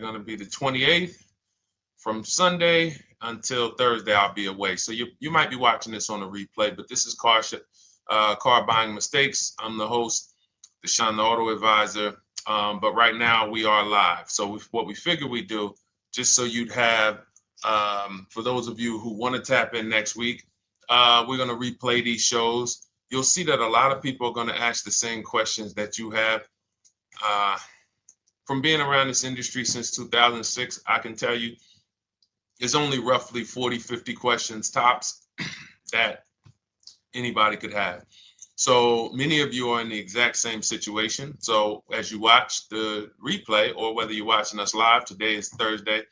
going to be the 28th. From Sunday until Thursday, I'll be away. So you might be watching this on a replay, but this is Car Buying Mistakes. I'm the host, Deshone the Auto Advisor. But right now we are live. So what we figure we do, just so you'd have, for those of you who want to tap in next week, we're going to replay these shows. You'll see that a lot of people are going to ask the same questions that you have. From being around this industry since 2006, I can tell you there's only roughly 40, 50 questions tops that anybody could have. So many of you are in the exact same situation. So as you watch the replay, or whether you're watching us live, today is Thursday,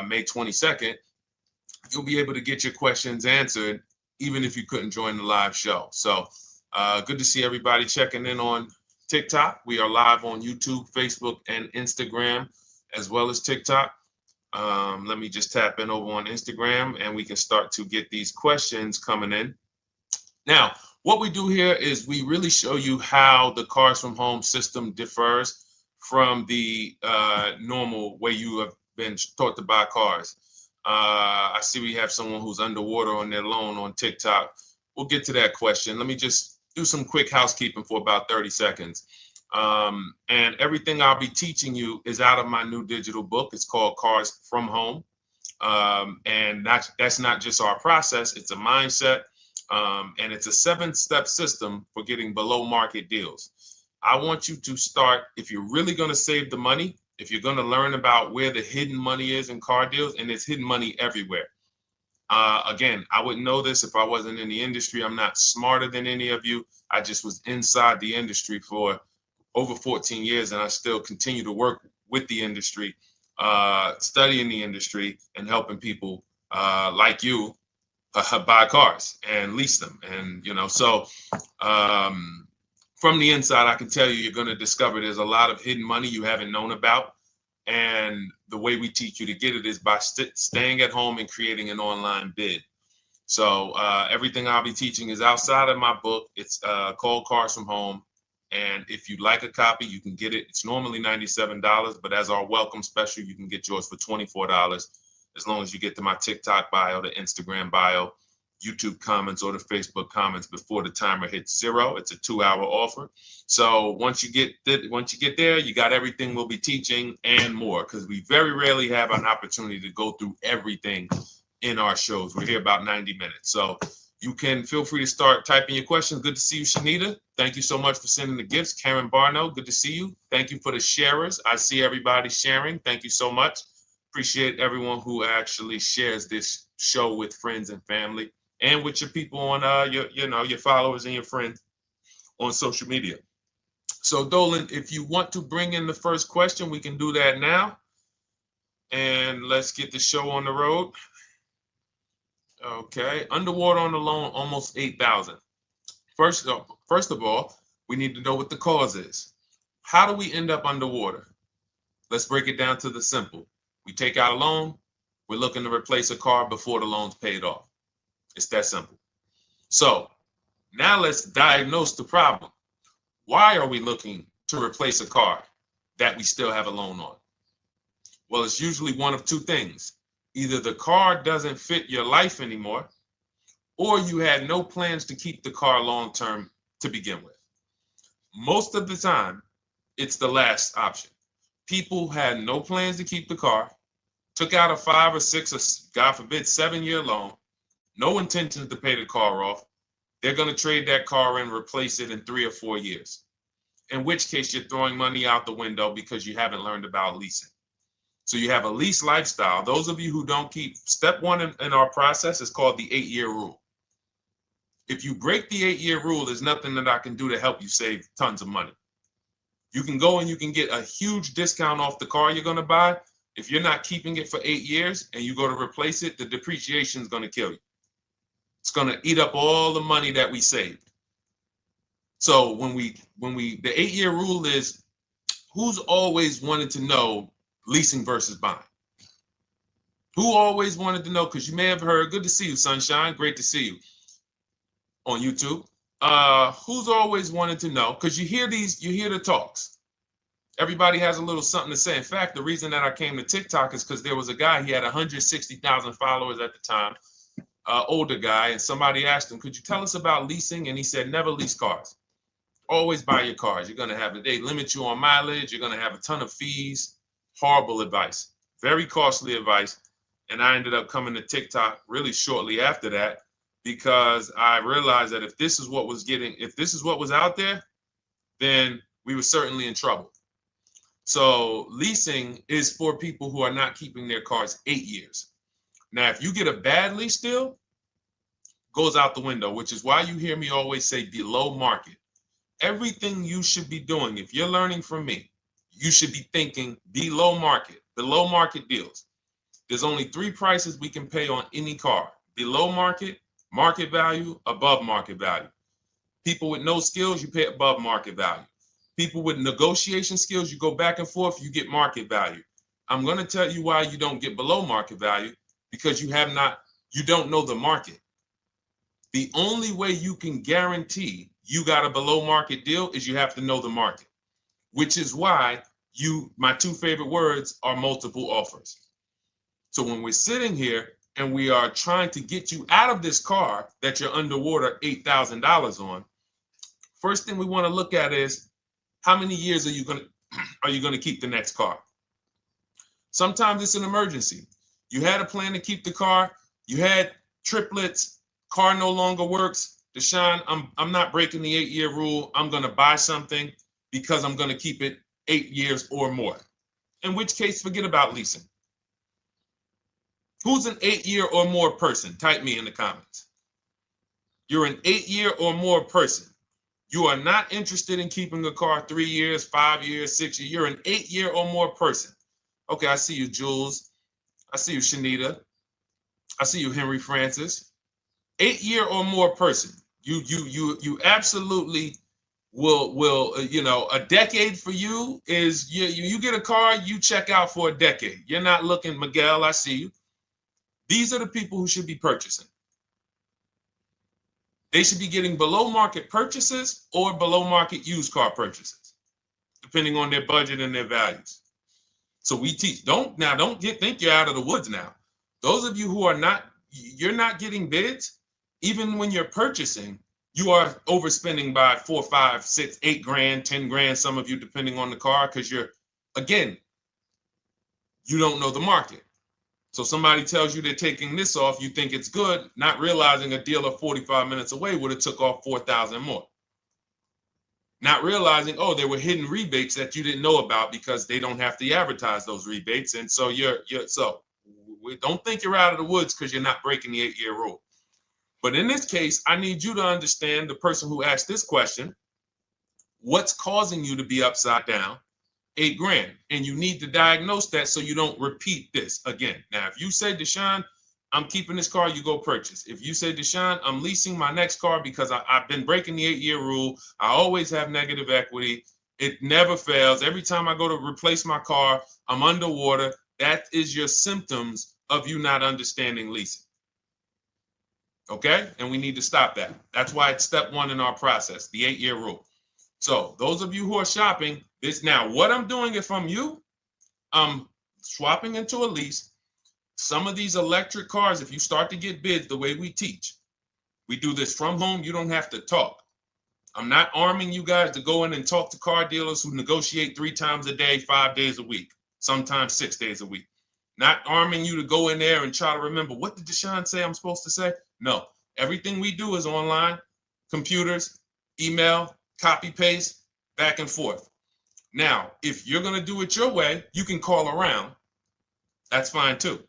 May 22nd, you'll be able to get your questions answered, even if you couldn't join the live show. So good to see everybody checking in on TikTok. We are live on YouTube, Facebook, and Instagram, as well as TikTok. Let me just tap in over on Instagram and we can start to get these questions coming in. Now, what we do here is we really show you how the Cars from Home system differs from the normal way you have been taught to buy cars. I see we have someone who's underwater on their loan on TikTok. We'll get to that question. Let me just do some quick housekeeping for about 30 seconds. And everything I'll be teaching you is out of my new digital book. It's called Cars from Home. And that's not just our process, it's a mindset. And it's a 7-step system for getting below market deals. I want you to start, if you're really going to save the money, if you're going to learn about where the hidden money is in car deals, and there's hidden money everywhere. Again, I wouldn't know this if I wasn't in the industry. I'm not smarter than any of you. I just was inside the industry for over 14 years, and I still continue to work with the industry, studying the industry and helping people like you buy cars and lease them. And, so from the inside, I can tell you, you're going to discover there's a lot of hidden money you haven't known about. And the way we teach you to get it is by staying at home and creating an online bid. So everything I'll be teaching is outside of my book. It's called Cars from Home. And if you'd like a copy, you can get it. It's normally $97, but as our welcome special, you can get yours for $24, as long as you get to my TikTok bio, the Instagram bio, YouTube comments, or the Facebook comments before the timer hits 0. It's a 2-hour offer. So once you get there, you got everything we'll be teaching and more, because we very rarely have an opportunity to go through everything in our shows. We're here about 90 minutes. So you can feel free to start typing your questions. Good to see you, Shanita. Thank you so much for sending the gifts. Karen Barno, good to see you. Thank you for the sharers. I see everybody sharing. Thank you so much. Appreciate everyone who actually shares this show with friends and family, and with your people on your followers and your friends on social media. So Dolan, if you want to bring in the first question, we can do that now. And let's get the show on the road. Okay, underwater on the loan, almost 8,000. First of all, we need to know what the cause is. How do we end up underwater? Let's break it down to the simple. We take out a loan, we're looking to replace a car before the loan's paid off. It's that simple. So now let's diagnose the problem. Why are we looking to replace a car that we still have a loan on? Well, it's usually one of two things. Either the car doesn't fit your life anymore, or you had no plans to keep the car long-term to begin with. Most of the time, it's the last option. People had no plans to keep the car, took out a 5 or 6 or, God forbid, 7-year loan, no intention to pay the car off. They're going to trade that car and replace it in 3 or 4 years, in which case you're throwing money out the window because you haven't learned about leasing. So you have a lease lifestyle. Those of you who don't keep, step 1 in our process is called the 8-year rule. If you break the 8-year rule, there's nothing that I can do to help you save tons of money. You can go and you can get a huge discount off the car you're going to buy. If you're not keeping it for 8 years and you go to replace it, the depreciation is going to kill you. It's going to eat up all the money that we saved. So the 8-year rule is, who's always wanted to know leasing versus buying? Who always wanted to know? Because you may have heard, good to see you, Sunshine. Great to see you on YouTube. Who's always wanted to know? Because you hear the talks. Everybody has a little something to say. In fact, the reason that I came to TikTok is because there was a guy, he had 160,000 followers at the time, older guy, and somebody asked him, could you tell us about leasing? And he said, never lease cars. Always buy your cars. You're going to have, they limit you on mileage. You're going to have a ton of fees. Horrible advice. Very costly advice. And I ended up coming to TikTok really shortly after that because I realized that if this is what was out there, then we were certainly in trouble. So leasing is for people who are not keeping their cars 8 years. Now, if you get a bad lease deal, goes out the window, which is why you hear me always say below market. Everything you should be doing, if you're learning from me, you should be thinking below market deals. There's only 3 prices we can pay on any car: below market, market value, above market value. People with no skills, you pay above market value. People with negotiation skills, you go back and forth, you get market value. I'm going to tell you why you don't get below market value, because you don't know the market. The only way you can guarantee you got a below market deal is you have to know the market, which is why my 2 favorite words are multiple offers. So when we're sitting here and we are trying to get you out of this car that you're underwater $8,000 on, first thing we want to look at is how many years are you going to keep the next car? Sometimes it's an emergency. You had a plan to keep the car. You had triplets. Car no longer works. Deshone, I'm not breaking the 8-year rule. I'm going to buy something because I'm going to keep it 8 years or more. In which case, forget about leasing. Who's an 8-year or more person? Type me in the comments. You're an 8-year or more person. You are not interested in keeping a car 3 years, 5 years, 6 years. You're an 8-year or more person. Okay, I see you, Jules. I see you, Shanita. I see you, Henry Francis. 8-year or more person. You absolutely will a decade for you is you get a car, you check out for a decade. You're not looking, Miguel, I see you. These are the people who should be purchasing. They should be getting below market purchases or below market used car purchases, depending on their budget and their values. So we teach, think you're out of the woods now. Those of you who you're not getting bids, even when you're purchasing, you are overspending by 4, 5, 6, 8 grand, 10 grand, some of you, depending on the car, because you don't know the market. So somebody tells you they're taking this off, you think it's good, not realizing a dealer 45 minutes away would have took off 4,000 more. Not realizing, there were hidden rebates that you didn't know about because they don't have to advertise those rebates. And so don't think you're out of the woods because you're not breaking the 8-year rule. But in this case, I need you to understand, the person who asked this question, what's causing you to be upside down 8 grand? And you need to diagnose that so you don't repeat this again. Now, if you say, Deshone, I'm keeping this car, you go purchase. If you say, Deshone, I'm leasing my next car because I've been breaking the 8-year rule. I always have negative equity. It never fails. Every time I go to replace my car, I'm underwater. That is your symptoms of you not understanding leasing. Okay? And we need to stop that. That's why it's step 1 in our process, the 8-year rule. So those of you who are shopping this now, what I'm doing if I'm you, I'm swapping into a lease. Some of these electric cars, if you start to get bids the way we teach, we do this from home. You don't have to talk. I'm not arming you guys to go in and talk to car dealers who negotiate 3 times a day, 5 days a week, sometimes 6 days a week. Not arming you to go in there and try to remember, what did Deshone say I'm supposed to say? No, everything we do is online, computers, email, copy, paste, back and forth. Now, if you're going to do it your way, you can call around. That's fine too.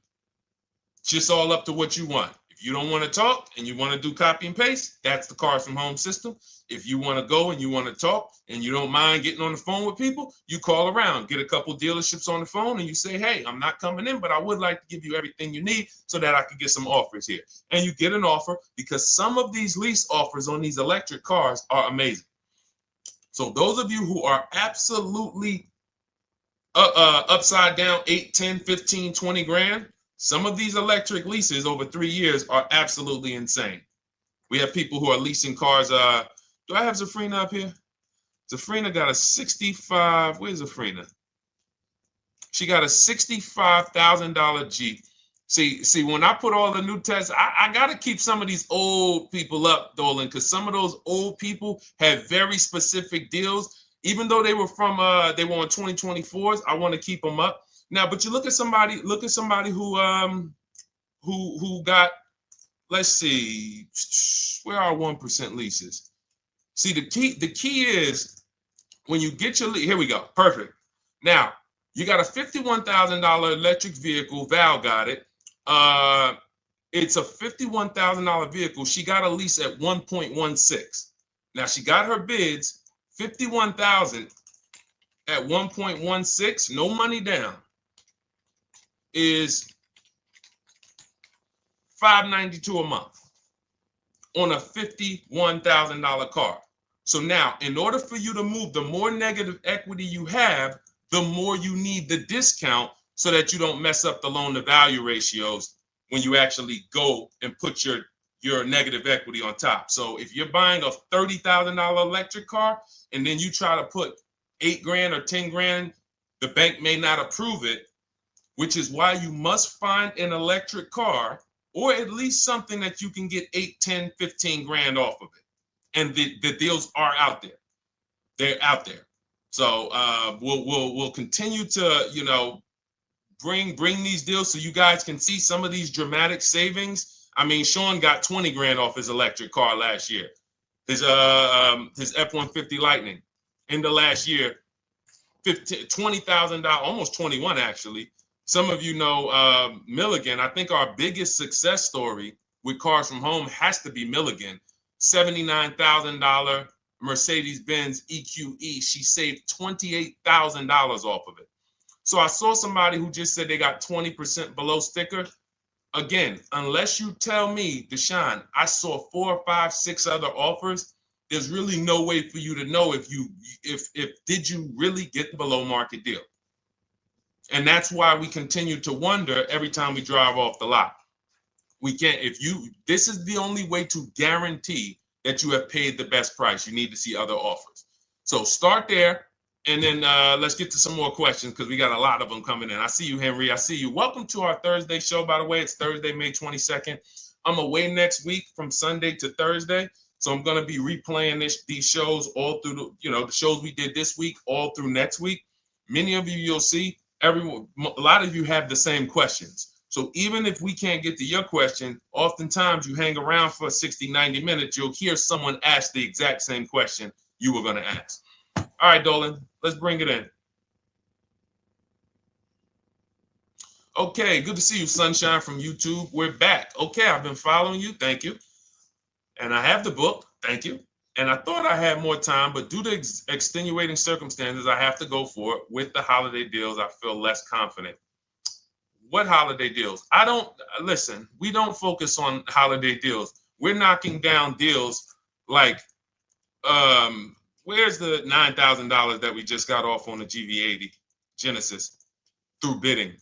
It's just all up to what you want. If you don't want to talk and you want to do copy and paste, that's the Cars from Home system. If you want to go and you want to talk and you don't mind getting on the phone with people, you call around, get a couple dealerships on the phone and you say, hey, I'm not coming in, but I would like to give you everything you need so that I could get some offers here. And you get an offer, because some of these lease offers on these electric cars are amazing. So those of you who are absolutely upside down 8, 10, 15, 20 grand, some of these electric leases over 3 years are absolutely insane. We have people who are leasing cars. Do I have Zafrina up here? Zafrina got a 65. Where's Zafrina? She got a $65,000 Jeep. See, when I put all the new tests, I got to keep some of these old people up, Dolan, because some of those old people have very specific deals. Even though they were on 2024s, I want to keep them up. Now, but you look at somebody who got, let's see, where are 1% leases? See, the key is when you get your lease, here we go, perfect. Now, you got a $51,000 electric vehicle, Val got it. It's a $51,000 vehicle. She got a lease at 1.16. Now she got her bids, 51,000 at 1.16, no money down, is $592 a month on a $51,000 car. So now, in order for you to move, the more negative equity you have, the more you need the discount so that you don't mess up the loan to value ratios when you actually go and put your negative equity on top. So if you're buying a $30,000 electric car and then you try to put $8,000 or $10,000, the bank may not approve it, which is why you must find an electric car or at least something that you can get 8, 10, 15 grand off of it. And the deals are out there. They're out there. So we'll continue to, bring these deals so you guys can see some of these dramatic savings. I mean, Sean got 20 grand off his electric car last year. His F-150 Lightning in the last year, $20,000, almost 21 actually. Some of you know Milligan. I think our biggest success story with Cars from Home has to be Milligan. $79,000 Mercedes-Benz EQE. She saved $28,000 off of it. So I saw somebody who just said they got 20% below sticker. Again, unless you tell me, Deshone, I saw 4, 5, 6 other offers, there's really no way for you to know if did you really get the below market deal. And that's why we continue to wonder every time we drive off the lot. We can't, this is the only way to guarantee that you have paid the best price. You need to see other offers. So start there. And then let's get to some more questions because we got a lot of them coming in. I see you, Henry. I see you. Welcome to our Thursday show, by the way. It's Thursday, May 22nd. I'm away next week from Sunday to Thursday. So I'm going to be replaying these shows all through, the shows we did this week, all through next week. Many of you, you'll see, a lot of you have the same questions. So even if we can't get to your question, oftentimes you hang around for 60, 90 minutes, you'll hear someone ask the exact same question you were going to ask. All right, Dolan, let's bring it in. Okay, good to see you, Sunshine from YouTube. We're back. Okay, I've been following you. Thank you. And I have the book. Thank you. And I thought I had more time, but due to extenuating circumstances, I have to go for it. With the holiday deals, I feel less confident. What holiday deals? Listen, we don't focus on holiday deals. We're knocking down deals like, where's the $9,000 that we just got off on the GV80 Genesis through bidding?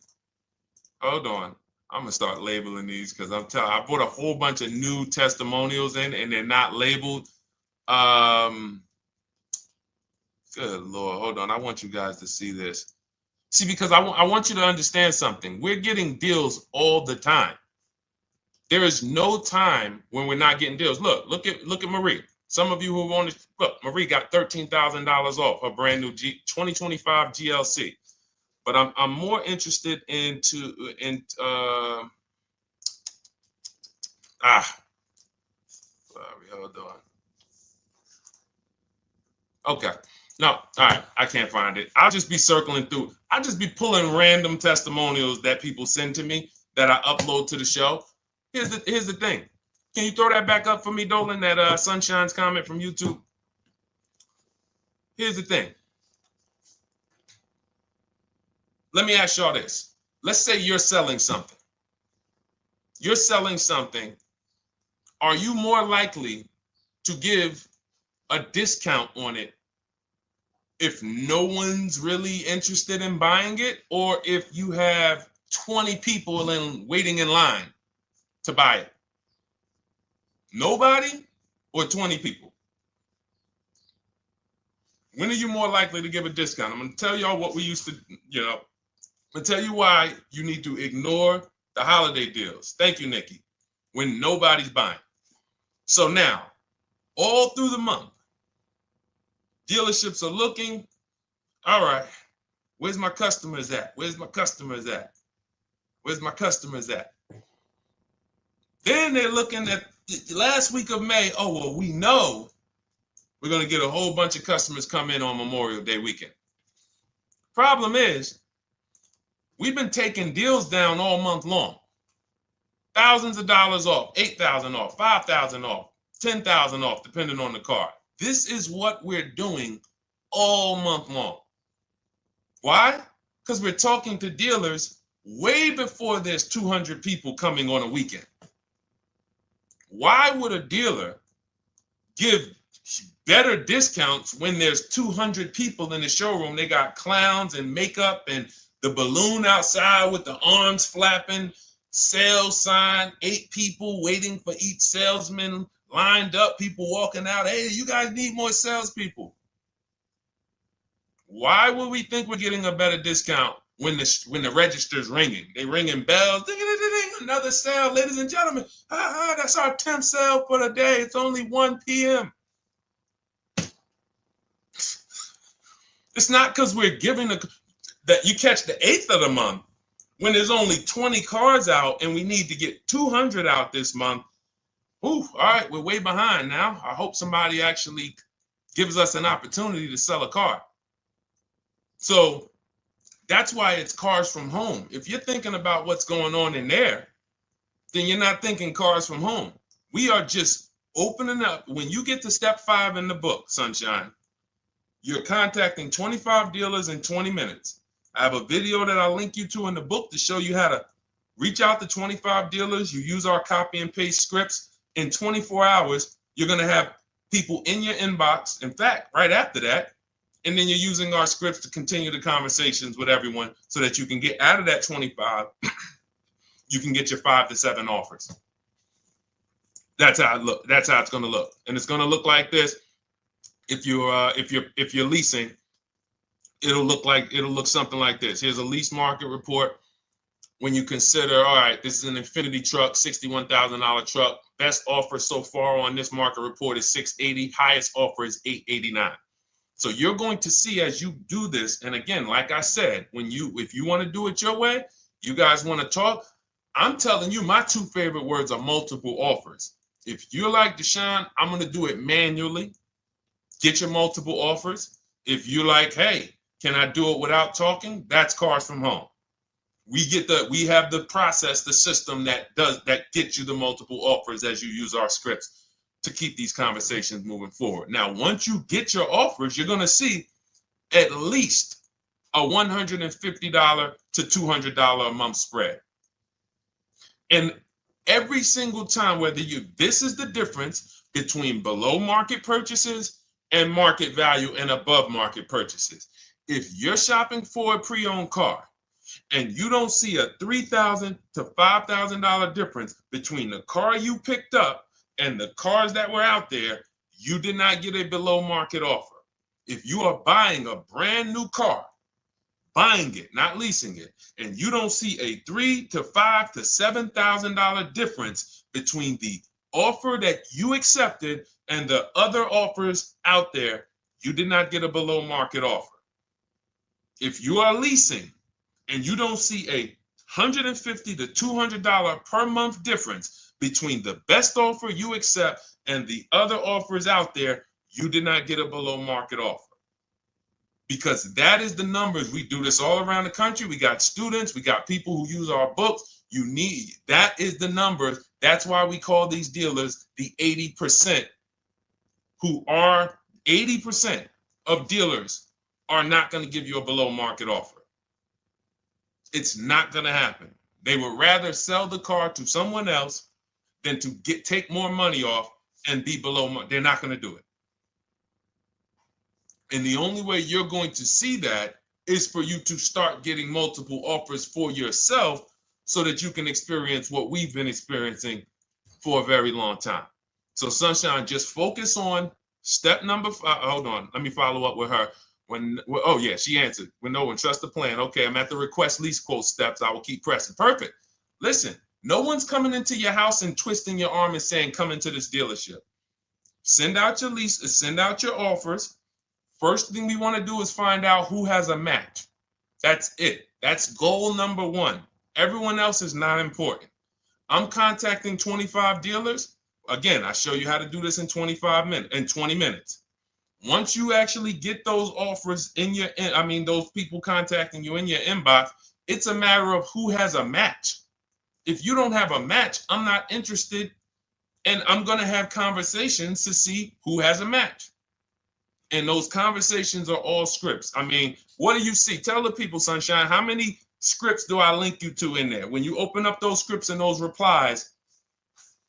Hold on. I'm going to start labeling these because I bought a whole bunch of new testimonials in and they're not labeled. Good Lord. Hold on. I want you guys to see this. See, because I want you to understand something. We're getting deals all the time. There is no time when we're not getting deals. Look at Marie. Some of you who want to look, Marie got $13,000 off her brand new 2025 GLC. But I'm more interested sorry, hold on. Okay. No, all right. I can't find it. I'll just be circling through. I'll just be pulling random testimonials that people send to me that I upload to the show. Here's the thing. Can you throw that back up for me, Dolan, that Sunshine's comment from YouTube? Here's the thing. Let me ask y'all this. Let's say you're selling something. You're selling something. Are you more likely to give a discount on it if no one's really interested in buying it, or if you have 20 people waiting in line to buy it? Nobody or 20 people? When are you more likely to give a discount? I'm going to tell y'all what we used to, I'm going to tell you why you need to ignore the holiday deals. Thank you, Nikki. When nobody's buying. So now, all through the month, dealerships are looking, all right, where's my customers at? Where's my customers at? Where's my customers at? Then they're looking at the last week of May. Oh, well, we know we're going to get a whole bunch of customers come in on Memorial Day weekend. Problem is, we've been taking deals down all month long. Thousands of dollars off, 8,000 off, 5,000 off, 10,000 off, depending on the car. This is what we're doing all month long. Why? Because we're talking to dealers way before there's 200 people coming on a weekend. Why would a dealer give better discounts when there's 200 people in the showroom? They got clowns and makeup and the balloon outside with the arms flapping, sales sign, 8 people waiting for each salesman lined up, people walking out. Hey, you guys need more salespeople. Why would we think we're getting a better discount when the register's ringing? They ringing bells, ding, ding, ding, ding, another sale, ladies and gentlemen. That's our 10th sale for the day. It's only 1 p.m. It's not because we're giving that you catch the 8th of the month when there's only 20 cars out and we need to get 200 out this month. Ooh, all right, we're way behind now. I hope somebody actually gives us an opportunity to sell a car. So that's why it's cars from home. If you're thinking about what's going on in there, then you're not thinking cars from home. We are just opening up. When you get to step 5 in the book, Sunshine, you're contacting 25 dealers in 20 minutes. I have a video that I'll link you to in the book to show you how to reach out to 25 dealers. You use our copy and paste scripts. In 24 hours, you're going to have people in your inbox. In fact, right after that, and then you're using our scripts to continue the conversations with everyone so that you can get out of that 25, you can get your 5 to 7 offers. That's how it look. That's how it's going to look. And it's going to look like this. If you're leasing, it'll look something like this. Here's a lease market report. When you consider, all right, this is an Infinity truck, $61,000 truck. Best offer so far on this market report is $680. Highest offer is $889. So you're going to see as you do this, and again, like I said, if you want to do it your way, you guys want to talk, I'm telling you, my 2 favorite words are multiple offers. If you're like Deshone, I'm going to do it manually. Get your multiple offers. If you're like, hey, can I do it without talking? That's cars from home. We have the process, the system that gets you the multiple offers as you use our scripts to keep these conversations moving forward. Now, once you get your offers, you're going to see at least a $150 to $200 a month spread. And every single time, this is the difference between below market purchases and market value and above market purchases. If you're shopping for a pre-owned car and you don't see a $3,000 to $5,000 difference between the car you picked up and the cars that were out there, you did not get a below market offer. If you are buying a brand new car, buying it, not leasing it, and you don't see a $3,000 to $5,000 to $7,000 difference between the offer that you accepted and the other offers out there, you did not get a below market offer. If you are leasing and you don't see a $150 to $200 per month difference between the best offer you accept and the other offers out there, you did not get a below market offer. Because that is the numbers. We do this all around the country. We got students, we got people who use our books. That is the numbers. That's why we call these dealers the 80%, who are 80% of dealers are not going to give you a below market offer. It's not going to happen. They would rather sell the car to someone else than to take more money off and be below market. They're not going to do it. And the only way you're going to see that is for you to start getting multiple offers for yourself so that you can experience what we've been experiencing for a very long time. So Sunshine, just focus on Step number five, hold on, let me follow up with her. Oh yeah, she answered. When no one trusts the plan. Okay, I'm at the request lease quote steps. I will keep pressing. Perfect. Listen, no one's coming into your house and twisting your arm and saying, come into this dealership. Send out your leases, send out your offers. First thing we want to do is find out who has a match. That's it. That's goal number one. Everyone else is not important. I'm contacting 25 dealers. Again, I show you how to do this in 20 minutes. Once you actually get those offers in your, those people contacting you in your inbox, it's a matter of who has a match. If you don't have a match, I'm not interested, and I'm going to have conversations to see who has a match. And those conversations are all scripts. I mean, what do you see? Tell the people, Sunshine, how many scripts do I link you to in there? When you open up those scripts and those replies,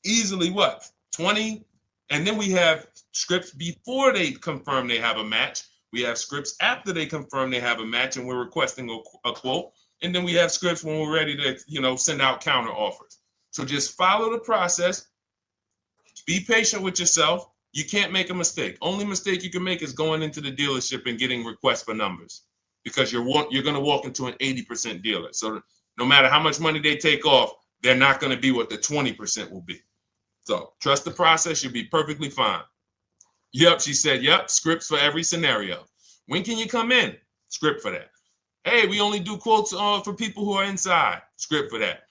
easily what? 20? And then we have scripts before they confirm they have a match. We have scripts after they confirm they have a match and we're requesting a quote. And then we have scripts when we're ready to, send out counter offers. So just follow the process. Be patient with yourself. You can't make a mistake. Only mistake you can make is going into the dealership and getting requests for numbers, because you're going to walk into an 80% dealer. So no matter how much money they take off, they're not going to be what the 20% will be. So trust the process. You'll be perfectly fine. Yep, she said, yep, scripts for every scenario. When can you come in? Script for that. Hey, we only do quotes for people who are inside. Script for that.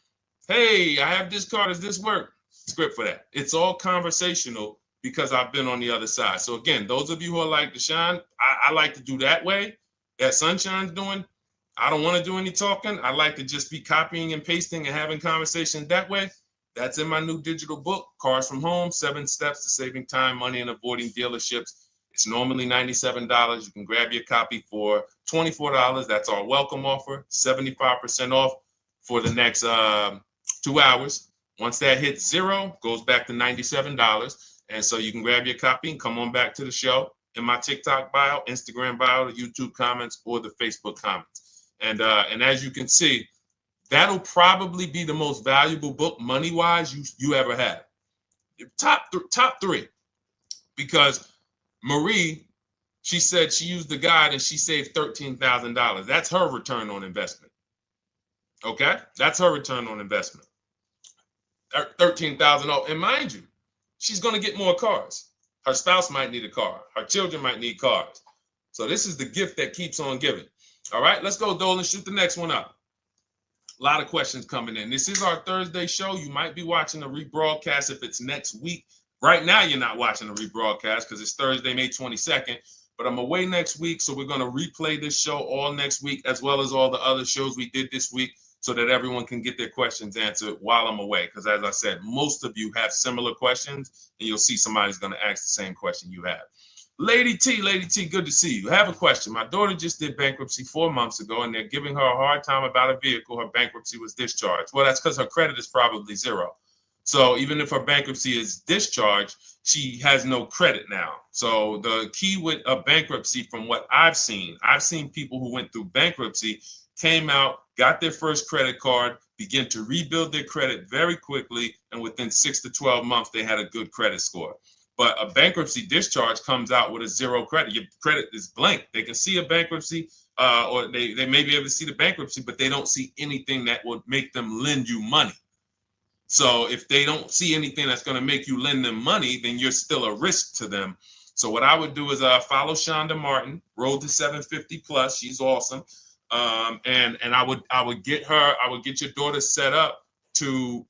Hey, I have this car. Does this work? Script for that. It's all conversational because I've been on the other side. So again, those of you who are like Deshone, I like to do that way, that Sunshine's doing. I don't want to do any talking. I like to just be copying and pasting and having conversations that way. That's in my new digital book, Cars from Home, 7 Steps to Saving Time, Money, and Avoiding Dealerships. It's normally $97. You can grab your copy for $24. That's our welcome offer, 75% off for the next 2 hours. Once that hits zero, goes back to $97. And so you can grab your copy and come on back to the show in my TikTok bio, Instagram bio, the YouTube comments, or the Facebook comments. And as you can see, that'll probably be the most valuable book money-wise you ever have. Top three. Because Marie, she said she used the guide and she saved $13,000. That's her return on investment. Okay? That's her return on investment. $13,000. And mind you, she's going to get more cars. Her spouse might need a car. Her children might need cars. So this is the gift that keeps on giving. All right, let's go, Dolan. Shoot the next one up. A lot of questions coming in. This is our Thursday show. You might be watching a rebroadcast if it's next week. Right now, you're not watching a rebroadcast because it's Thursday, May 22nd. But I'm away next week, so we're going to replay this show all next week, as well as all the other shows we did this week, so that everyone can get their questions answered while I'm away. Because as I said, most of you have similar questions, and you'll see somebody's going to ask the same question you have. Lady T, good to see you. I have a question. My daughter just did bankruptcy 4 months ago, and they're giving her a hard time about a vehicle. Her bankruptcy was discharged. Well, that's because her credit is probably zero. So even if her bankruptcy is discharged, she has no credit now. So the key with a bankruptcy, from what I've seen people who went through bankruptcy, came out, got their first credit card, began to rebuild their credit very quickly, and within 6 to 12 months, they had a good credit score. But a bankruptcy discharge comes out with a zero credit. Your credit is blank. They can see a bankruptcy, or they may be able to see the bankruptcy, but they don't see anything that would make them lend you money. So if they don't see anything that's going to make you lend them money, then you're still a risk to them. So what I would do is follow Shonda Martin, Road to 750 Plus. She's awesome. And I would get your daughter set up to,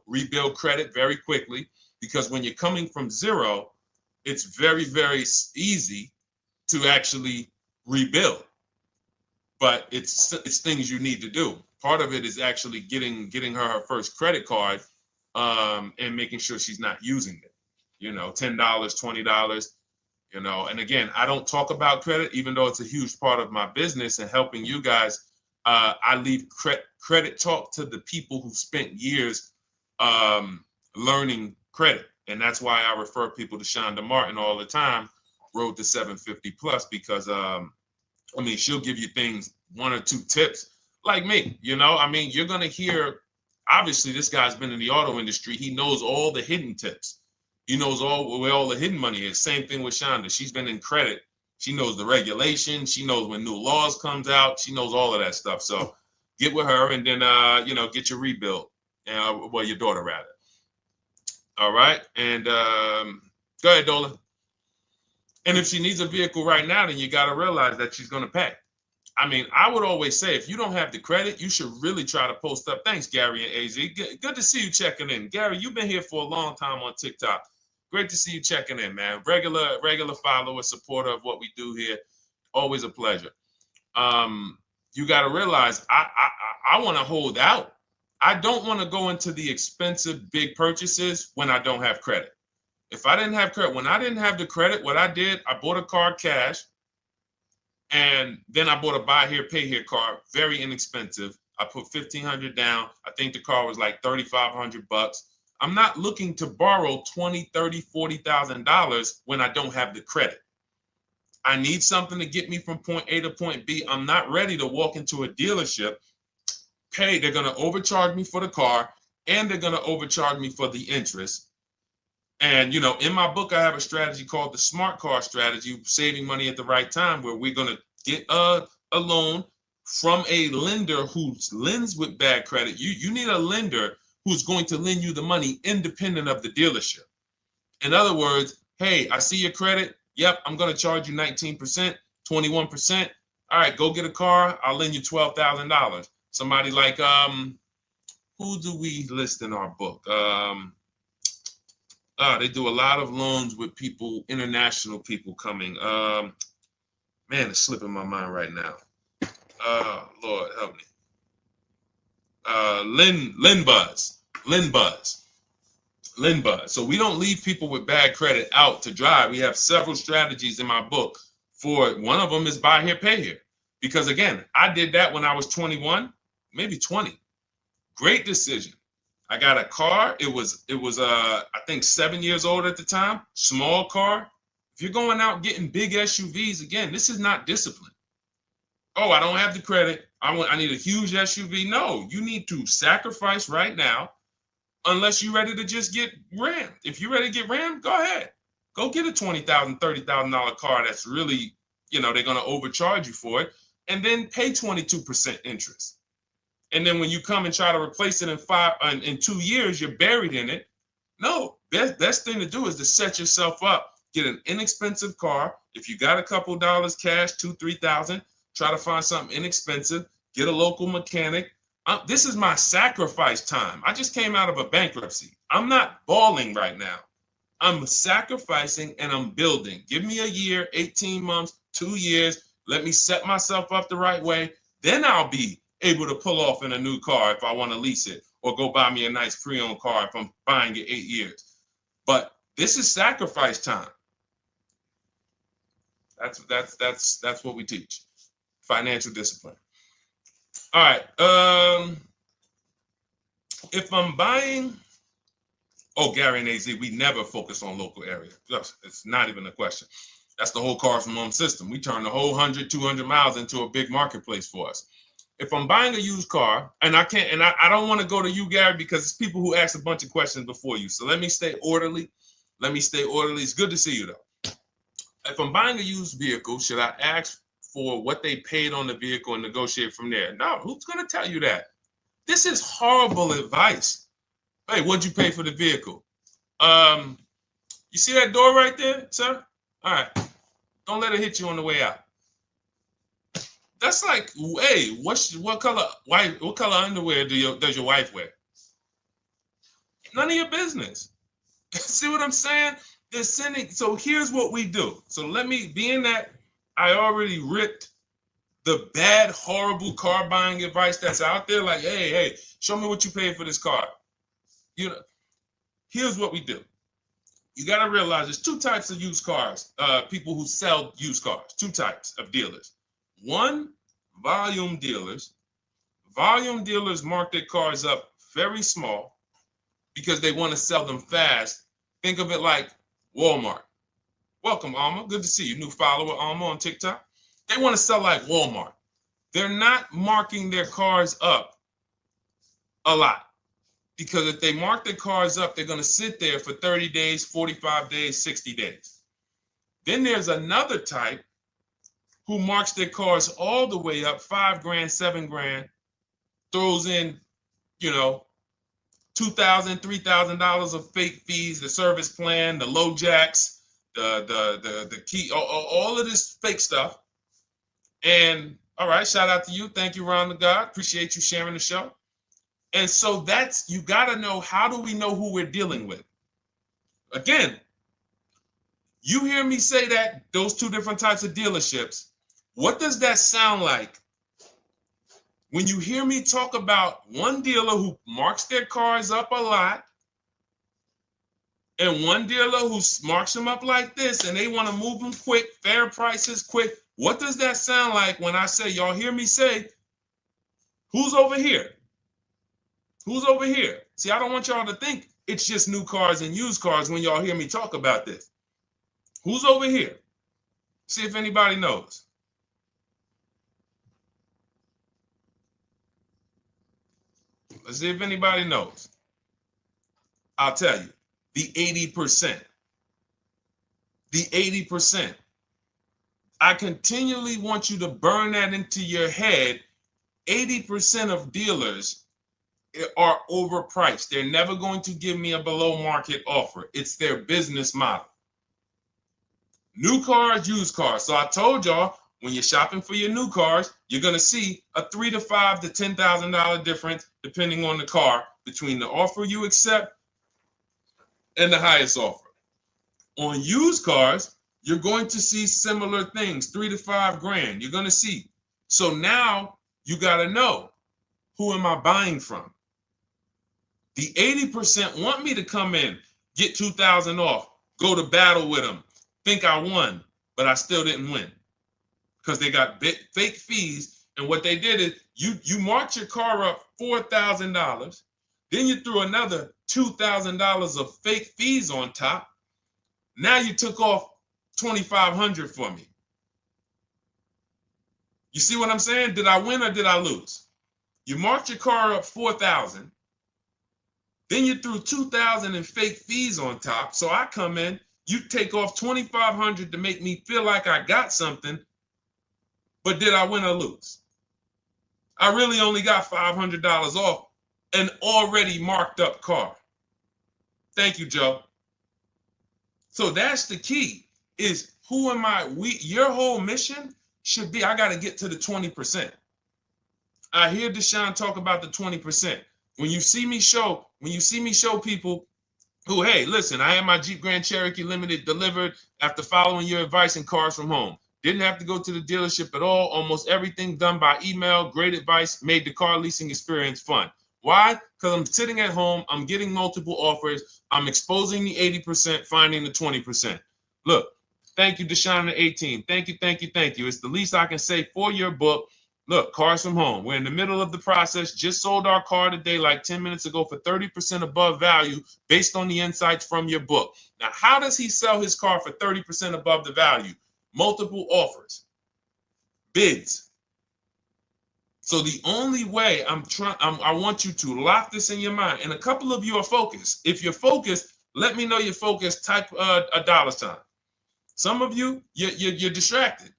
rebuild credit very quickly, because when you're coming from zero, it's very, very easy to actually rebuild. But it's things you need to do. Part of it is actually getting her first credit card, and making sure she's not using it. $10, $20. And again, I don't talk about credit, even though it's a huge part of my business and helping you guys. I leave credit talk to the people who spent years learning credit. And that's why I refer people to Shonda Martin all the time, Road to 750 Plus, because she'll give you things, 1 or 2 tips, like me. You're going to hear, obviously this guy's been in the auto industry. He knows all the hidden tips. He knows where all the hidden money is. Same thing with Shonda. She's been in credit. She knows the regulations. She knows when new laws comes out. She knows all of that stuff. So get with her and then, get your rebuild. Well, your daughter rather. All right. And go ahead, Dola. And if she needs a vehicle right now, then you got to realize that she's going to pay. I mean, I would always say if you don't have the credit, you should really try to post up. Thanks, Gary and AZ. Good to see you checking in. Gary, you've been here for a long time on TikTok. Great to see you checking in, man. Regular follower, supporter of what we do here. Always a pleasure. You got to realize I want to hold out. I don't want to go into the expensive big purchases when I don't have credit. If I didn't have credit, when I didn't have the credit, what I did, I bought a car cash. And then I bought a buy here, pay here car, very inexpensive. I put $1,500 down. I think the car was like $3,500. I'm not looking to borrow $20,000, $30,000, $40,000 when I don't have the credit. I need something to get me from point A to point B. I'm not ready to walk into a dealership, pay. They're going to overcharge me for the car, and they're going to overcharge me for the interest. And, in my book, I have a strategy called the smart car strategy, saving money at the right time, where we're going to get a loan from a lender who lends with bad credit. You need a lender who's going to lend you the money independent of the dealership. In other words, hey, I see your credit. Yep, I'm going to charge you 19%, 21%. All right, go get a car. I'll lend you $12,000. Somebody like, who do we list in our book? They do a lot of loans with people, international people coming. Man, it's slipping my mind right now. Lord help me. LendBuzz. So we don't leave people with bad credit out to dry. We have several strategies in my book. For one of them is buy here, pay here. Because again, I did that when I was 21, maybe 20. Great decision. I got a car. It was I think 7 years old at the time. Small car. If you're going out getting big SUVs, again, this is not discipline. Oh, I don't have the credit. I need a huge SUV. No, you need to sacrifice right now, unless you're ready to just get rammed. If you're ready to get rammed, go ahead. Go get a $20,000, $30,000 car that's really, they're going to overcharge you for it, and then pay 22% interest. And then when you come and try to replace it in 2 years, you're buried in it. No, best thing to do is to set yourself up. Get an inexpensive car. If you got a couple dollars cash, $2,000, $3,000, try to find something inexpensive. Get a local mechanic. This is my sacrifice time. I just came out of a bankruptcy. I'm not balling right now. I'm sacrificing and I'm building. Give me a year, 18 months, 2 years. Let me set myself up the right way. Then I'll be able to pull off in a new car if I want to lease it, or go buy me a nice pre-owned car if I'm buying it 8 years. But this is sacrifice time. That's what we teach. Financial discipline. All right. If I'm buying, Gary and AZ, we never focus on local area. It's not even a question. That's the whole car from home system. We turn the whole 100, 200 miles into a big marketplace for us. If I'm buying a used car, and I don't want to go to you, Gary, because it's people who ask a bunch of questions before you. So let me stay orderly. It's good to see you, though. If I'm buying a used vehicle, should I ask for what they paid on the vehicle and negotiate from there? No, who's going to tell you that? This is horrible advice. Hey, what'd you pay for the vehicle? You see that door right there, sir? All right. Don't let it hit you on the way out. That's like, hey, what color underwear does your wife wear? None of your business. See what I'm saying? They're sending. So here's what we do. So being that I already ripped the bad, horrible car buying advice that's out there, like, hey, show me what you paid for this car. Here's what we do. You got to realize there's two types of used cars, people who sell used cars, two types of dealers. One, volume dealers. Volume dealers mark their cars up very small because they want to sell them fast. Think of it like Walmart. Welcome, Alma. Good to see you. New follower, Alma, on TikTok. They want to sell like Walmart. They're not marking their cars up a lot. Because if they mark their cars up, they're going to sit there for 30 days, 45 days, 60 days. Then there's another type who marks their cars all the way up, 5 grand, 7 grand, throws in, you know, $2,000, $3,000 of fake fees, the service plan, the low jacks, the key, all of this fake stuff. And all right, shout out to you. Thank you, Ron the God. Appreciate you sharing the show. And so that's, you got to know, how do we know who we're dealing with? Again, you hear me say that, those two different types of dealerships. What does that sound like when you hear me talk about one dealer who marks their cars up a lot and one dealer who marks them up like this and they want to move them quick, fair prices, quick? What does that sound like when I say, y'all hear me say, who's over here? Who's over here? See, I don't want y'all to think it's just new cars and used cars when y'all hear me talk about this. Who's over here? See if anybody knows. Let's see if anybody knows. I'll tell you, the 80%. The 80%. I continually want you to burn that into your head. 80% of dealers are overpriced. They're never going to give me a below market offer. It's their business model. New cars, used cars. So I told y'all, when you're shopping for your new cars, you're going to see a $3,000 to $5,000 to $10,000 difference, depending on the car, between the offer you accept and the highest offer. On used cars, you're going to see similar things, 3 to 5 grand. You're going to see. So now you got to know, who am I buying from? The 80% want me to come in, get 2,000 off, go to battle with them, think I won, but I still didn't win because they got fake fees. And what they did is you marked your car up $4,000, then you threw another $2,000 of fake fees on top. Now you took off $2,500 for me. You see what I'm saying? Did I win or did I lose? You marked your car up $4,000. Then you threw $2,000 in fake fees on top. So I come in, you take off $2,500 to make me feel like I got something. But did I win or lose? I really only got $500 off an already marked up car. Thank you, Joe. So that's the key, is who am I? Your whole mission should be, I got to get to the 20%. I hear Deshone talk about the 20%. When you see me show people who, hey, listen, I had my Jeep Grand Cherokee Limited delivered after following your advice and cars from home. Didn't have to go to the dealership at all. Almost everything done by email. Great advice. Made the car leasing experience fun. Why? Because I'm sitting at home. I'm getting multiple offers. I'm exposing the 80%, finding the 20%. Look, thank you, Deshone the 18. Thank you, thank you, thank you. It's the least I can say for your book. Look, cars from home. We're in the middle of the process. Just sold our car today, like 10 minutes ago, for 30% above value based on the insights from your book. Now, how does he sell his car for 30% above the value? Multiple offers, bids. So the only way I want you to lock this in your mind. And a couple of you are focused. If you're focused, let me know you're focused. Type a $. Some of you, you're distracted.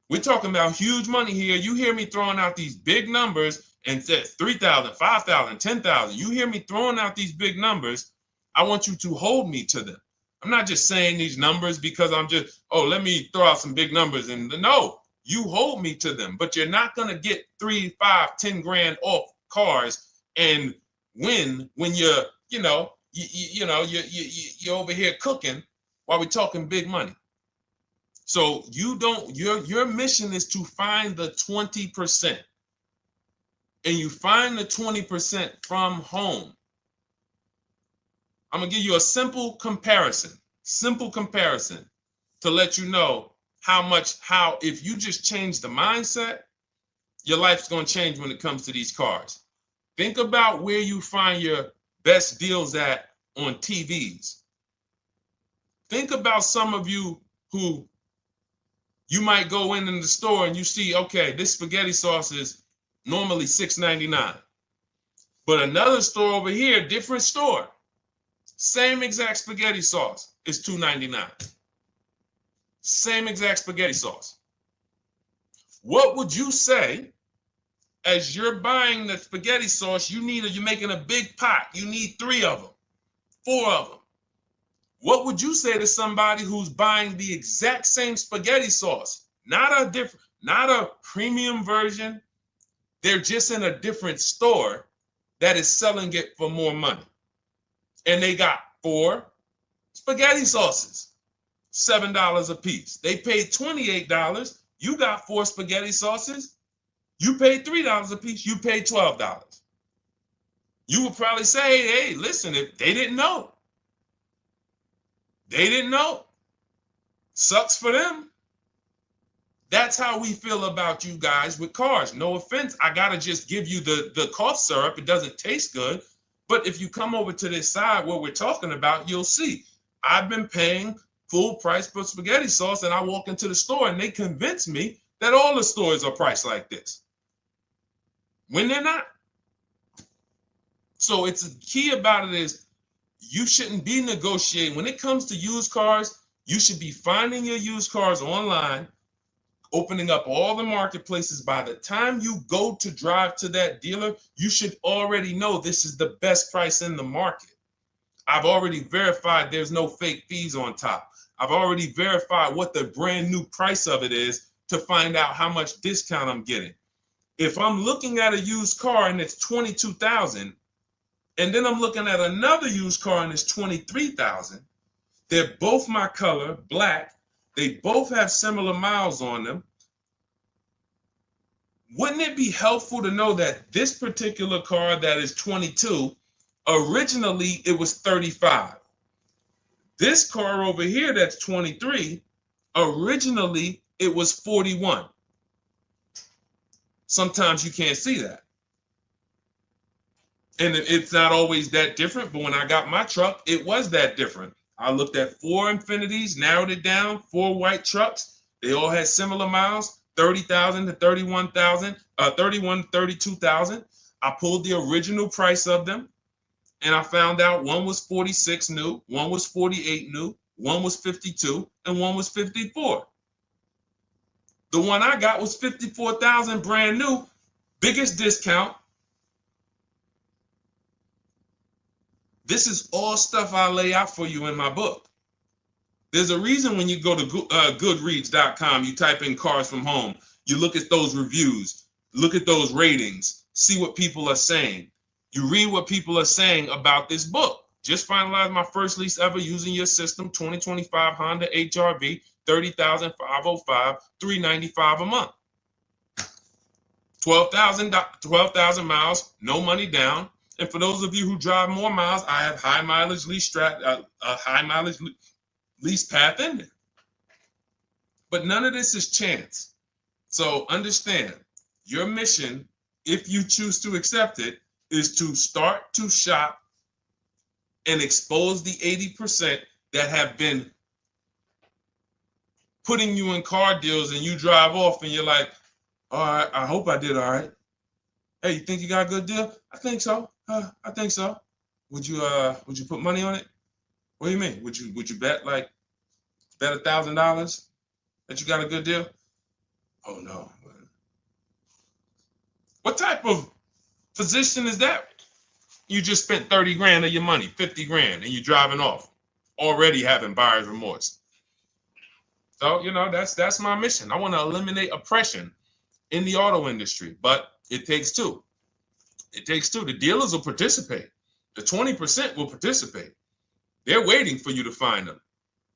We're talking about huge money here. You hear me throwing out these big numbers and said 3,000, 5,000, 10,000. You hear me throwing out these big numbers. I want you to hold me to them. I'm not just saying these numbers because I'm just, let me throw out some big numbers. And no, you hold me to them, but you're not going to get 3, 5, 10 grand off cars and win when you're over here cooking while we're talking big money. So your mission is to find the 20%. And you find the 20% from home. I'm going to give you a simple comparison to let you know how if you just change the mindset, your life's going to change when it comes to these cars. Think about where you find your best deals at on TVs. Think about some of you who you might go in the store and you see, okay, this spaghetti sauce is normally $6.99. But another store over here, different store, same exact spaghetti sauce is $2.99. Same exact spaghetti sauce. What would you say as you're buying the spaghetti sauce? You're making a big pot. You need 3 of them, 4 of them. What would you say to somebody who's buying the exact same spaghetti sauce? Not a premium version. They're just in a different store that is selling it for more money. And they got 4 spaghetti sauces, $7 a piece. They paid $28. You got 4 spaghetti sauces. You paid $3 a piece. You paid $12. You would probably say, hey, listen, if they didn't know. They didn't know. Sucks for them. That's how we feel about you guys with cars. No offense. I got to just give you the cough syrup. It doesn't taste good. But if you come over to this side where we're talking about, you'll see. I've been paying full price for spaghetti sauce, and I walk into the store and they convince me that all the stores are priced like this, when they're not. So it's the key about it is you shouldn't be negotiating. When it comes to used cars, you should be finding your used cars online, opening up all the marketplaces. By the time you go to drive to that dealer, you should already know this is the best price in the market. I've already verified there's no fake fees on top. I've already verified what the brand new price of it is to find out how much discount I'm getting. If I'm looking at a used car and it's $22,000, and then I'm looking at another used car and it's $23,000, they're both my color, black. They both have similar miles on them. Wouldn't it be helpful to know that this particular car that is 22, originally it was 35? This car over here that's 23, originally it was 41. Sometimes you can't see that. And it's not always that different, but when I got my truck, it was that different. I looked at 4 Infinities, narrowed it down, 4 white trucks. They all had similar miles, 30,000 to 31,000, 31, 32,000. I pulled the original price of them, and I found out one was 46 new, one was 48 new, one was 52, and one was 54. The one I got was 54,000 brand new, biggest discount. This is all stuff I lay out for you in my book. There's a reason when you go to Goodreads.com, you type in cars from home, you look at those reviews, look at those ratings, see what people are saying. You read what people are saying about this book. Just finalized my first lease ever using your system, 2025 Honda HRV, 30,505, $395 a month. 12,000 miles, no money down. And for those of you who drive more miles, I have high mileage lease lease path in there. But none of this is chance. So understand, your mission, if you choose to accept it, is to start to shop and expose the 80% that have been putting you in car deals, and you drive off and you're like, all right, I hope I did all right. Hey, you think you got a good deal? I think so. I think so. Would you put money on it? What do you mean? Would you bet $1,000 that you got a good deal? Oh no. What type of position is that? You just spent 30 grand of your money, 50 grand, and you're driving off, already having buyer's remorse. So, that's my mission. I want to eliminate oppression in the auto industry, but it takes two. It takes two. The dealers will participate. The 20% will participate. They're waiting for you to find them.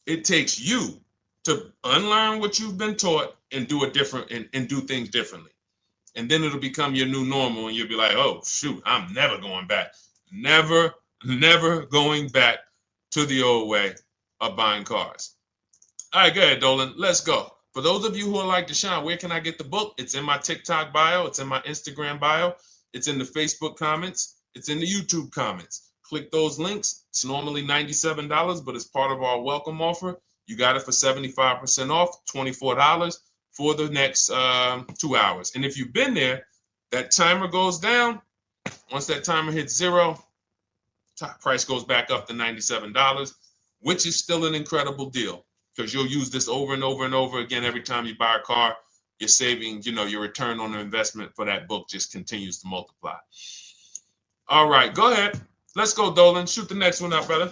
It takes you to unlearn what you've been taught and do it different and do things differently. And then it'll become your new normal, and you'll be like, oh, shoot, I'm never going back. Never going back to the old way of buying cars. All right, go ahead, Dolan. Let's go. For those of you who are like Deshone, where can I get the book? It's in my TikTok bio. It's in my Instagram bio. It's in the Facebook comments. It's in the YouTube comments. Click those links. It's normally $97, but it's part of our welcome offer. You got it for 75% off, $24 for the next 2 hours. And if you've been there, that timer goes down. Once that timer hits 0, top price goes back up to $97, which is still an incredible deal because you'll use this over and over and over again every time you buy a car. You're saving, your return on the investment for that book just continues to multiply. All right, go ahead. Let's go, Dolan. Shoot the next one up, brother.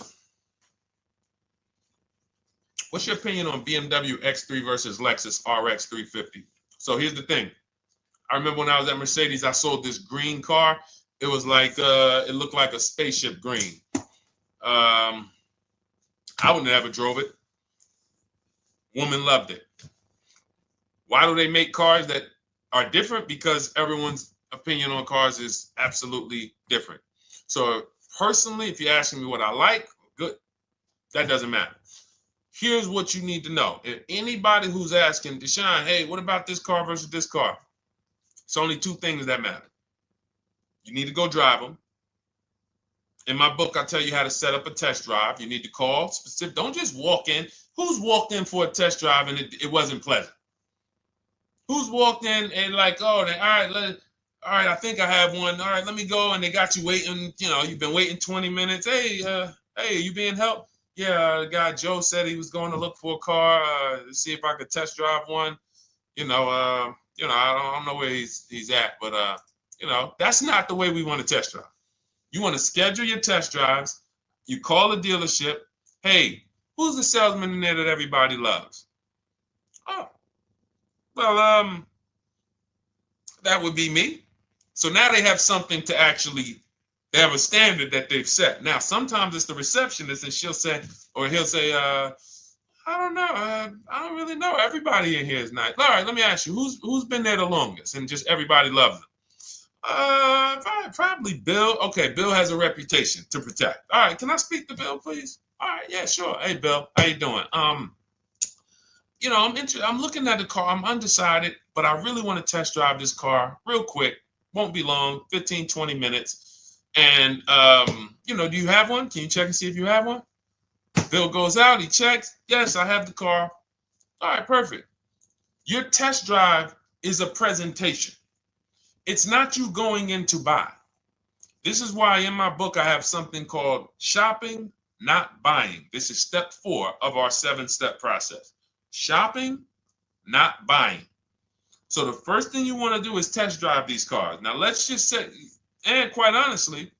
What's your opinion on BMW X3 versus Lexus RX 350? So here's the thing. I remember when I was at Mercedes, I sold this green car. It was like, it looked like a spaceship green. I would never drove it. Woman loved it. Why do they make cars that are different? Because everyone's opinion on cars is absolutely different. So personally, if you're asking me what I like, good, that doesn't matter. Here's what you need to know. If anybody who's asking, Deshone, hey, what about this car versus this car? It's only two things that matter. You need to go drive them. In my book, I tell you how to set up a test drive. You need to call specific. Don't just walk in. Who's walked in for a test drive and it wasn't pleasant? Who's walked in and like, oh, all right, I think I have one. All right, let me go. And they got you waiting. You've been waiting 20 minutes. Hey, you being helped? Yeah, the guy Joe said he was going to look for a car to see if I could test drive one. I don't know where he's at, but that's not the way we want to test drive. You want to schedule your test drives. You call the dealership. Hey, who's the salesman in there that everybody loves? Oh, well, that would be me. So now they have something to actually, they have a standard that they've set. Now, sometimes it's the receptionist and he'll say, I don't know. I don't really know. Everybody in here is nice. All right, let me ask you, who's been there the longest? And just everybody loves them. Probably Bill. Okay, Bill has a reputation to protect. All right, can I speak to Bill, please? All right, yeah, sure. Hey, Bill, how you doing? I'm looking at the car. I'm undecided, but I really want to test drive this car real quick. Won't be long, 15, 20 minutes. And, do you have one? Can you check and see if you have one? Bill goes out, he checks. Yes, I have the car. All right, perfect. Your test drive is a presentation. It's not you going in to buy. This is why in my book I have something called shopping, not buying. This is step 4 of our 7-step process. Shopping, not buying. So the first thing you want to do is test drive these cars. Now let's just say, and quite honestly,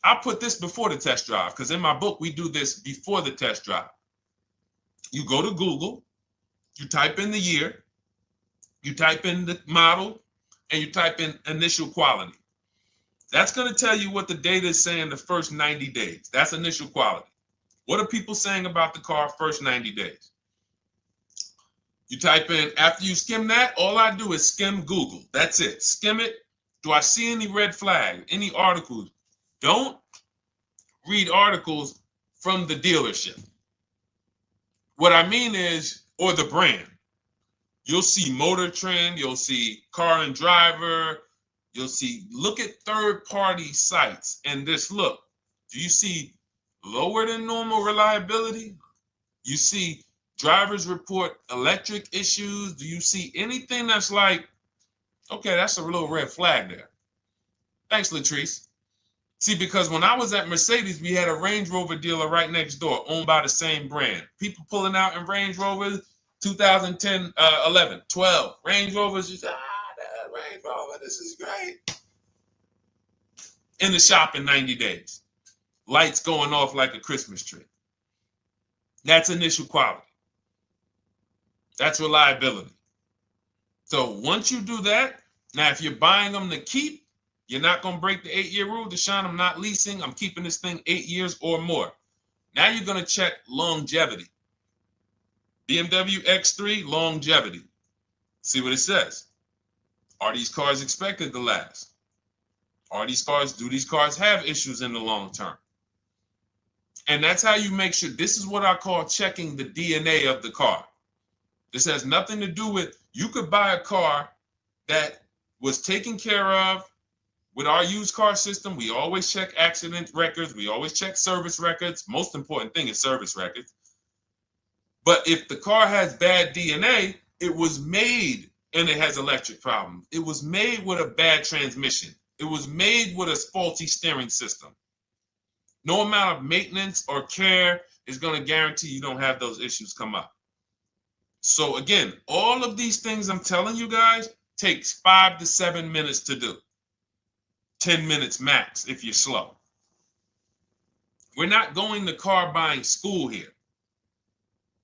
I put this before the test drive because in my book we do this before the test drive. You go to Google, you type in the year, you type in the model, and you type in initial quality. That's going to tell you what the data is saying the first 90 days. That's initial quality. What are people saying about the car first 90 days? You type in, after you skim that, all I do is skim Google. That's it. Skim it. Do I see any red flags, any articles? Don't read articles from the dealership. What I mean is, or the brand. You'll see Motor Trend, you'll see Car and Driver, look at third-party sites and just look. Do you see lower than normal reliability? You see drivers report electric issues? Do you see anything that's like, okay, that's a little red flag there? Thanks, Latrice. See, because when I was at Mercedes, we had a Range Rover dealer right next door owned by the same brand. People pulling out in Range Rovers, 2010, 11, 12. Range Rovers, that Range Rover, this is great. In the shop in 90 days. Lights going off like a Christmas tree. That's initial quality. That's reliability. So once you do that, now if you're buying them to keep, you're not going to break the 8-year rule. Deshone, I'm not leasing. I'm keeping this thing 8 years or more. Now you're going to check longevity. BMW X3, longevity. See what it says. Are these cars expected to last? Do these cars have issues in the long term? And that's how you make sure. This is what I call checking the DNA of the car. This has nothing to do with, you could buy a car that was taken care of. With our used car system, we always check accident records. We always check service records. Most important thing is service records. But if the car has bad DNA, it was made and it has electric problems. It was made with a bad transmission. It was made with a faulty steering system. No amount of maintenance or care is going to guarantee you don't have those issues come up. So again, all of these things I'm telling you guys takes 5 to 7 minutes to do. 10 minutes max if you're slow. We're not going to car buying school here.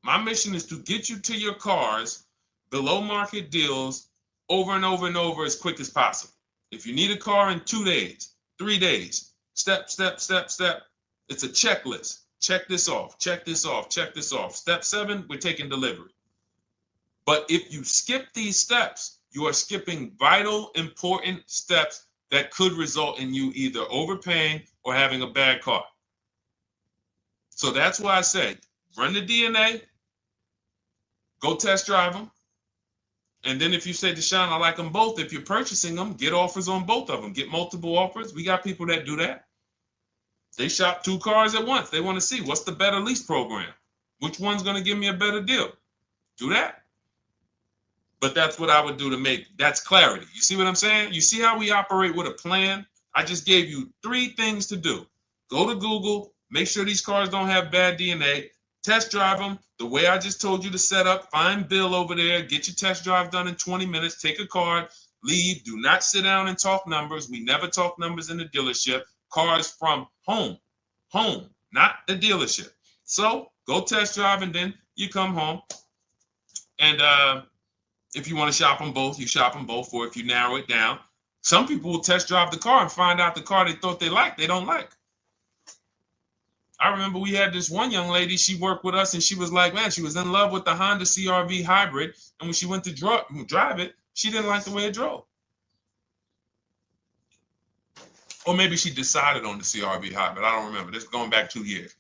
My mission is to get you to your cars below market deals over and over and over as quick as possible. If you need a car in 2 days, 3 days, step, step, step, step. It's a checklist. Check this off, check this off, check this off. Step 7, we're taking delivery. But if you skip these steps, you are skipping vital, important steps that could result in you either overpaying or having a bad car. So that's why I say, run the DNA, go test drive them. And then if you say, Deshone, I like them both, if you're purchasing them, get offers on both of them. Get multiple offers. We got people that do that. They shop 2 cars at once. They want to see what's the better lease program. Which one's going to give me a better deal? Do that. But that's what I would do to make, that's clarity. You see what I'm saying? You see how we operate with a plan? I just gave you 3 things to do. Go to Google, make sure these cars don't have bad DNA, test drive them the way I just told you to set up, find Bill over there, get your test drive done in 20 minutes, take a card, leave, do not sit down and talk numbers. We never talk numbers in the dealership. Cars from home, not the dealership. So go test drive and then you come home. And if you want to shop them both, you shop them both. Or if you narrow it down, some people will test drive the car and find out the car they thought they liked, they don't like. I remember we had this one young lady, she worked with us and she was like, man, she was in love with the Honda CR-V hybrid. And when she went to drive it, she didn't like the way it drove. Or maybe she decided on the CR-V hybrid. I don't remember. This is going back 2 years.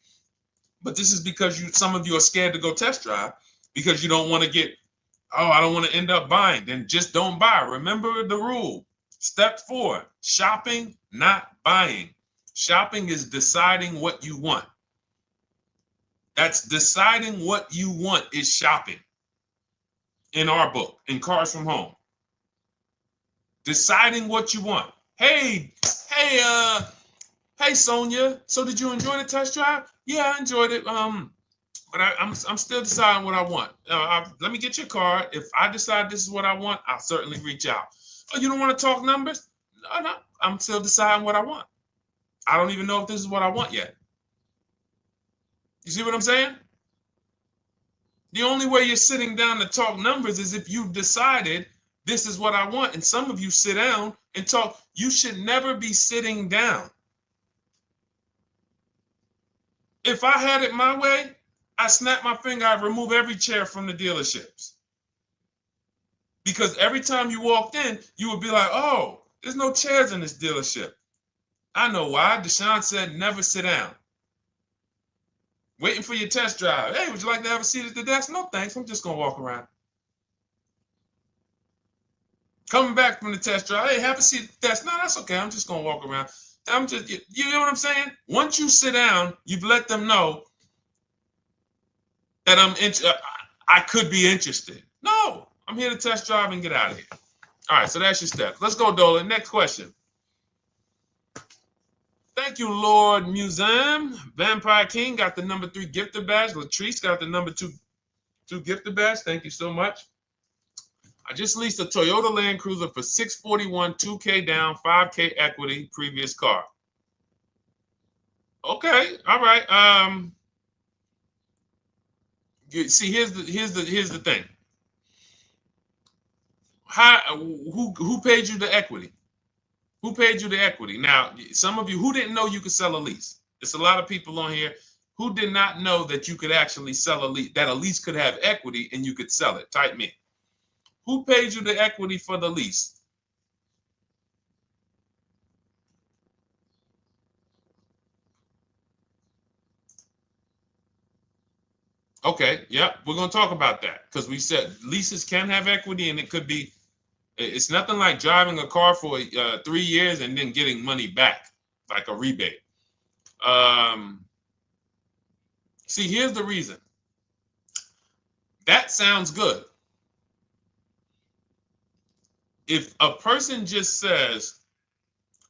But this is because some of you are scared to go test drive because you don't want to get, oh, I don't want to end up buying. Then just don't buy. Remember the rule. Step 4, shopping, not buying. Shopping is deciding what you want. That's deciding what you want is shopping. In our book, in Cars from Home. Deciding what you want. Hey, Sonia. So did you enjoy the test drive? Yeah, I enjoyed it. But I'm still deciding what I want. Let me get your card. If I decide this is what I want, I'll certainly reach out. Oh, you don't want to talk numbers? No. I'm still deciding what I want. I don't even know if this is what I want yet. You see what I'm saying? The only way you're sitting down to talk numbers is if you've decided this is what I want. And some of you sit down and talk. You should never be sitting down. If I had it my way, I snap my finger, I'd remove every chair from the dealerships. Because every time you walked in, you would be like, oh, there's no chairs in this dealership. I know why. Deshone said never sit down. Waiting for your test drive. Hey, would you like to have a seat at the desk? No, thanks. I'm just going to walk around. Coming back from the test drive. Hey, have a seat at the desk. No, that's okay. I'm just going to walk around. You know what I'm saying? Once you sit down, you've let them know that I could be interested. No, I'm here to test drive and get out of here. All right, so that's your steps. Let's go, Dolan. Next question. Thank you, Lord Museum. Vampire King got the number 3 gifter badge. Latrice got the number 2 gifter badge. Thank you so much. I just leased a Toyota Land Cruiser for $641, $2K down, $5K equity, previous car. Okay, all right. See, here's the thing. Who paid you the equity? Who paid you the equity? Now, some of you who didn't know you could sell a lease. There's a lot of people on here who did not know that you could actually sell a lease, that a lease could have equity and you could sell it. Type me. Who paid you the equity for the lease? Okay, yeah, we're going to talk about that because we said leases can have equity and it could be, it's nothing like driving a car for 3 years and then getting money back, like a rebate. See, here's the reason. That sounds good. If a person just says,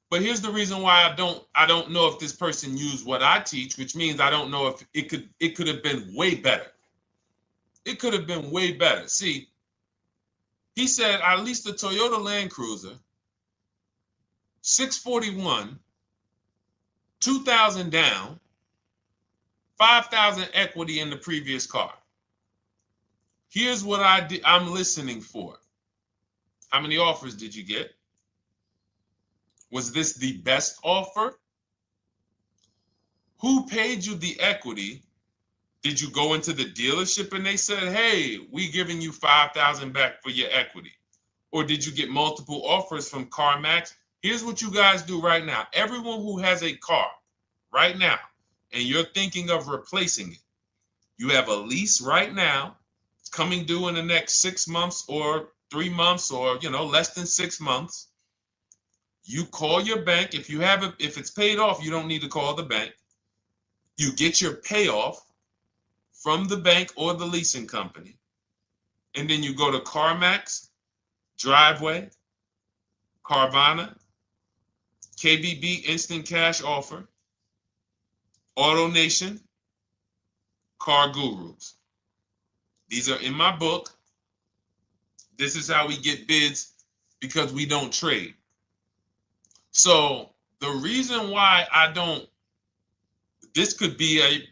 But here's the reason why I don't know if this person used what I teach, which means I don't know if it could have been way better. It could have been way better. See, he said I leased a Toyota Land Cruiser, 641, 2,000 down, 5,000 equity in the previous car. Here's what I'm listening for. How many offers did you get? Was this the best offer? Who paid you the equity? Did you go into the dealership and they said, hey, we giving you 5,000 back for your equity? Or did you get multiple offers from CarMax? Here's what you guys do right now. Everyone who has a car right now, and you're thinking of replacing it, you have a lease right now. It's coming due in the next 6 months or 3 months or, less than 6 months. You call your bank. If it's paid off, you don't need to call the bank. You get your payoff from the bank or the leasing company. And then you go to CarMax, Driveway, Carvana, KBB Instant Cash Offer, AutoNation, Car Gurus. These are in my book. This is how we get bids because we don't trade. So the reason why this could be a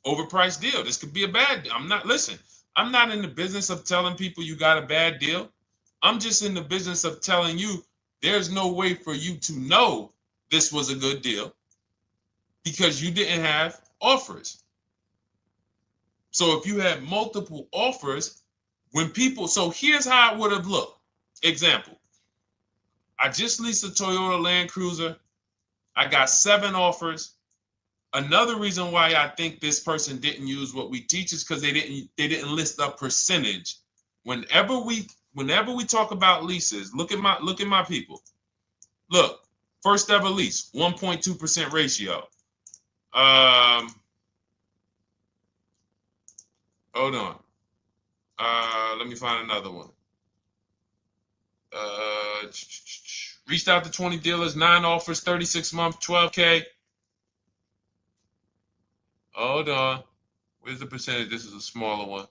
overpriced deal. This could be a bad deal. I'm not in the business of telling people you got a bad deal. I'm just in the business of telling you there's no way for you to know this was a good deal because you didn't have offers. So if you had multiple offers, so here's how it would have looked. Example, I just leased a Toyota Land Cruiser. I got 7 offers. Another reason why I think this person didn't use what we teach is because they didn't list a percentage. Whenever we talk about leases, look at my people. Look, first ever lease, 1.2% ratio. Hold on. Let me find another one. Reached out to 20 dealers, 9 offers, 36 months, 12K. Hold on. Where's the percentage? This is a smaller one.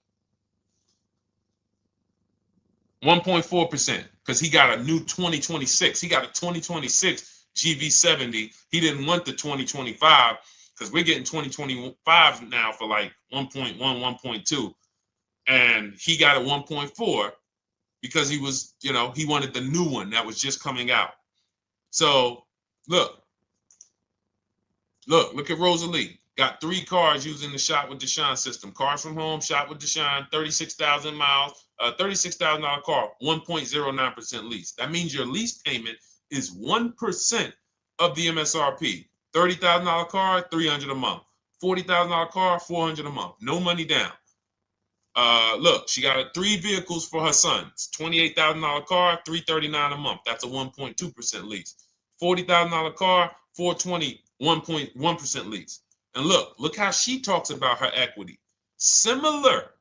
1.4%, because he got a new 2026. He got a 2026 GV70. He didn't want the 2025 because we're getting 2025 now for like 1.1, 1.2. And he got a 1.4 because he was, he wanted the new one that was just coming out. So look at Rosalie. Got 3 cars using the Shop with Deshone system. Cars from home, Shop with Deshone, 36,000 miles, $36,000 car, 1.09% lease. That means your lease payment is 1% of the MSRP. $30,000 car, $300 a month. $40,000 car, $400 a month. No money down. Look, she got 3 vehicles for her sons. $28,000 car, $339 a month. That's a 1.2% lease. $40,000 car, $420, 1.1% lease. And look how she talks about her equity. Similar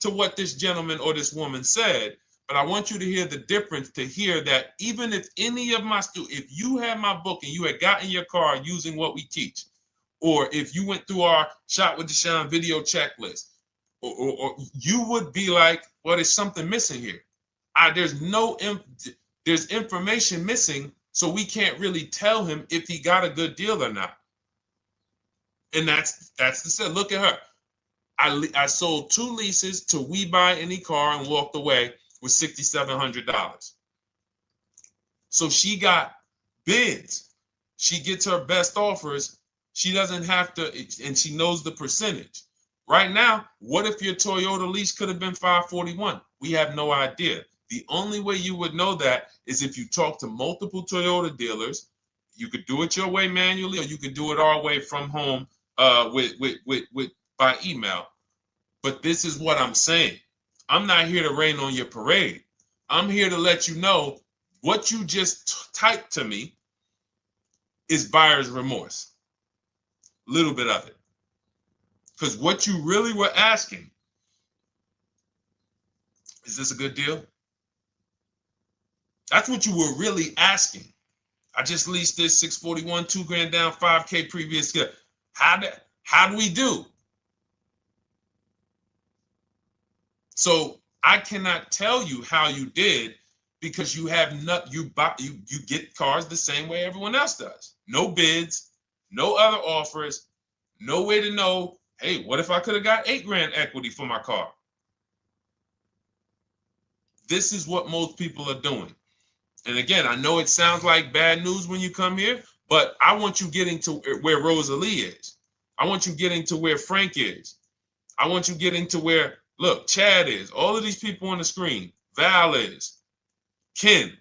to what this gentleman or this woman said, but I want you to hear the difference, to hear that even if any of my students, if you had my book and you had gotten your car using what we teach, or if you went through our Shop with Deshone video checklist, or you would be like, well, there's something missing here. There's information missing, so we can't really tell him if he got a good deal or not. And that's the set. Look at her. I sold 2 leases to We Buy Any Car and walked away with $6,700. So she got bids. She gets her best offers. She doesn't have to, and she knows the percentage. Right now, what if your Toyota lease could have been 541? We have no idea. The only way you would know that is if you talk to multiple Toyota dealers. You could do it your way manually, or you could do it our way from home by email. But this is what I'm saying. I'm not here to rain on your parade. I'm here to let you know what you just typed to me is buyer's remorse. A little bit of it. Because what you really were asking, is this a good deal? That's what you were really asking. I just leased this 641, 2 grand down, 5K previous. How do we do? So I cannot tell you how you did because you have not you get cars the same way everyone else does. No bids, no other offers, no way to know, hey, what if I could have got 8 grand equity for my car? This is what most people are doing. And again, I know it sounds like bad news when you come here, but I want you getting to where Rosalie is. I want you getting to where Frank is. I want you getting to where, look, Chad is. All of these people on the screen. Val is. Ken.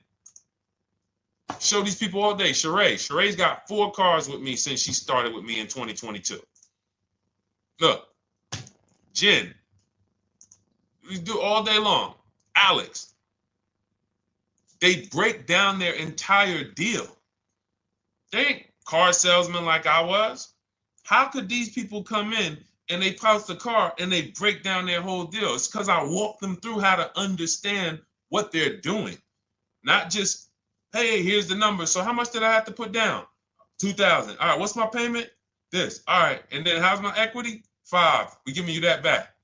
Show these people all day. Sheree. Sheree's got 4 cars with me since she started with me in 2022. Look. Jen. We do all day long. Alex. They break down their entire deal. They ain't car salesmen like I was. How could these people come in and they post the car and they break down their whole deal? It's because I walk them through how to understand what they're doing. Not just, hey, here's the number. So how much did I have to put down? 2,000. All right, what's my payment? This. All right, and then how's my equity? 5. We giving you that back.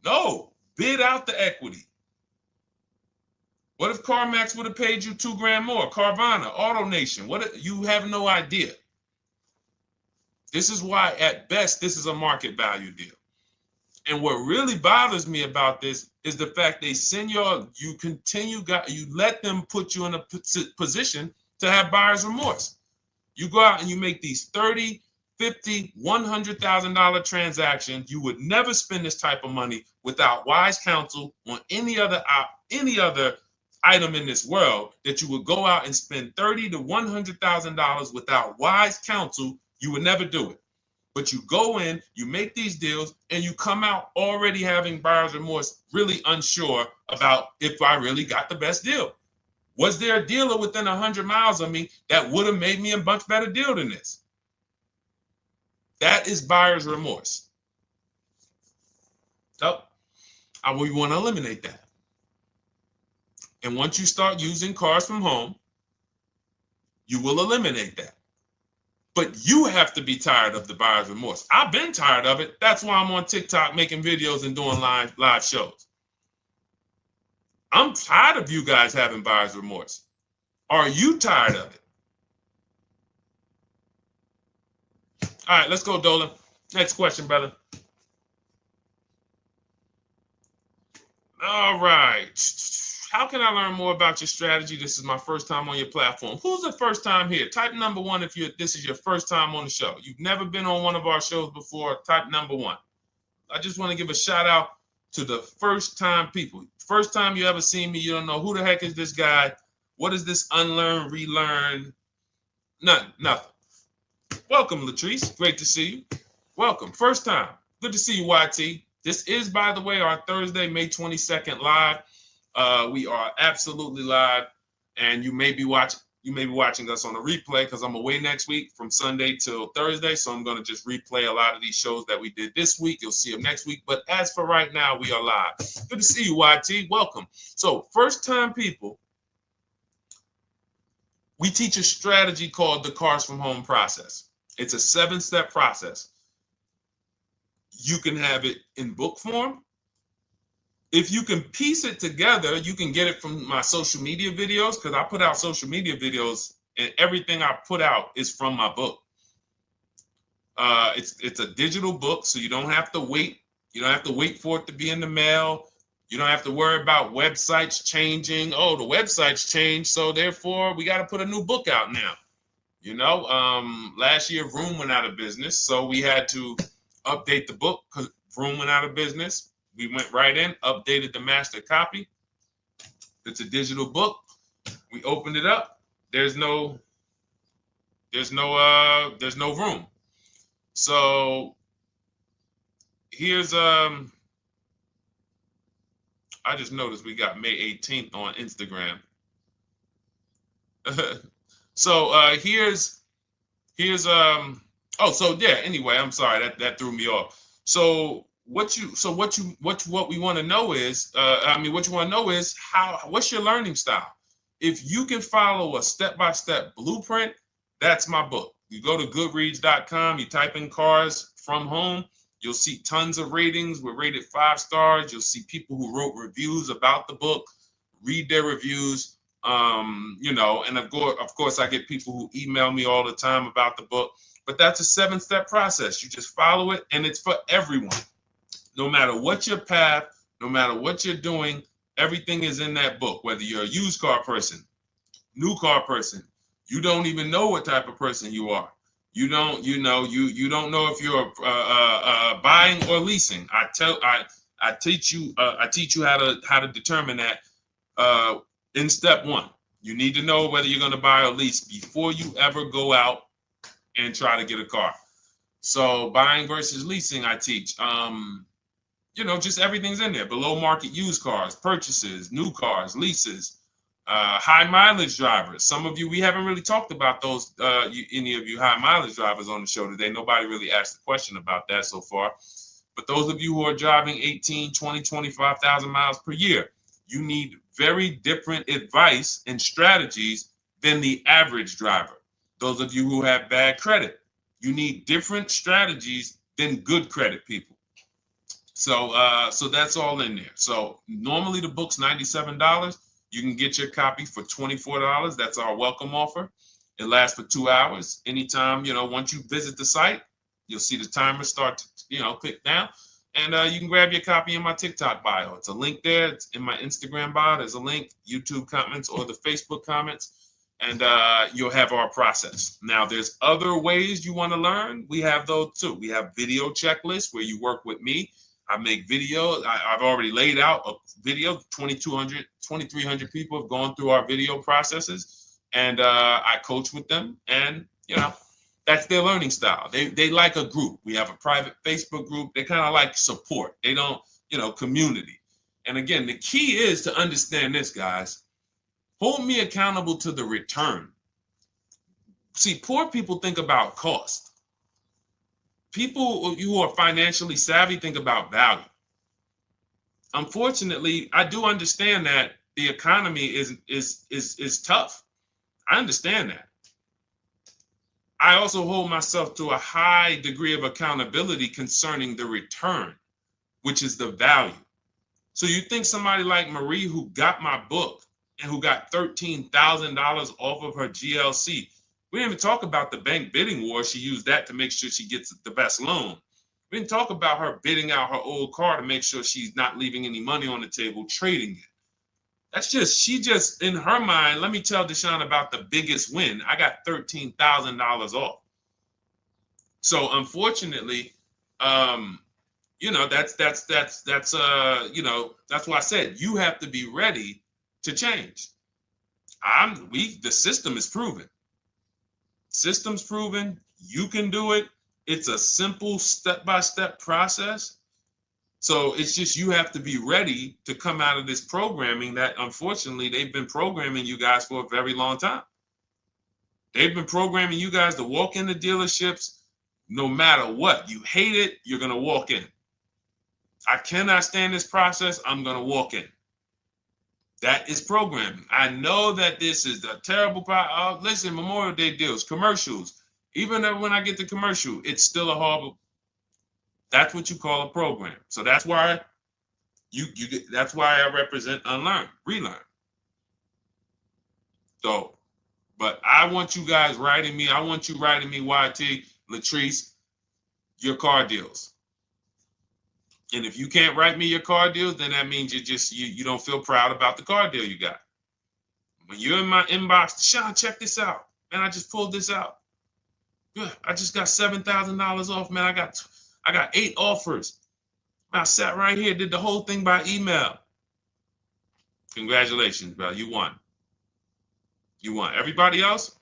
No, bid out the equity. What if CarMax would have paid you 2 grand more? Carvana, AutoNation, what? You have no idea. This is why, at best, this is a market value deal. And what really bothers me about this is the fact they send you let them put you in a position to have buyer's remorse. You go out and you make these $30,000, $50,000, $100,000 transactions. You would never spend this type of money without wise counsel on any other item in this world, that you would go out and spend $30,000 to $100,000 without wise counsel. You would never do it. But you go in, you make these deals, and you come out already having buyer's remorse, really unsure about if I really got the best deal. Was there a dealer within 100 miles of me that would have made me a much better deal than this? That is buyer's remorse. So we want to eliminate that. And once you start using cars from home, you will eliminate that. But you have to be tired of the buyer's remorse. I've been tired of it. That's why I'm on TikTok making videos and doing live shows. I'm tired of you guys having buyer's remorse. Are you tired of it? All right, let's go, Dolan. Next question, brother. All right. How can I learn more about your strategy? This is my first time on your platform. Who's the first time here? Type number 1 if this is your first time on the show. You've never been on one of our shows before. Type number 1. I just want to give a shout out to the first time people. First time you ever seen me, you don't know who the heck is this guy. What is this unlearn, relearn? Nothing. Welcome, Latrice. Great to see you. Welcome. First time. Good to see you, YT. This is, by the way, our Thursday, May 22nd live. We are absolutely live, and you may be watching us on a replay because I'm away next week from Sunday till Thursday, so I'm going to just replay a lot of these shows that we did this week. You'll see them next week, but as for right now, we are live. Good to see you, YT. Welcome. So, first-time people, we teach a strategy called the Cars from Home process. It's a 7-step process. You can have it in book form. If you can piece it together, you can get it from my social media videos, because I put out social media videos and everything I put out is from my book. It's a digital book, so you don't have to wait. You don't have to wait for it to be in the mail. You don't have to worry about websites changing. Oh, the website's changed, so therefore we got to put a new book out now. You know, last year Vroom went out of business, so we had to update the book because Vroom went out of business. We went right in, updated the master copy. It's a digital book. We opened it up. There's no room. So here's I just noticed we got May 18th on Instagram. So here's anyway, I'm sorry, that threw me off. So what we want to know is, what's your learning style? If you can follow a step-by-step blueprint, that's my book. You go to goodreads.com, you type in cars from home, you'll see tons of ratings. We're rated 5 stars. You'll see people who wrote reviews about the book, read their reviews. And of course, I get people who email me all the time about the book. But that's a 7-step process. You just follow it, and it's for everyone. No matter what your path, no matter what you're doing, everything is in that book. Whether you're a used car person, new car person, you don't even know what type of person you are. You don't know if you're buying or leasing. I teach you how to determine that in step 1. You need to know whether you're going to buy or lease before you ever go out and try to get a car. So buying versus leasing, I teach. Just everything's in there. Below market used cars, purchases, new cars, leases, high mileage drivers. Some of you, we haven't really talked about those, any of you high mileage drivers on the show today. Nobody really asked a question about that so far. But those of you who are driving 18, 20, 25,000 miles per year, you need very different advice and strategies than the average driver. Those of you who have bad credit, you need different strategies than good credit people. So that's all in there. So normally the book's $97. You can get your copy for $24. That's our welcome offer. It lasts for 2 hours. Anytime, once you visit the site, you'll see the timer start to, click down. And you can grab your copy in my TikTok bio. It's a link there. It's in my Instagram bio. There's a link, YouTube comments or the Facebook comments. And you'll have our process. Now, there's other ways you want to learn. We have those too. We have video checklists where you work with me. I make videos. I've already laid out a video. 2,300 people have gone through our video processes, and I coach with them. And that's their learning style. They like a group. We have a private Facebook group. They kind of like support. They don't, community. And again, the key is to understand this, guys. Hold me accountable to the return. See, poor people think about cost. People who are financially savvy think about value. Unfortunately, I do understand that the economy is tough. I understand that. I also hold myself to a high degree of accountability concerning the return, which is the value. So you think somebody like Marie, who got my book and who got $13,000 off of her GLC, we didn't even talk about the bank bidding war. She used that to make sure she gets the best loan. We didn't talk about her bidding out her old car to make sure she's not leaving any money on the table, trading it. She just, in her mind, let me tell Deshone about the biggest win. I got $13,000 off. So unfortunately, that's why I said you have to be ready to change. The system is proven. System's proven. You can do it. It's a simple step-by-step process. So it's just you have to be ready to come out of this programming that, unfortunately, they've been programming you guys for a very long time. They've been programming you guys to walk into dealerships no matter what. You hate it, you're going to walk in. I cannot stand this process, I'm going to walk in. That is programming. I know that this is a terrible problem. Listen, Memorial Day deals, commercials. Even when I get the commercial, it's still a horrible. That's what you call a program. So that's why that's why I represent unlearn, relearn. So, but I want you guys writing me. I want you writing me, YT, Latrice, your car deals. And if you can't write me your car deals, then that means you don't feel proud about the car deal you got. When you're in my inbox, Deshone, check this out. Man, I just pulled this out. Yeah, I just got $7,000 off, man. I got 8 offers. I sat right here, did the whole thing by email. Congratulations, bro. You won. You won. Everybody else,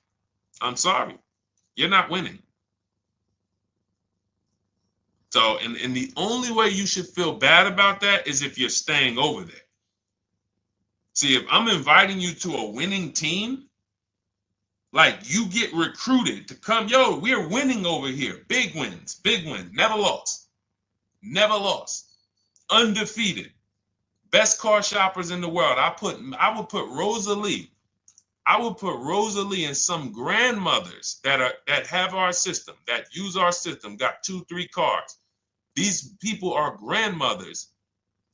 I'm sorry. You're not winning. So, and the only way you should feel bad about that is if you're staying over there. See, if I'm inviting you to a winning team, like you get recruited to come, yo, we're winning over here. Big wins, never lost. Never lost. Undefeated. Best car shoppers in the world. I would put Rosalie I will put Rosalie and some grandmothers that have our system, that use our system, got 2-3 cars. These people are grandmothers.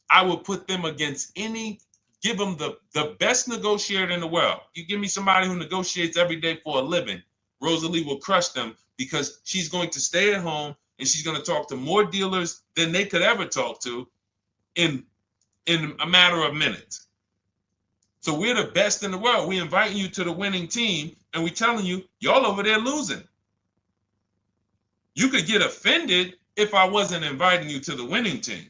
I will put them against give them the best negotiator in the world. You give me somebody who negotiates every day for a living, Rosalie will crush them because she's going to stay at home and she's going to talk to more dealers than they could ever talk to in a matter of minutes. So we're the best in the world. We inviting you to the winning team and we telling you, y'all over there losing. You could get offended if I wasn't inviting you to the winning team.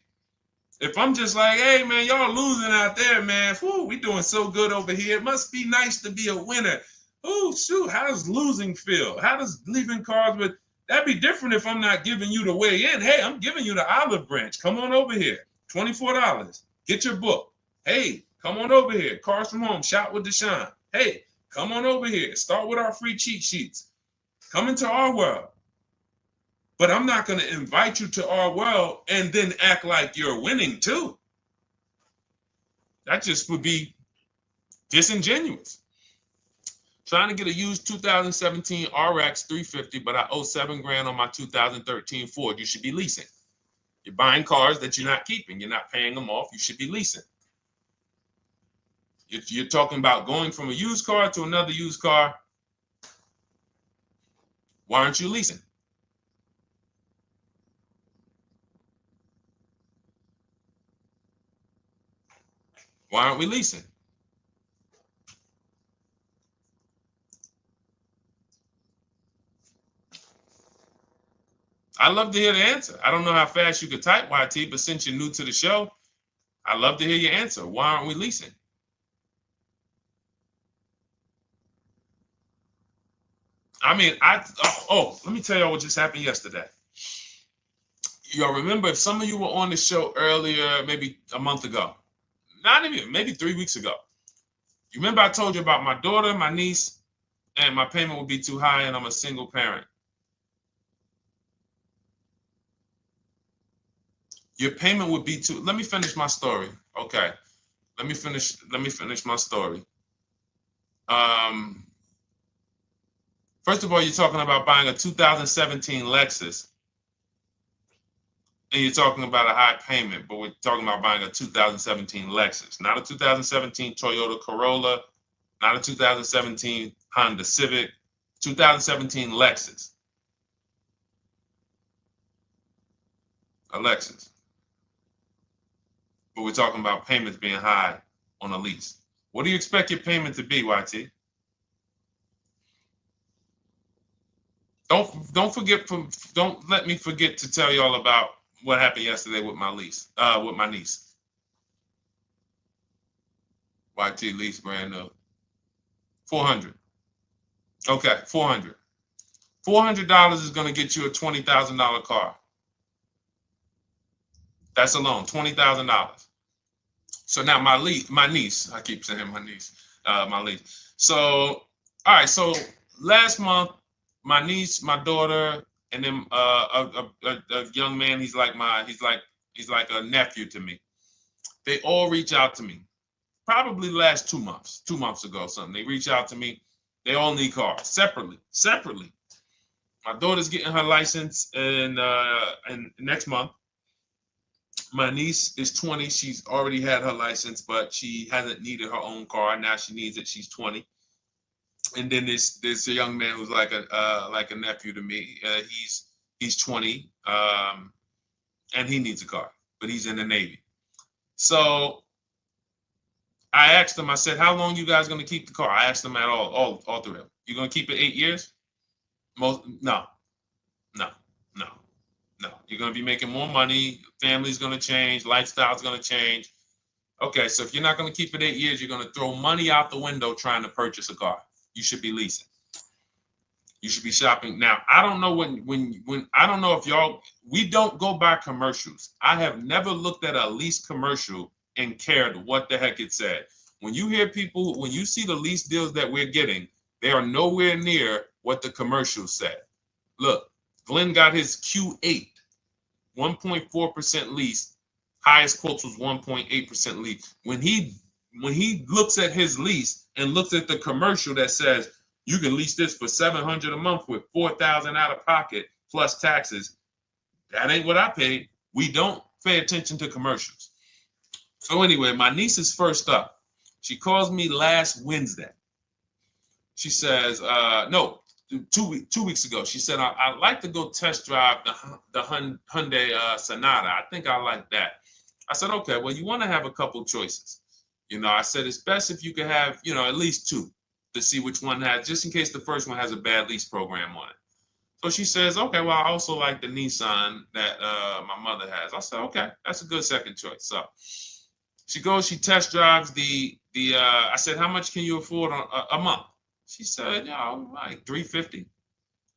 If I'm just like, hey, man, y'all losing out there, man. Whew, we doing so good over here. It must be nice to be a winner. Oh, shoot, how does losing feel? How does leaving cars with... That'd be different if I'm not giving you the way in. Hey, I'm giving you the olive branch. Come on over here. $24. Get your book. Hey, come on over here. Cars from Home. Shop with Deshone. Hey, come on over here. Start with our free cheat sheets. Come into our world. But I'm not going to invite you to our world and then act like you're winning too. That just would be disingenuous. Trying to get a used 2017 RX 350, but I owe $7,000 on my 2013 Ford. You should be leasing. You're buying cars that you're not keeping. You're not paying them off. You should be leasing. If you're talking about going from a used car to another used car, why aren't you leasing? Why aren't we leasing? I'd love to hear the answer. I don't know how fast you could type, YT, but since you're new to the show, I'd love to hear your answer. Why aren't we leasing? I mean, let me tell y'all what just happened yesterday. Y'all remember, if some of you were on the show earlier, maybe a month ago, not even, maybe 3 weeks ago. You remember I told you about my daughter, my niece, and my payment would be too high and I'm a single parent. Your payment would be too, let me finish my story. Okay. Let me finish my story. First of all, you're talking about buying a 2017 Lexus. And you're talking about a high payment, but we're talking about buying a 2017 Lexus, not a 2017 Toyota Corolla, not a 2017 Honda Civic, 2017 Lexus. A Lexus. But we're talking about payments being high on a lease. What do you expect your payment to be, YT? Don't let me forget to tell y'all about what happened yesterday with my niece. YT lease brand new. $400. Okay, $400. $400 is going to get you a $20,000 car. That's alone, $20,000. So now my niece, I keep saying my niece, my niece. So, all right, so last month, my niece, my daughter, and then a young man, he's like a nephew to me. They all reach out to me. Probably the last 2 months ago, something. They reach out to me. They all need cars separately. My daughter's getting her license in next month. My niece is 20. She's already had her license, but she hasn't needed her own car. Now she needs it. She's 20. And then there's a young man who's like a nephew to me. He's 20, and he needs a car, but he's in the Navy. So I asked them. I said, "How long you guys gonna keep the car?" I asked them at all three of them. You gonna keep it 8 years? No. You're gonna be making more money. Family's gonna change. Lifestyle's gonna change. Okay, so if you're not gonna keep it 8 years, you're gonna throw money out the window trying to purchase a car. You should be leasing. You should be shopping. Now, I don't know when I don't know if y'all, we don't go by commercials. I have never looked at a lease commercial and cared what the heck it said. When you hear people, when you see the lease deals that we're getting, they are nowhere near what the commercial said. Look, Glenn got his Q8, 1.4% lease. Highest quotes was 1.8% lease. When he looks at his lease, and looks at the commercial that says you can lease this for $700 a month with $4,000 out of pocket plus taxes, that ain't what I paid. We don't pay attention to commercials. So anyway, my niece is first up. She calls me last Wednesday. She says, no, 2 weeks ago. She said, I'd like to go test drive the Hyundai Sonata. I think I like that. I said, okay, well, you want to have a couple choices. I said, it's best if you could have, at least two to see which one has, just in case the first one has a bad lease program on it. So she says, okay, well, I also like the Nissan that my mother has. I said, okay, that's a good second choice. So she goes, she test drives I said, how much can you afford a month? She said, like $350.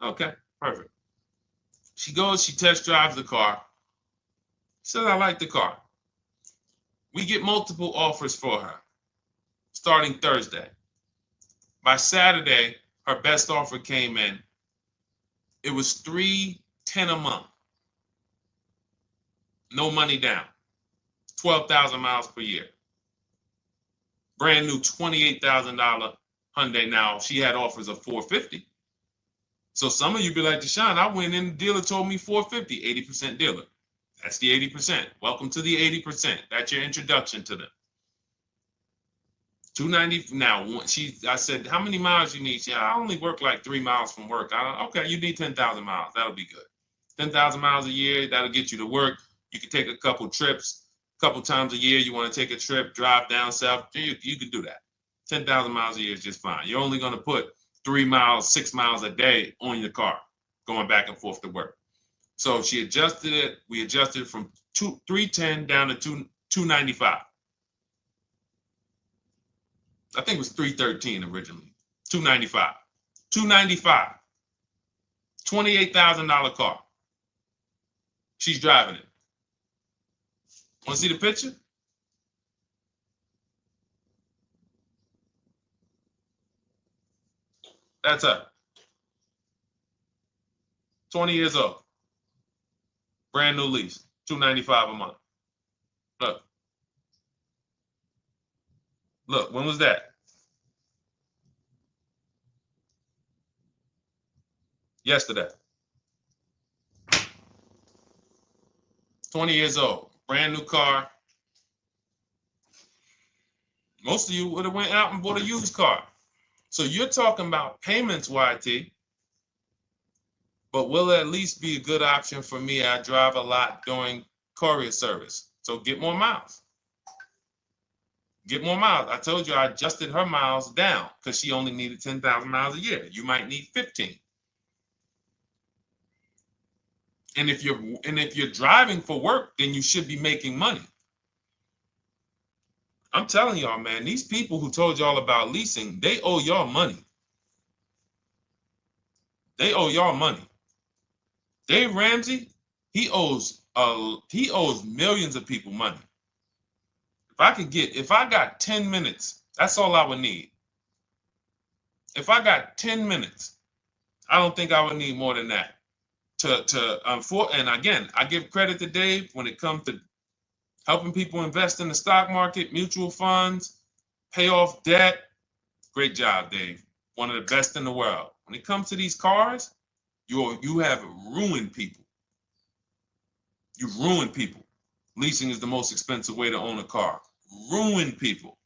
Okay, perfect. She goes, she test drives the car. She says, I like the car. We get multiple offers for her starting Thursday. By Saturday, her best offer came in. It was $310 a month. No money down. 12,000 miles per year. Brand new $28,000 Hyundai. Now, she had offers of $450. So some of you be like, Deshone, I went in, the dealer told me $450, 80% dealer. That's the 80%. Welcome to the 80%. That's your introduction to them. $290. Now, I said, how many miles you need? She said, I only work like 3 miles from work. Okay, you need 10,000 miles. That'll be good. 10,000 miles a year, that'll get you to work. You can take a couple trips, a couple times a year. You want to take a trip, drive down south. You can do that. 10,000 miles a year is just fine. You're only going to put 3 miles, 6 miles a day on your car, going back and forth to work. So she adjusted it. We adjusted it from $310 down to $295. I think it was $313 originally. $295. $295. $28,000 car. She's driving it. Want to see the picture? That's her. 20 years old. Brand new lease. $295 a month. Look. Look, when was that? Yesterday. 20 years old. Brand new car. Most of you would have went out and bought a used car. So you're talking about payments, YT. But will it at least be a good option for me? I drive a lot during courier service. So get more miles. Get more miles. I told you I adjusted her miles down because she only needed 10,000 miles a year. You might need 15. And if you're driving for work, then you should be making money. I'm telling y'all, man, these people who told y'all about leasing, they owe y'all money. They owe y'all money. Dave Ramsey, he owes millions of people money. If I got 10 minutes, that's all I would need. If I got 10 minutes, I don't think I would need more than that. And again, I give credit to Dave when it comes to helping people invest in the stock market, mutual funds, pay off debt. Great job, Dave. One of the best in the world. When it comes to these cars, you have ruined people. You've ruined people. Leasing is the most expensive way to own a car. Ruined people.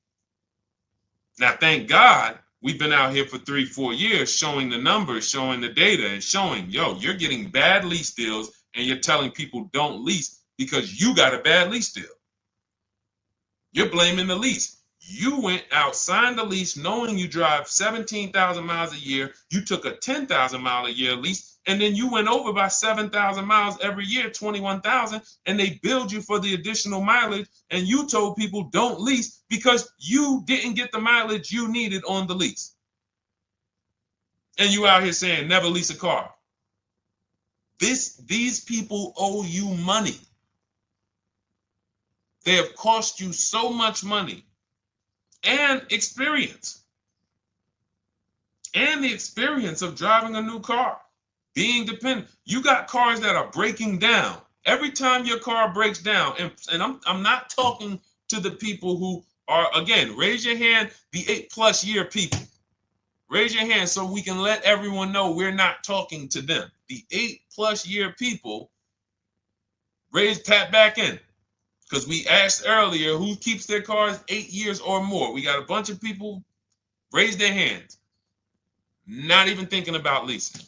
Now, thank God, we've been out here for 3-4 years showing the numbers, showing the data, and showing, you're getting bad lease deals, and you're telling people don't lease because you got a bad lease deal. You're blaming the lease. You went out, signed the lease, knowing you drive 17,000 miles a year. You took a 10,000 mile a year lease, and then you went over by 7,000 miles every year, 21,000, and they billed you for the additional mileage, and you told people don't lease because you didn't get the mileage you needed on the lease. And you out here saying never lease a car. These people owe you money. They have cost you so much money and experience. And the experience of driving a new car, being dependent. You got cars that are breaking down. Every time your car breaks down, and I'm not talking to the people who Or again, raise your hand, the 8+ year people. Raise your hand so we can let everyone know we're not talking to them. The 8+ year people, tap back in. Because we asked earlier who keeps their cars 8 years or more. We got a bunch of people raise their hands. Not even thinking about leasing.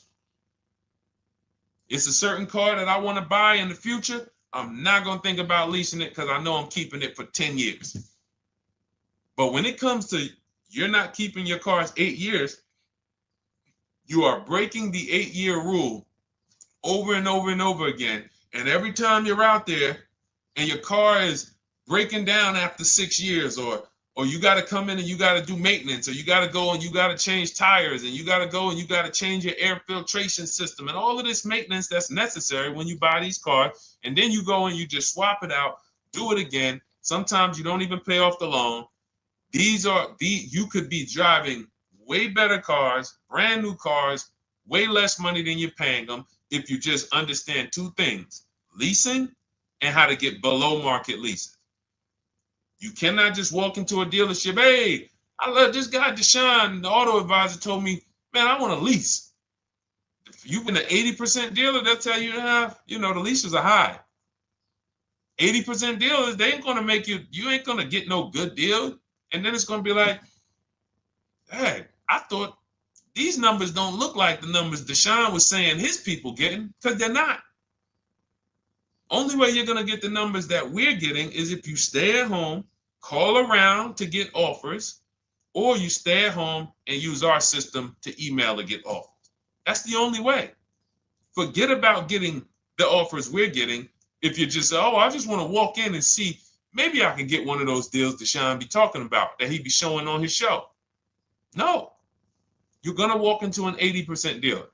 It's a certain car that I want to buy in the future. I'm not going to think about leasing it because I know I'm keeping it for 10 years. But when it comes to you're not keeping your cars 8 years, you are breaking the 8-year rule over and over and over again. And every time you're out there and your car is breaking down after 6 years, or you got to come in and you got to do maintenance, or you got to go and you got to change tires, and you got to go and you got to change your air filtration system, and all of this maintenance that's necessary when you buy these cars, and then you go and you just swap it out, do it again. Sometimes you don't even pay off the loan. You could be driving way better cars, brand new cars, way less money than you're paying them if you just understand 2 things: leasing and how to get below market leases. You cannot just walk into a dealership. Hey, I love this guy, Deshone, the auto advisor, told me, man, I want to lease. If you've been an 80% dealer, they'll tell you, the leases are high. 80% dealers, they ain't going to make you ain't going to get no good deal. And then it's going to be like, hey, I thought these numbers don't look like the numbers Deshone was saying his people getting, because they're not. Only way you're going to get the numbers that we're getting is if you stay at home, call around to get offers, or you stay at home and use our system to email to get offers. That's the only way. Forget about getting the offers we're getting. If you just say, oh, I just want to walk in and see, maybe I can get one of those deals Deshone be talking about that he be showing on his show. No, you're going to walk into an 80% dealer.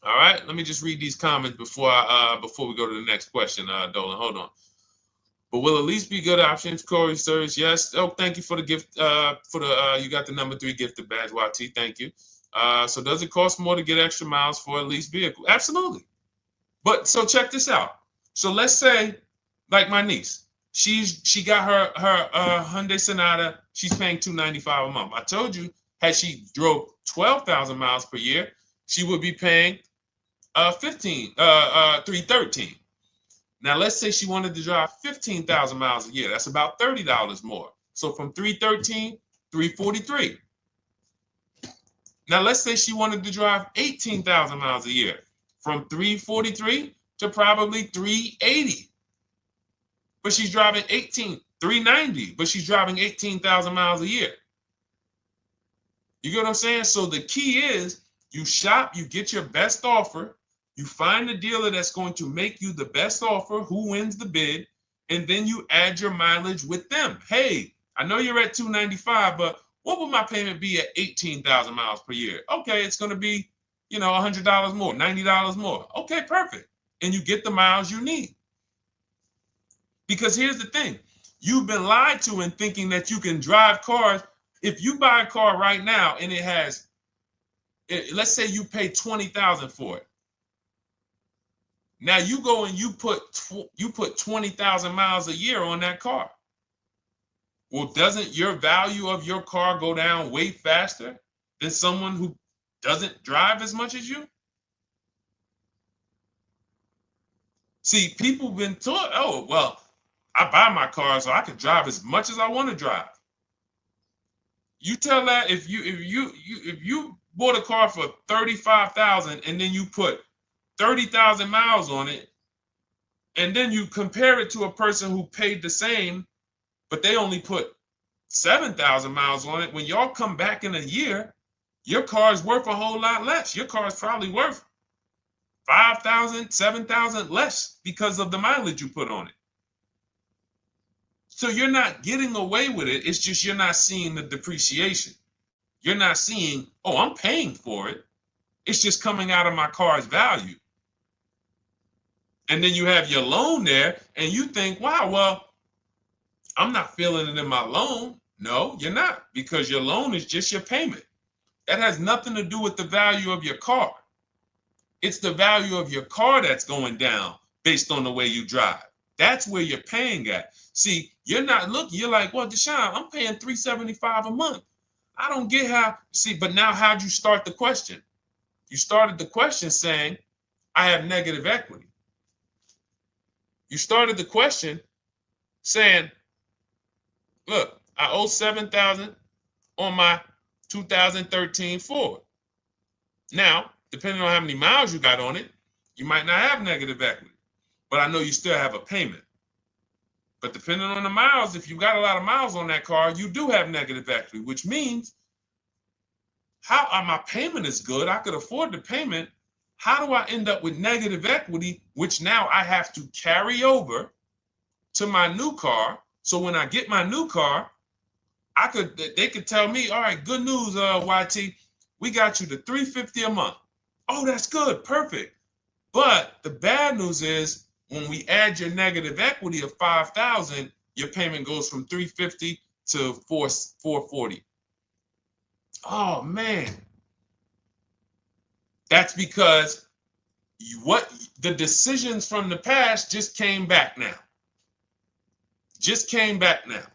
All right, let me just read these comments before we go to the next question, Dolan. Hold on. But will at least be good options, Corey Sirs? Yes. Oh, thank you for the gift. You got the number 3 gifted badge, YT. Thank you. So does it cost more to get extra miles for a leased vehicle? Absolutely. But so check this out. So let's say, like my niece, she got her Hyundai Sonata. She's paying $295 a month. I told you, had she drove 12,000 miles per year, she would be paying $313. Now let's say she wanted to drive 15,000 miles a year. That's about $30 more. So from $313, $343. Now let's say she wanted to drive 18,000 miles a year, from $343 to probably $380. But she's driving $390, but she's driving 18,000 miles a year. You get what I'm saying? So the key is you shop, you get your best offer, you find the dealer that's going to make you the best offer, who wins the bid, and then you add your mileage with them. Hey, I know you're at $295, but what would my payment be at 18,000 miles per year? Okay, it's going to be, $100 more, $90 more. Okay, perfect. And you get the miles you need. Because here's the thing. You've been lied to in thinking that you can drive cars. If you buy a car right now and it has, let's say you pay $20,000 for it. Now you go and you put 20,000 miles a year on that car. Well, doesn't your value of your car go down way faster than someone who doesn't drive as much as you? See, people have been taught, oh, well, I buy my car so I can drive as much as I want to drive. You tell that if you bought a car for $35,000 and then you put 30,000 miles on it, and then you compare it to a person who paid the same, but they only put 7,000 miles on it. When y'all come back in a year, your car is worth a whole lot less. Your car is probably worth 5,000, 7,000 less because of the mileage you put on it. So you're not getting away with it. It's just you're not seeing the depreciation. You're not seeing, oh, I'm paying for it. It's just coming out of my car's value. And then you have your loan there and you think, wow, well, I'm not feeling it in my loan. No, you're not, because your loan is just your payment. That has nothing to do with the value of your car. It's the value of your car that's going down based on the way you drive. That's where you're paying at. See, You're not looking, you're like, well, Deshone, I'm paying $375 a month. I don't get how, see, but now how'd you start the question? You started the question saying, I have negative equity. You started the question saying, look, I owe $7,000 on my 2013 Ford. Now, depending on how many miles you got on it, you might not have negative equity, but I know you still have a payment. But depending on the miles, if you got a lot of miles on that car, you do have negative equity, which means my payment is good. I could afford the payment. How do I end up with negative equity, which now I have to carry over to my new car? So when I get my new car, they could tell me, all right, good news, YT, we got you to $350 a month. Oh, that's good, perfect. But the bad news is when we add your negative equity of $5,000, your payment goes from $350 to $440. Oh man, that's because the decisions from the past just came back now. Just came back now.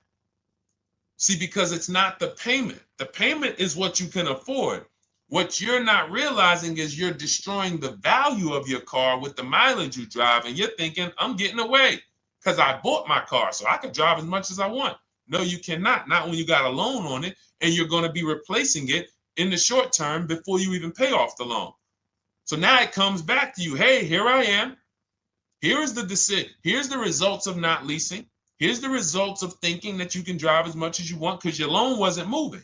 See, because it's not the payment. The payment is what you can afford. What you're not realizing is you're destroying the value of your car with the mileage you drive, and you're thinking, I'm getting away because I bought my car, so I can drive as much as I want. No, you cannot. Not when you got a loan on it, and you're going to be replacing it in the short term before you even pay off the loan. So now it comes back to you. Hey, here I am. Here's the decision. Here's the results of not leasing. Here's the results of thinking that you can drive as much as you want because your loan wasn't moving.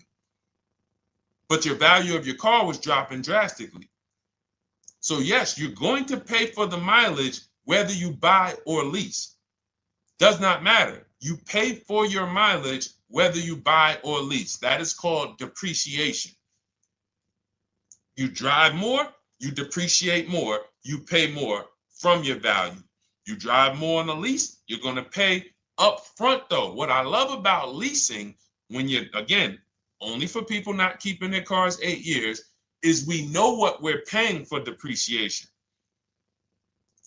But your value of your car was dropping drastically. So yes, you're going to pay for the mileage whether you buy or lease. Does not matter. You pay for your mileage whether you buy or lease. That is called depreciation. You drive more, you depreciate more, you pay more from your value. You drive more on a lease, you're going to pay up front though. What I love about leasing, when you're, again, only for people not keeping their cars 8 years, is we know what we're paying for depreciation.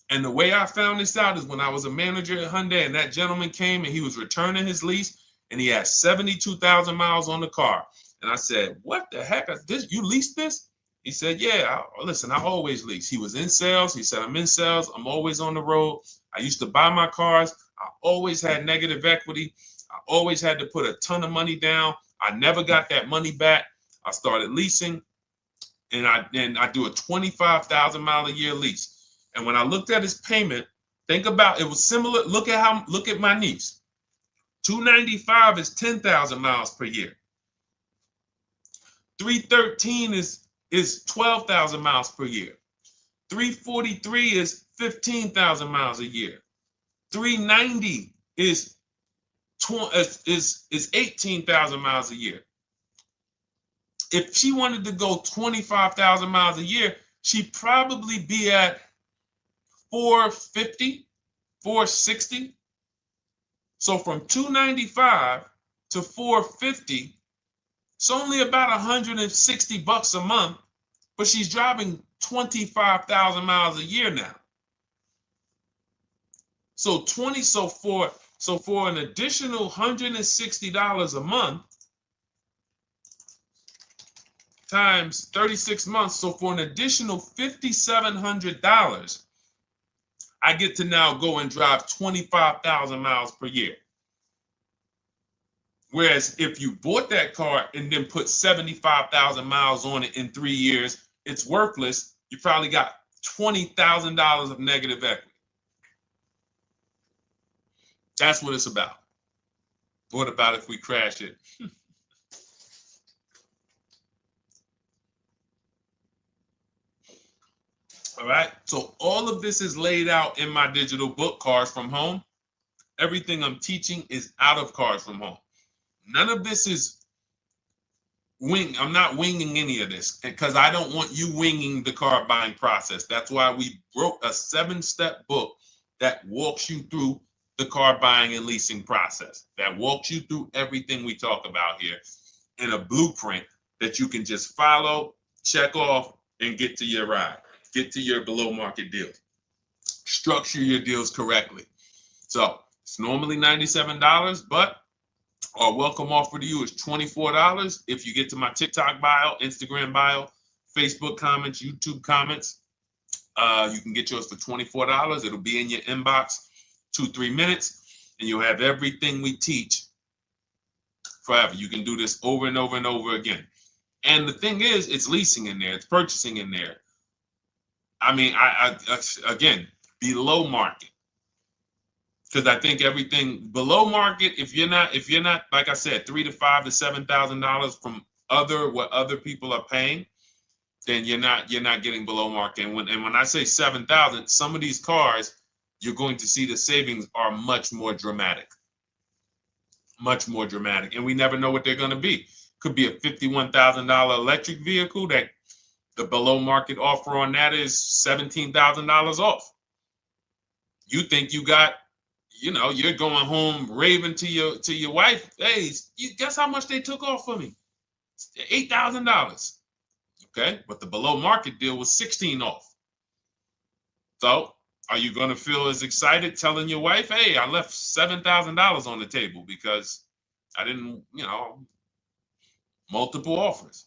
And the way I found this out is when I was a manager at Hyundai and that gentleman came and he was returning his lease and he had 72,000 miles on the car. And I said, what the heck? You leased this? He said, yeah, listen, I always lease. He was in sales. He said, I'm in sales. I'm always on the road. I used to buy my cars. I always had negative equity. I always had to put a ton of money down. I never got that money back. I started leasing, and I do a 25,000 mile a year lease. And when I looked at his payment, think about it was similar. Look at my niece. 295 is 10,000 miles per year. 313 is 12,000 miles per year. 343 is 15,000 miles a year. 390 is 18,000 miles a year. If she wanted to go 25,000 miles a year, she'd probably be at 450, 460. So from 295 to 450, it's only about 160 bucks a month, but she's driving 25,000 miles a year now. So for an additional $160 a month times 36 months, so for an additional $5,700, I get to now go and drive 25,000 miles per year. Whereas if you bought that car and then put 75,000 miles on it in 3 years, it's worthless. You probably got $20,000 of negative equity. That's what it's about. What about if we crash it? All right. So all of this is laid out in my digital book, Cars from Home. Everything I'm teaching is out of Cars from Home. None of this is I'm not winging any of this because I don't want you winging the car buying process. That's why we wrote a 7-step book that walks you through the car buying and leasing process, that walks you through everything we talk about here in a blueprint that you can just follow, check off, and get to your ride, get to your below market deals, structure your deals correctly. So It's normally $97, but our welcome offer to you is $24 if you get to my TikTok bio, Instagram bio, Facebook comments, YouTube comments. You can get yours for $24. It'll be in your inbox 2-3 minutes, and you'll have everything we teach forever. You can do this over and over and over again. And the thing is, it's leasing in there, it's purchasing in there. I mean, I again, below market. Because I think everything below market, if you're not, like I said, $3,000 to $5,000 to $7,000 from what other people are paying, then you're not getting below market. And when I say 7,000, some of these cars, you're going to see the savings are much more dramatic, and we never know what they're going to be. Could be a $51,000 electric vehicle that the below market offer on that is $17,000 off. You think you got, you're going home raving to your wife. Hey, you guess how much they took off for me? $8,000. Okay, but the below market deal was 16 off. So are you going to feel as excited telling your wife, hey, I left $7,000 on the table because I didn't, multiple offers?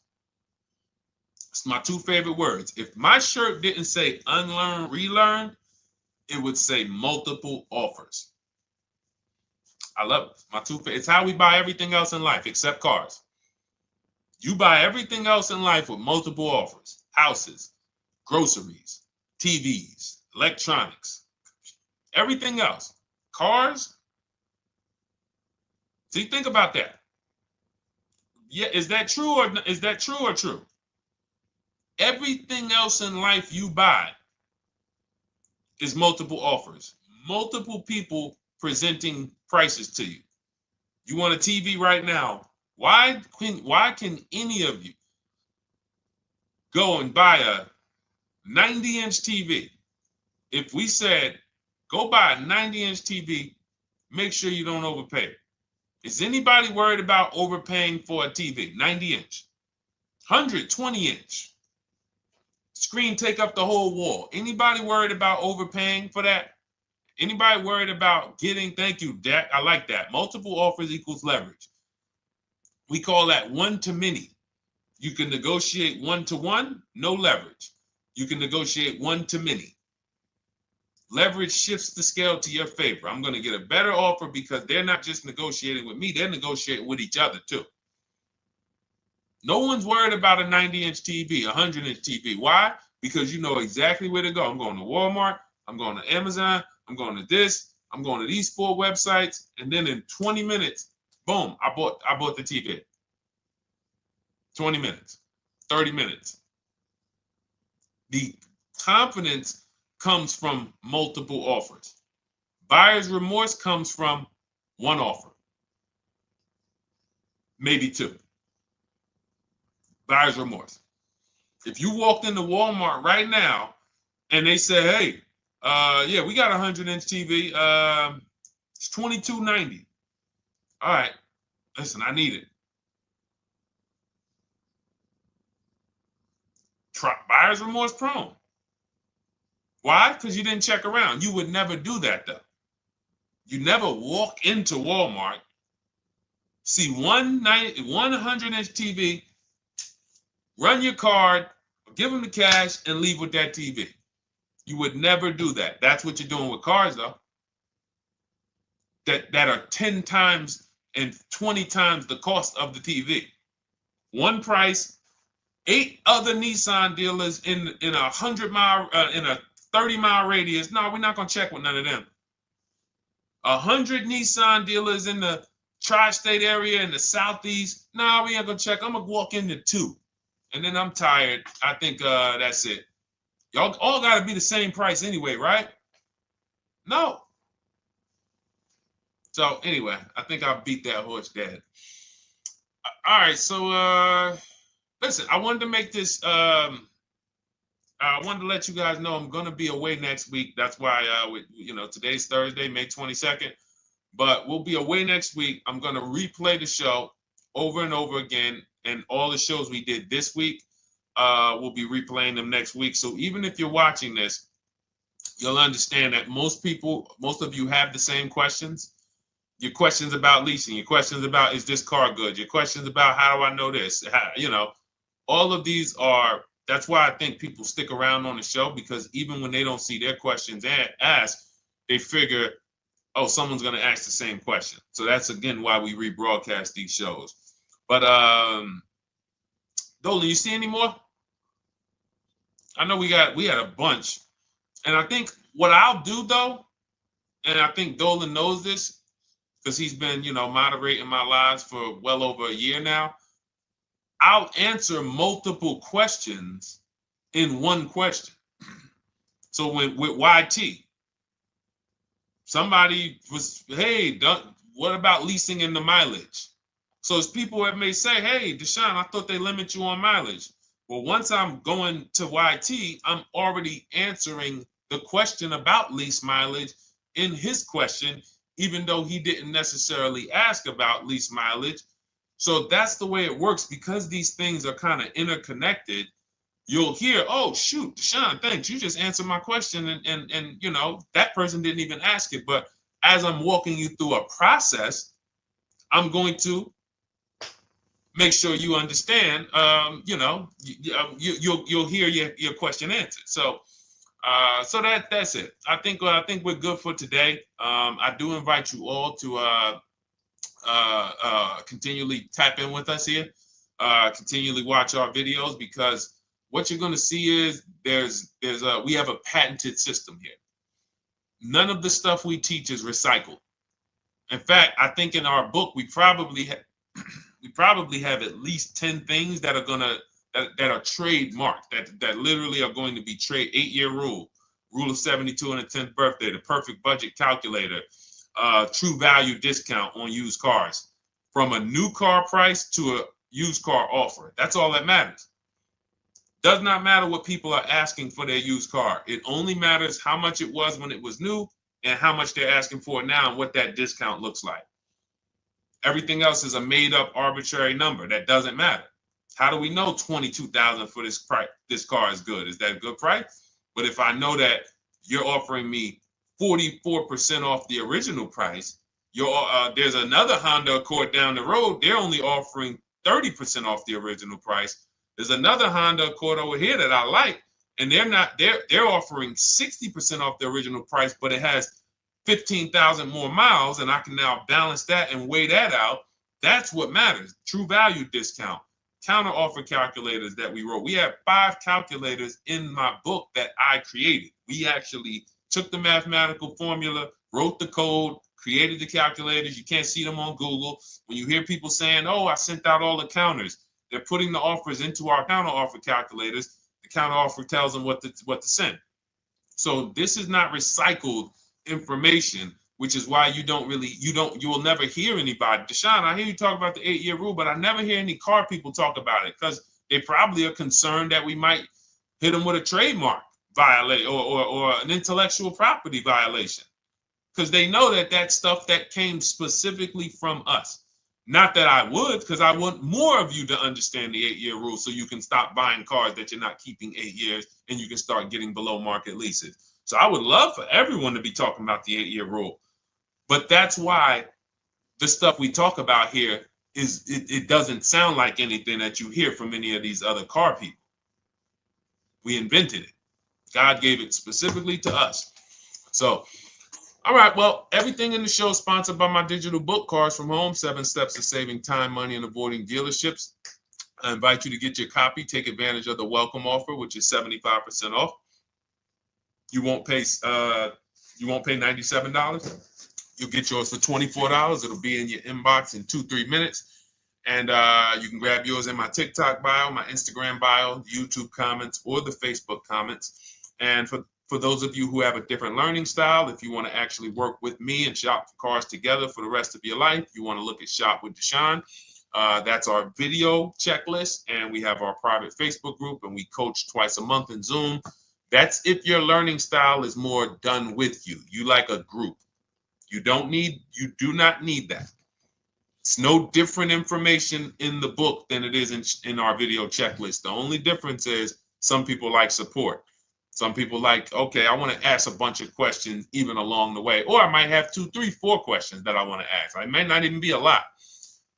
It's my two favorite words. If my shirt didn't say unlearn, relearn, it would say multiple offers. I love it. My two favorite. It's how we buy everything else in life except cars. You buy everything else in life with multiple offers: houses, groceries, TVs, electronics, everything else. Cars. See, think about that. Yeah, is that true or true? Everything else in life you buy is multiple offers, multiple people presenting prices to you. You want a TV right now? Why can any of you go and buy a 90-inch TV? If we said, go buy a 90-inch TV, make sure you don't overpay. Is anybody worried about overpaying for a TV? 90-inch, 120-inch. Screen take up the whole wall. Anybody worried about overpaying for that? Anybody worried about getting, thank you, Dak, I like that. Multiple offers equals leverage. We call that one to many. You can negotiate 1-to-1, no leverage. You can negotiate 1 to many. Leverage shifts the scale to your favor. I'm going to get a better offer because they're not just negotiating with me, they're negotiating with each other too. No one's worried about a 90-inch TV, a 100-inch TV. Why? Because you know exactly where to go. I'm going to Walmart, I'm going to Amazon, I'm going to this, I'm going to these 4 websites, and then in 20 minutes, boom, I bought the TV. 20 minutes, 30 minutes. The confidence comes from multiple offers. Buyer's remorse comes from one offer, maybe 2. Buyer's remorse. If you walked into Walmart right now and they say, hey, yeah, we got a 100-inch TV. It's $22.90. All right, listen, I need it. Buyer's remorse prone. Why? Because you didn't check around. You would never do that, though. You never walk into Walmart, see one 100-inch TV, run your card, give them the cash, and leave with that TV. You would never do that. That's what you're doing with cars, though. That are 10 times and 20 times the cost of the TV. One price, 8 other Nissan dealers in a 100-mile, in a 30-mile radius. No, we're not gonna check with none of them. 100 Nissan dealers in the tri-state area in the southeast. No, we ain't gonna check. I'm gonna walk into 2, and then I'm tired. I think that's it. Y'all all gotta be the same price anyway, right? No. So anyway, I think I beat that horse dead. All right, so listen, I wanted to make this. I wanted to let you guys know I'm gonna be away next week. That's why today's Thursday, May 22nd, but we'll be away next week. I'm gonna replay the show over and over again, and all the shows we did this week, we'll be replaying them next week. So even if you're watching this you'll understand that most of you have the same questions. Your questions about leasing, your questions about, is this car good? Your questions about, how do I know this? All of these are, that's why I think people stick around on the show, because even when they don't see their questions asked, they figure, oh, someone's going to ask the same question. So that's, again, why we rebroadcast these shows. But Dolan, you see any more? I know we had a bunch. And I think what I'll do, though, and I think Dolan knows this because he's been, moderating my lives for well over a year now, I'll answer multiple questions in one question. So with YT, somebody was, hey, what about leasing in the mileage? So as people that may say, hey, Deshone, I thought they limit you on mileage. Well, once I'm going to YT, I'm already answering the question about lease mileage in his question, even though he didn't necessarily ask about lease mileage. So that's the way it works. Because these things are kind of interconnected, you'll hear, oh, shoot, Deshone, thanks. You just answered my question. And that person didn't even ask it. But as I'm walking you through a process, I'm going to make sure you understand, you'll hear your question answered. So that's it. I think we're good for today. I do invite you all to continually tap in with us here, continually watch our videos, because what you're going to see is we have a patented system here. None of the stuff we teach is recycled. In fact, I think in our book we probably have at least 10 things that are that are trademarked, that literally are going to be 8-year rule of 72 on the 10th birthday, the perfect budget calculator, true value discount on used cars, from a new car price to a used car offer. That's all that matters. Does not matter what people are asking for their used car. It only matters how much it was when it was new and how much they're asking for it now and what that discount looks like. Everything else is a made up arbitrary number that doesn't matter. How do we know $22,000 for this price? This car is good. Is that a good price? But if I know that you're offering me 44% off the original price, there's another Honda Accord down the road. They're only offering 30% off the original price. There's another Honda Accord over here that I like, and they're offering 60% off the original price, but it has 15,000 more miles, and I can now balance that and weigh that out. That's what matters. True value discount, counter offer calculators that we wrote. We have 5 calculators in my book that I created. We actually took the mathematical formula, wrote the code, created the calculators. You can't see them on Google. When you hear people saying, oh, I sent out all the counters, they're putting the offers into our counter offer calculators. The counter offer tells them what to send. So this is not recycled information, which is why you will never hear anybody. Deshone, I hear you talk about the 8-year rule, but I never hear any car people talk about it, because they probably are concerned that we might hit them with a trademark violation or an intellectual property violation, because they know that stuff that came specifically from us. Not that I would, because I want more of you to understand the 8-year rule, so you can stop buying cars that you're not keeping 8 years and you can start getting below market leases. So I would love for everyone to be talking about the 8-year rule. But that's why the stuff we talk about here it doesn't sound like anything that you hear from any of these other car people. We invented it. God gave it specifically to us. So, all right, well, everything in the show is sponsored by my digital book, Cars from Home, 7 Steps to Saving Time, Money, and Avoiding Dealerships. I invite you to get your copy. Take advantage of the welcome offer, which is 75% off. You won't pay $97. You'll get yours for $24. It'll be in your inbox in 2-3 minutes. And you can grab yours in my TikTok bio, my Instagram bio, YouTube comments, or the Facebook comments. And for those of you who have a different learning style, if you want to actually work with me and shop for cars together for the rest of your life, you want to look at Shop with Deshone. That's our video checklist. And we have our private Facebook group, and we coach twice a month in Zoom. That's if your learning style is more done with you. You like a group. You do not need that. It's no different information in the book than it is in our video checklist. The only difference is some people like support. Some people like, okay, I want to ask a bunch of questions even along the way, or I might have 2, 3, 4 questions that I want to ask. It might not even be a lot.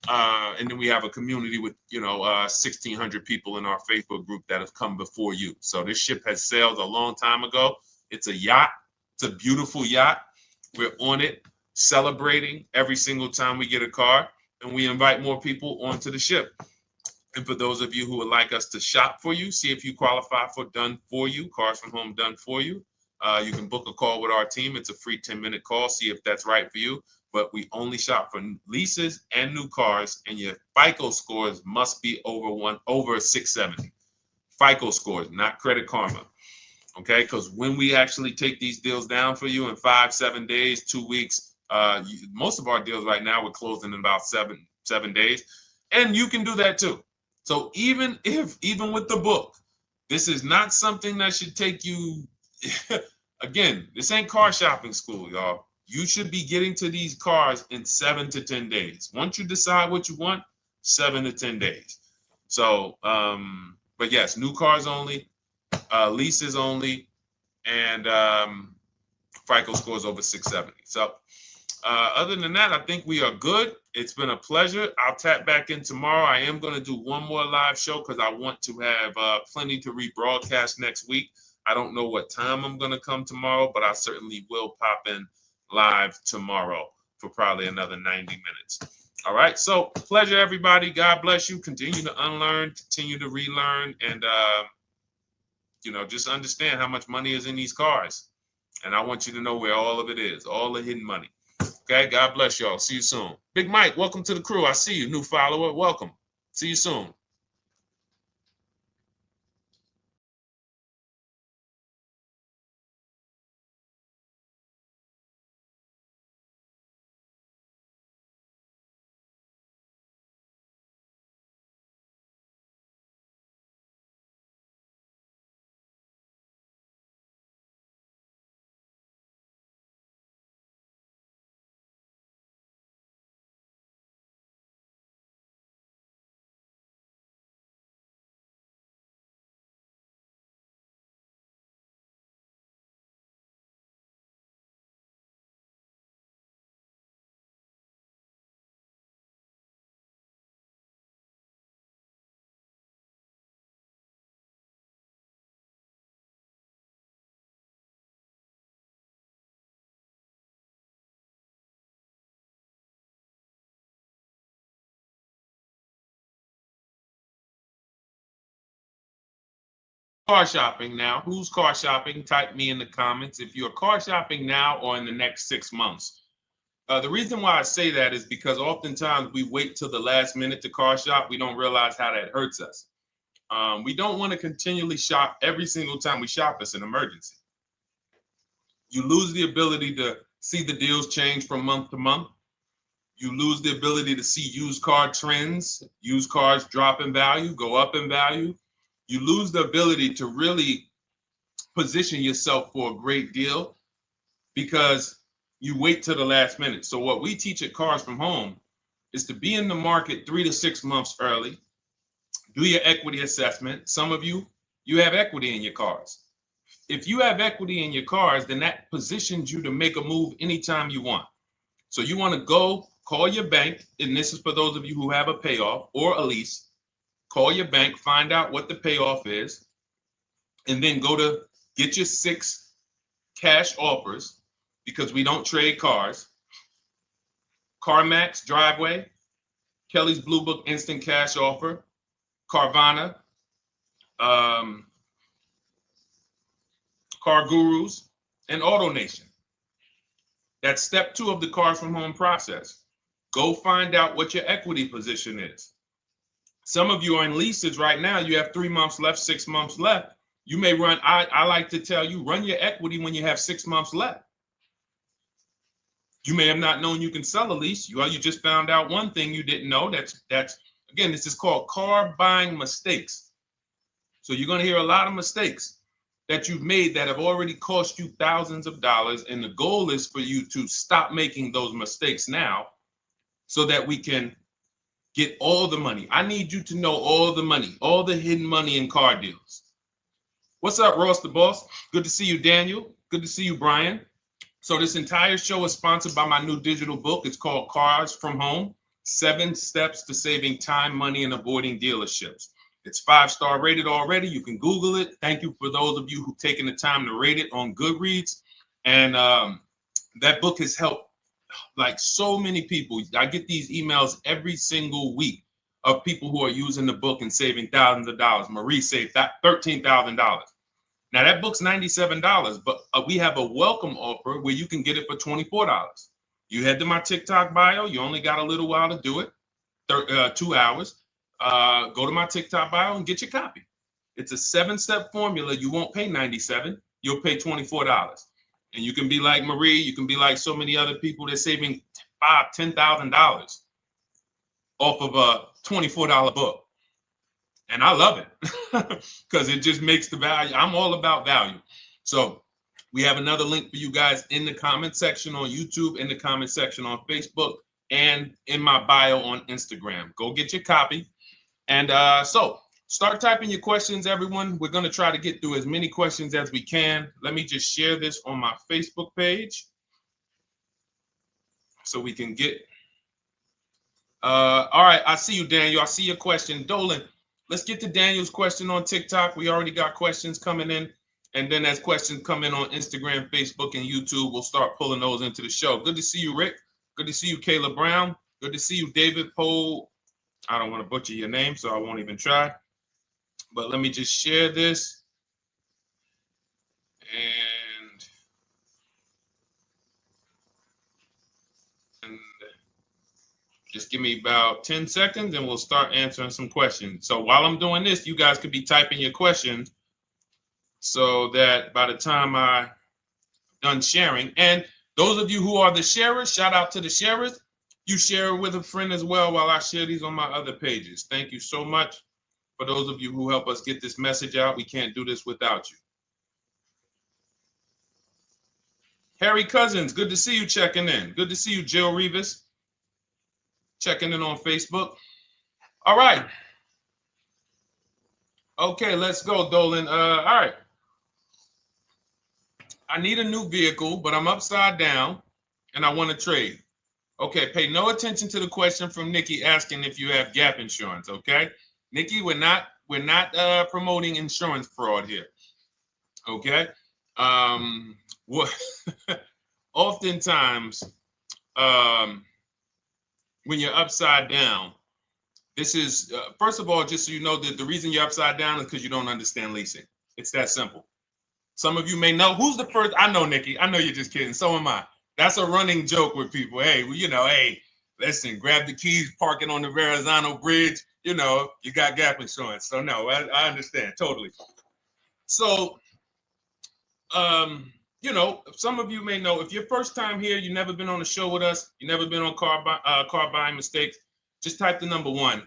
And then we have a community with, 1,600 people in our Facebook group that have come before you. So this ship has sailed a long time ago. It's a yacht. It's a beautiful yacht. We're on it, celebrating every single time we get a car, and we invite more people onto the ship. And for those of you who would like us to shop for you, see if you qualify for Done For You, Cars from Home Done For You, you can book a call with our team. It's a free 10-minute call. See if that's right for you. But we only shop for leases and new cars, and your FICO scores must be over 670. FICO scores, not Credit Karma. Okay, because when we actually take these deals down for you in 5, 7 days, 2 weeks, most of our deals right now we're closing in about seven days, and you can do that too. So even with the book, this is not something that should take you. Again, this ain't car shopping school, y'all. You should be getting to these cars in 7 to 10 days. Once you decide what you want, 7 to 10 days. So, but yes, new cars only, leases only, and FICO scores over 670. So other than that, I think we are good. It's been a pleasure. I'll tap back in tomorrow. I am going to do one more live show because I want to have plenty to rebroadcast next week. I don't know what time I'm going to come tomorrow, but I certainly will pop in live tomorrow for probably another 90 minutes. All right. So pleasure, everybody. God bless you. Continue to unlearn, continue to relearn, and, just understand how much money is in these cars. And I want you to know where all of it is, all the hidden money. Okay. God bless y'all. See you soon. Big Mike, welcome to the crew. I see you. New follower. Welcome. See you soon. Car shopping now. Who's car shopping? Type me in the comments if you're car shopping now or in the next 6 months. The reason why I say that is because oftentimes we wait till the last minute to car shop. We don't realize how that hurts us. We don't want to continually shop every single time we shop. It's an emergency. You lose the ability to see the deals change from month to month. You lose the ability to see used car trends, used cars drop in value, go up in value. You lose the ability to really position yourself for a great deal because you wait till the last minute. So what we teach at Cars from Home is to be in the market 3 to 6 months early. Do your equity assessment. Some of you have equity in your cars. If you have equity in your cars, then that positions you to make a move anytime you want. So you want to go call your bank, and this is for those of you who have a payoff or a lease. Call your bank, find out what the payoff is, and then go to get your 6 cash offers, because we don't trade cars. CarMax Driveway, Kelly's Blue Book Instant Cash Offer, Carvana, Car Gurus, and AutoNation. That's step 2 of the Cars from Home process. Go find out what your equity position is. Some of you are in leases right now. You have 3 months left, 6 months left. You may run, I like to tell you, run your equity when you have 6 months left. You may have not known you can sell a lease. You just found out one thing you didn't know. That's again, this is called car buying mistakes. So you're going to hear a lot of mistakes that you've made that have already cost you thousands of dollars. And the goal is for you to stop making those mistakes now so that we can get all the money. I need you to know all the money, all the hidden money in car deals. What's up, Ross the Boss? Good to see you, Daniel. Good to see you, Brian. So this entire show is sponsored by my new digital book. It's called Cars from Home, 7 Steps to Saving Time, Money, and Avoiding Dealerships. It's 5-star rated already. You can Google it. Thank you for those of you who've taken the time to rate it on Goodreads. And that book has helped like so many people. I get these emails every single week of people who are using the book and saving thousands of dollars. Marie saved $13,000. Now that book's $97, but we have a welcome offer where you can get it for $24. You head to my TikTok bio. You only got a little while to do it, 2 hours. Go to my TikTok bio and get your copy. It's a 7-step formula. You won't pay $97. You'll pay $24. And you can be like Marie. You can be like so many other people. They're saving $5,000, $10,000 off of a $24 book. And I love it because it just makes the value. I'm all about value. So we have another link for you guys in the comment section on YouTube, in the comment section on Facebook, and in my bio on Instagram. Go get your copy. And so start typing your questions, everyone. We're going to try to get through as many questions as we can. Let me just share this on my Facebook page so we can get. All right. I see you, Daniel. I see your question. Dolan, let's get to Daniel's question on TikTok. We already got questions coming in. And then as questions come in on Instagram, Facebook, and YouTube, we'll start pulling those into the show. Good to see you, Rick. Good to see you, Kayla Brown. Good to see you, David Poe. I don't want to butcher your name, so I won't even try. But let me just share this. And just give me about 10 seconds and we'll start answering some questions. So while I'm doing this, you guys could be typing your questions so that by the time I'm done sharing, and those of you who are the sharers, shout out to the sharers. You share with a friend as well while I share these on my other pages. Thank you so much for those of you who help us get this message out. We can't do this without you. Harry Cousins, good to see you checking in. Good to see you, Jill Rivas, checking in on Facebook. All right. Okay, let's go, Dolan. All right. I need a new vehicle, but I'm upside down and I want to trade. Okay, pay no attention to the question from Nikki asking if you have gap insurance, okay? Nikki, we're not promoting insurance fraud here. Okay? What oftentimes when you're upside down, this is first of all, just so you know, that the reason you're upside down is because you don't understand leasing. It's that simple. Some of you may know who's the first. I know, Nikki. I know you're just kidding. So am I. That's a running joke with people. Hey, well, hey, listen, grab the keys, park it on the Verrazano Bridge. You got gap insurance. So no, I understand totally. So, some of you may know if your first time here, you've never been on a show with us, you've never been on car buying mistakes, just type the number 1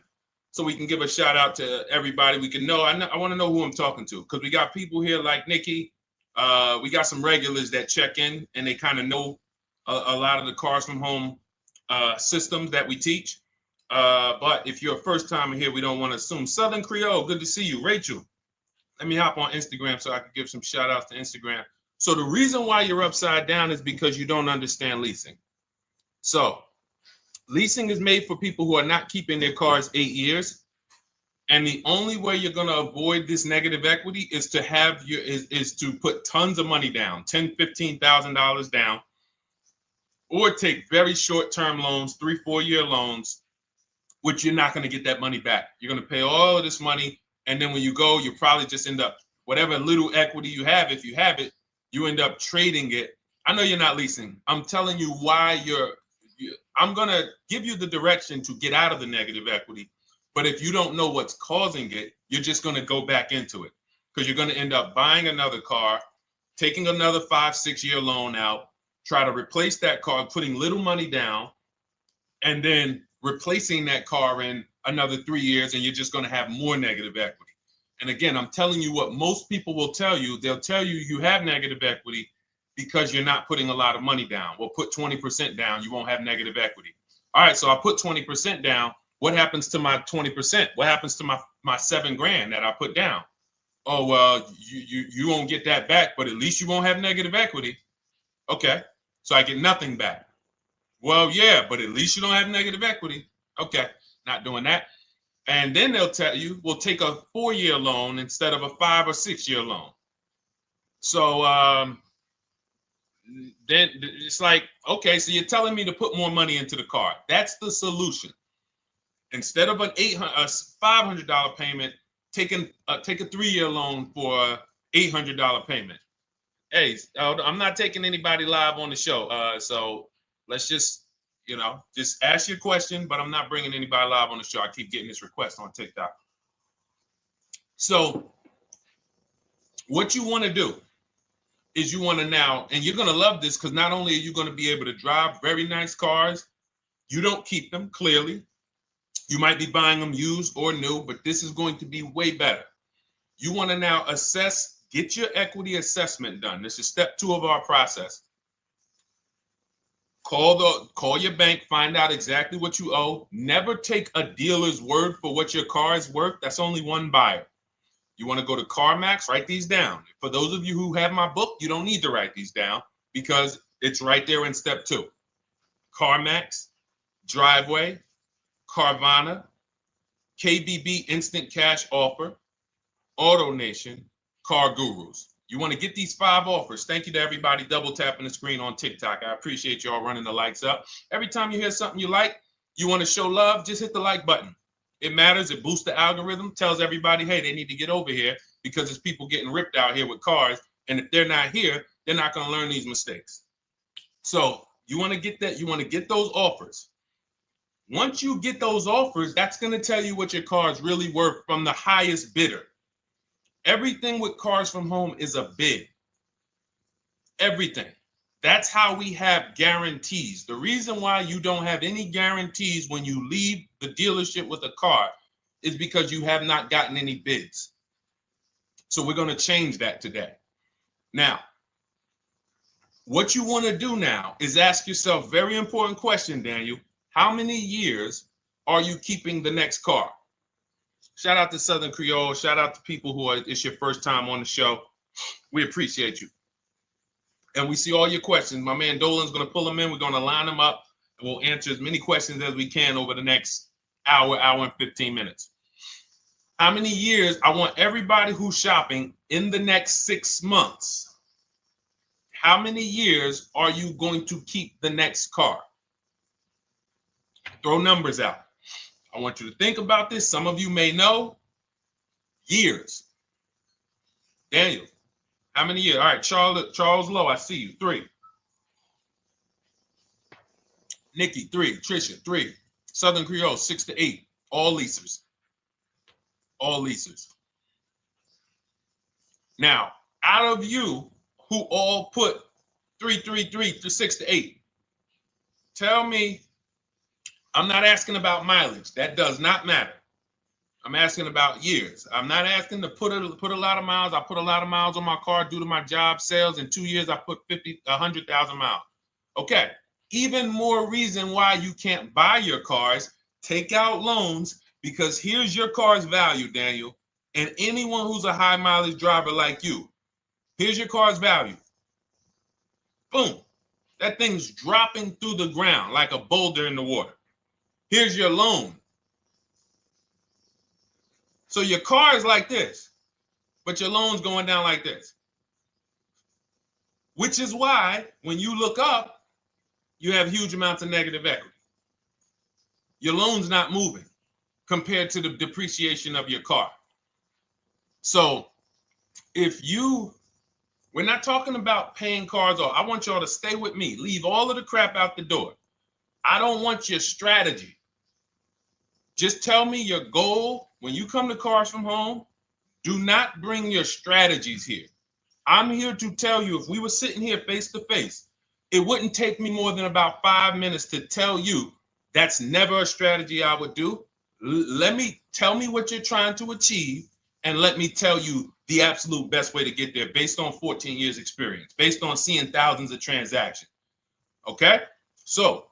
so we can give a shout out to everybody. We can know. I want to know who I'm talking to because we got people here like Nikki. We got some regulars that check in and they kind of know a lot of the Cars from Home systems that we teach. But if you're a first timer here, we don't want to assume. Southern Creole, good to see you. Rachel, let me hop on Instagram so I can give some shout outs to Instagram. So the reason why you're upside down is because you don't understand leasing. So leasing is made for people who are not keeping their cars 8 years. And the only way you're going to avoid this negative equity is to have is to put tons of money down, $10,000, $15,000 down, or take very short-term loans, 3-4 year loans, which you're not going to get that money back. You're going to pay all of this money. And then when you go, you probably just end up, whatever little equity you have, if you have it, you end up trading it. I know you're not leasing. I'm telling you why I'm going to give you the direction to get out of the negative equity. But if you don't know what's causing it, you're just going to go back into it because you're going to end up buying another car, taking another 5-6 year loan out, try to replace that car, putting little money down, and then replacing that car in another 3 years, and you're just going to have more negative equity. And again, I'm telling you what most people will tell you. They'll tell you you have negative equity because you're not putting a lot of money down. Well, put 20% down, you won't have negative equity. All right, so I put 20% down. What happens to my 20%? What happens to my $7,000 that I put down? Oh, well, you won't get that back, but at least you won't have negative equity. Okay, so I get nothing back. Well, yeah, but at least you don't have negative equity. Okay, not doing that. And then they'll tell you, we'll take a 4-year loan instead of a 5 or 6-year loan. So then it's like, okay, so you're telling me to put more money into the car. That's the solution. Instead of a $500 payment, take a 3-year loan for a $800 payment. Hey, I'm not taking anybody live on the show. So let's just, just ask your question, but I'm not bringing anybody live on the show. I keep getting this request on TikTok. So what you want to do is you want to now, and you're going to love this, because not only are you going to be able to drive very nice cars, you don't keep them, clearly. You might be buying them used or new, but this is going to be way better. You want to now assess, get your equity assessment done. This is step 2 of our process. Call your bank, find out exactly what you owe. Never take a dealer's word for what your car is worth. That's only one buyer. You want to go to CarMax, write these down. For those of you who have my book, you don't need to write these down because it's right there in step 2. CarMax, Driveway, Carvana, KBB Instant Cash Offer, AutoNation, Car Gurus. You want to get these 5 offers. Thank you to everybody double tapping the screen on TikTok. I appreciate y'all running the likes up. Every time you hear something you like, you want to show love, just hit the like button. It matters. It boosts the algorithm, tells everybody, hey, they need to get over here because there's people getting ripped out here with cars. And if they're not here, they're not going to learn these mistakes. So you want to get that. You want to get those offers. Once you get those offers, that's going to tell you what your car is really worth from the highest bidder. Everything with Cars from Home is a bid. Everything. That's how we have guarantees. The reason why you don't have any guarantees when you leave the dealership with a car is because you have not gotten any bids. So we're going to change that today. Now, what you want to do now is ask yourself, very important question, Daniel. How many years are you keeping the next car? Shout out to Southern Creole. Shout out to people who it's your first time on the show. We appreciate you. And we see all your questions. My man Dolan's going to pull them in. We're going to line them up, and we'll answer as many questions as we can over the next hour and 15 minutes. How many years? I want everybody who's shopping in the next 6 months. How many years are you going to keep the next car? Throw numbers out. I want you to think about this. Some of you may know. Years. Daniel, how many years? All right, Charles Lowe, I see you. 3. Nikki, 3. Trisha, 3. Southern Creole, 6 to 8. All leasers. All leasers. Now, out of you who all put 3 to 6 to 8, tell me, I'm not asking about mileage. That does not matter. I'm asking about years. I'm not asking to put a lot of miles. I put a lot of miles on my car due to my job sales. In 2 years, I put 100,000 miles. Okay. Even more reason why you can't buy your cars. Take out loans, because here's your car's value, Daniel. And anyone who's a high mileage driver like you, here's your car's value. Boom. That thing's dropping through the ground like a boulder in the water. Here's your loan. So your car is like this, but your loan's going down like this. Which is why when you look up, you have huge amounts of negative equity. Your loan's not moving compared to the depreciation of your car. So we're not talking about paying cars off. I want y'all to stay with me. Leave all of the crap out the door. I don't want your strategy. Just tell me your goal. When you come to Cars from Home, do not bring your strategies here. I'm here to tell you, if we were sitting here face to face, it wouldn't take me more than about 5 minutes to tell you that's never a strategy I would do. Tell me what you're trying to achieve, and let me tell you the absolute best way to get there based on 14 years experience, based on seeing thousands of transactions. Okay? So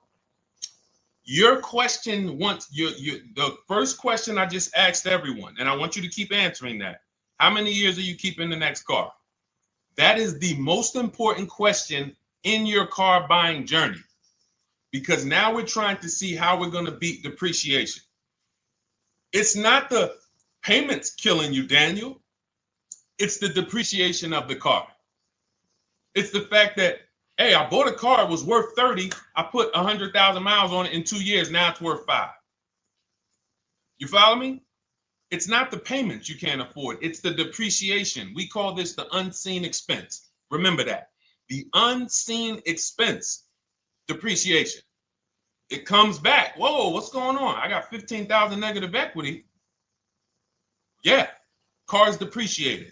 your question, the first question I just asked everyone, and I want you to keep answering that. How many years are you keeping the next car? That is the most important question in your car buying journey, because now we're trying to see how we're going to beat depreciation. It's not the payments killing you, Daniel. It's the depreciation of the car. It's the fact that, hey, I bought a car, it was worth 30. I put 100,000 miles on it in 2 years. Now it's worth 5. You follow me? It's not the payments you can't afford. It's the depreciation. We call this the unseen expense. Remember that. The unseen expense, depreciation. It comes back. Whoa, what's going on? I got 15,000 negative equity. Yeah, car's depreciated.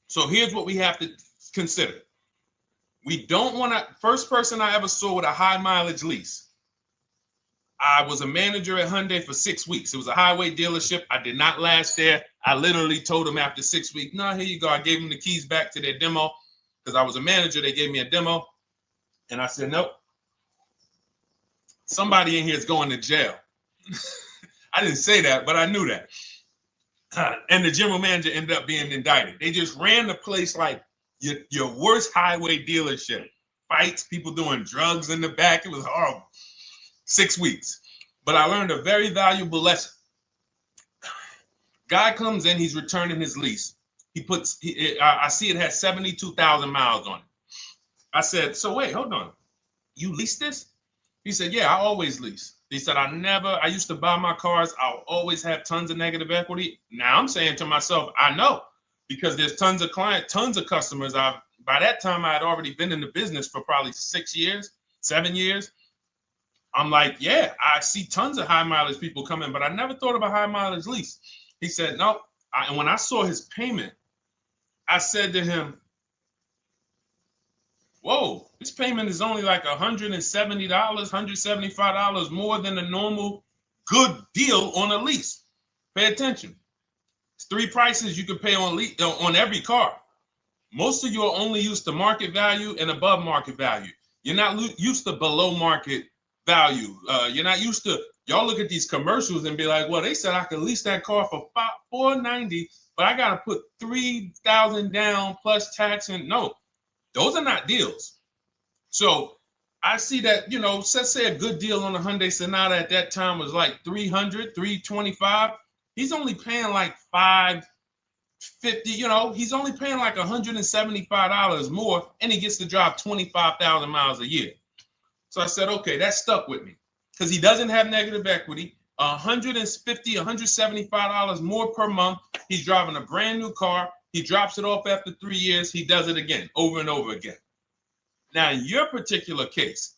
So here's what we have to consider. We don't want to, first person I ever saw with a high mileage lease. I was a manager at Hyundai for 6 weeks. It was a highway dealership. I did not last there. I literally told them after 6 weeks, no, here you go. I gave them the keys back to their demo because I was a manager. They gave me a demo. And I said, nope. Somebody in here is going to jail. I didn't say that, but I knew that. And the general manager ended up being indicted. They just ran the place like your worst highway dealership. Fights, people doing drugs in the back. It was horrible. 6 weeks. But I learned a very valuable lesson. Guy comes in, he's returning his lease. I see it has 72,000 miles on it. I said, so wait, hold on. You leased this? He said, yeah, I always lease. He said, I used to buy my cars. I'll always have tons of negative equity. Now I'm saying to myself, I know, because there's tons of clients, tons of customers. By that time, I had already been in the business for probably 6 years, 7 years. I'm like, yeah, I see tons of high mileage people coming, but I never thought of a high mileage lease. He said, no. And when I saw his payment, I said to him, whoa, this payment is only like $170, $175 more than a normal good deal on a lease. Pay attention. It's 3 prices you can pay on every car. Most of you are only used to market value and above market value. You're not used to below market value. You're not used to, y'all look at these commercials and be like, well, they said I could lease that car for $490, but I got to put $3,000 down plus tax. And no, those are not deals. So I see that, let's say a good deal on a Hyundai Sonata at that time was like $300, $325. He's only paying like $550, he's only paying like $175 more, and he gets to drive 25,000 miles a year. So I said, okay, that stuck with me because he doesn't have negative equity. $150, $175 more per month. He's driving a brand new car. He drops it off after 3 years. He does it again, over and over again. Now, in your particular case,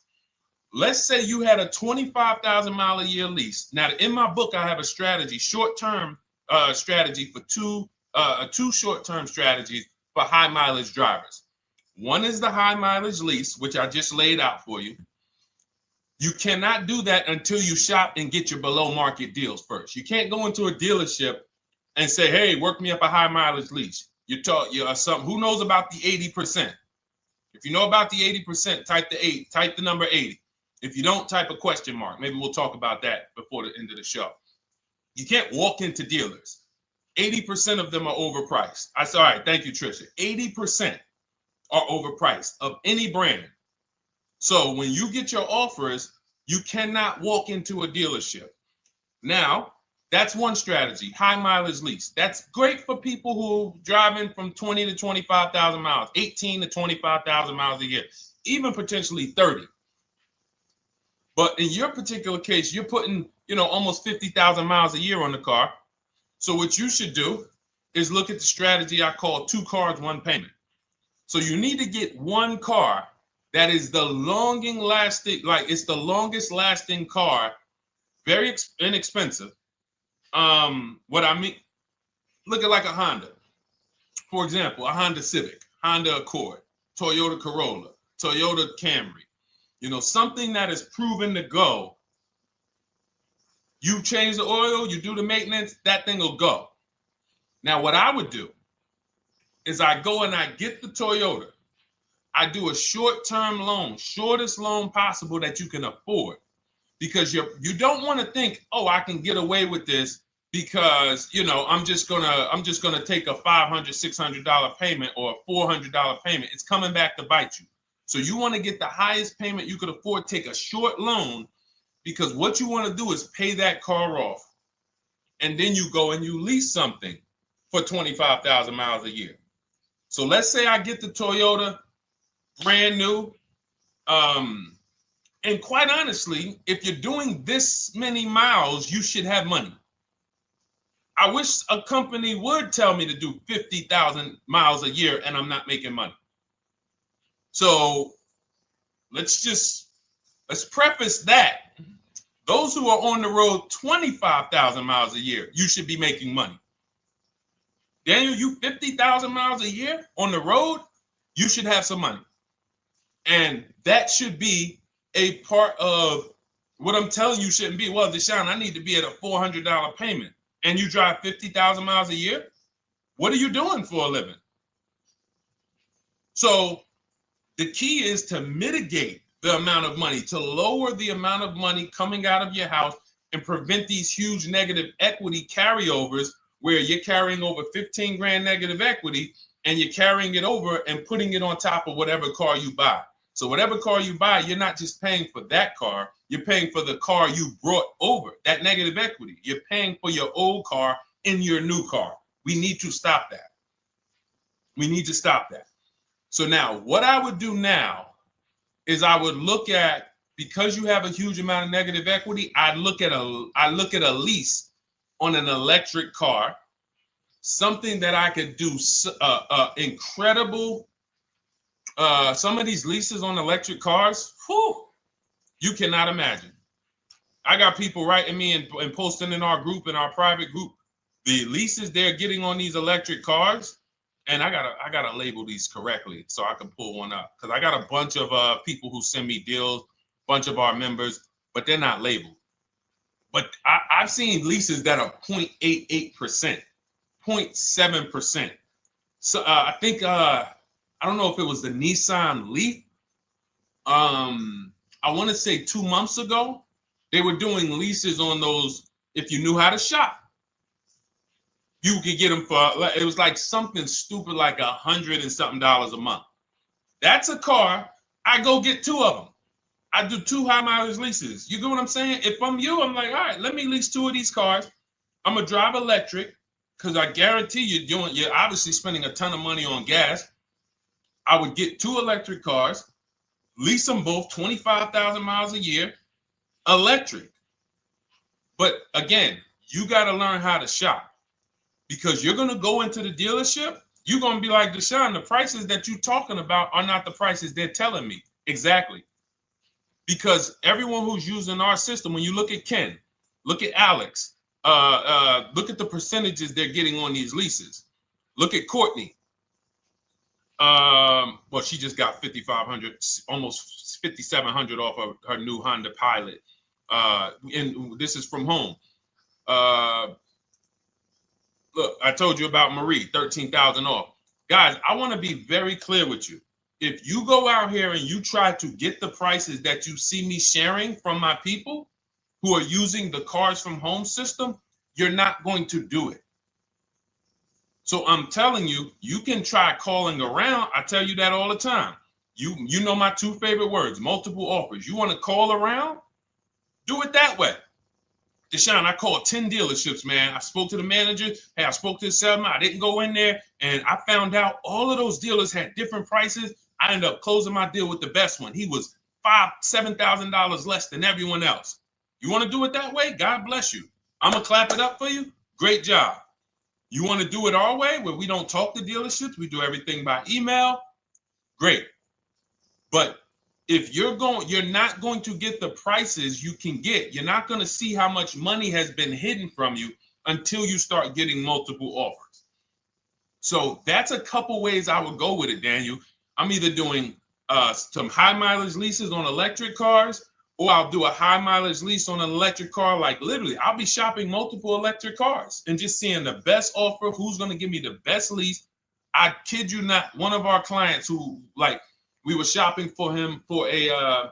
let's say you had a 25,000 mile a year lease. Now, in my book, I have a strategy, short-term strategy for two short-term strategies for high mileage drivers. One is the high mileage lease, which I just laid out for you. You cannot do that until you shop and get your below market deals first. You can't go into a dealership and say, hey, work me up a high mileage lease. Who knows about the 80%? If you know about the 80%, type the number 80. If you don't, type a question mark. Maybe we'll talk about that before the end of the show. You can't walk into dealers. 80% of them are overpriced. I said, all right, thank you, Trisha. 80% are overpriced of any brand. So when you get your offers, you cannot walk into a dealership. Now, that's one strategy, high mileage lease. That's great for people who are driving from 20 to 25,000 miles, 18 to 25,000 miles a year, even potentially 30. But in your particular case, you're putting, almost 50,000 miles a year on the car. So what you should do is look at the strategy I call 2 cars, 1 payment. So you need to get one car that is the longest lasting car, very inexpensive. What I mean, look at like a Honda. For example, a Honda Civic, Honda Accord, Toyota Corolla, Toyota Camry. Something that is proven to go. You change the oil, you do the maintenance, that thing will go. Now, what I would do is I go and I get the Toyota. I do a short-term loan, shortest loan possible that you can afford, because you don't want to think, oh, I can get away with this because I'm just gonna take a $500-$600 payment or a $400 payment. It's coming back to bite you. So you want to get the highest payment you could afford, take a short loan, because what you want to do is pay that car off, and then you go and you lease something for 25,000 miles a year. So let's say I get the Toyota brand new. And quite honestly, if you're doing this many miles, you should have money. I wish a company would tell me to do 50,000 miles a year and I'm not making money. So let's preface that. Those who are on the road 25,000 miles a year, you should be making money. Daniel, you 50,000 miles a year on the road, you should have some money. And that should be a part of what I'm telling you shouldn't be. Well, Deshone, I need to be at a $400 payment. And you drive 50,000 miles a year? What are you doing for a living? So the key is to mitigate the amount of money, to lower the amount of money coming out of your house and prevent these huge negative equity carryovers where you're carrying over 15 grand negative equity and you're carrying it over and putting it on top of whatever car you buy. So whatever car you buy, you're not just paying for that car, you're paying for the car you brought over, that negative equity. You're paying for your old car in your new car. We need to stop that. We need to stop that. So now what I would do now is I would look at, because you have a huge amount of negative equity, I look at a lease on an electric car, something that I could do incredible. Some of these leases on electric cars, whew, you cannot imagine. I got people writing me and posting in our group, in our private group, the leases they're getting on these electric cars. And I gotta label these correctly so I can pull one up, because I got a bunch of people who send me deals, bunch of our members, but they're not labeled. But I've seen leases that are 0.88%, 0.7%. So I think I don't know if it was the Nissan Leaf. I want to say 2 months ago, they were doing leases on those. If you knew how to shop, you could get them for, it was like something stupid like $100 and something a month. That's a car. I go get 2 of them. I do 2 high mileage leases. You get what I'm saying? If I'm you, I'm like, all right, let me lease 2 of these cars. I'm gonna drive electric, because I guarantee you're obviously spending a ton of money on gas. I would get 2 electric cars, lease them both 25,000 miles a year, electric. But again, you got to learn how to shop, because you're going to go into the dealership. You're going to be like, Deshone, the prices that you're talking about are not the prices they're telling me. Exactly. Because everyone who's using our system, when you look at Ken, look at Alex, look at the percentages they're getting on these leases. Look at Courtney. Well, she just got 5,500, almost 5,700 off of her new Honda Pilot. And this is from home. Look, I told you about Marie, 13,000 off. Guys, I want to be very clear with you. If you go out here and you try to get the prices that you see me sharing from my people who are using the Cars from Home system, you're not going to do it. So I'm telling you, you can try calling around. I tell you that all the time. You know my 2 favorite words, multiple offers. You want to call around? Do it that way. Deshone, I called 10 dealerships, man. I spoke to the manager. Hey, I spoke to the salesman. I didn't go in there, and I found out all of those dealers had different prices. I ended up closing my deal with the best one. He was $7,000 less than everyone else. You want to do it that way? God bless you. I'm going to clap it up for you. Great job. You want to do it our way, where we don't talk to dealerships, we do everything by email? Great. But if you're not going to get the prices you can get. You're not going to see how much money has been hidden from you until you start getting multiple offers. So that's a couple ways I would go with it, Daniel. I'm either doing some high mileage leases on electric cars, or I'll do a high mileage lease on an electric car. Like literally, I'll be shopping multiple electric cars and just seeing the best offer, who's going to give me the best lease. I kid you not, one of our clients who, like, we were shopping for him for a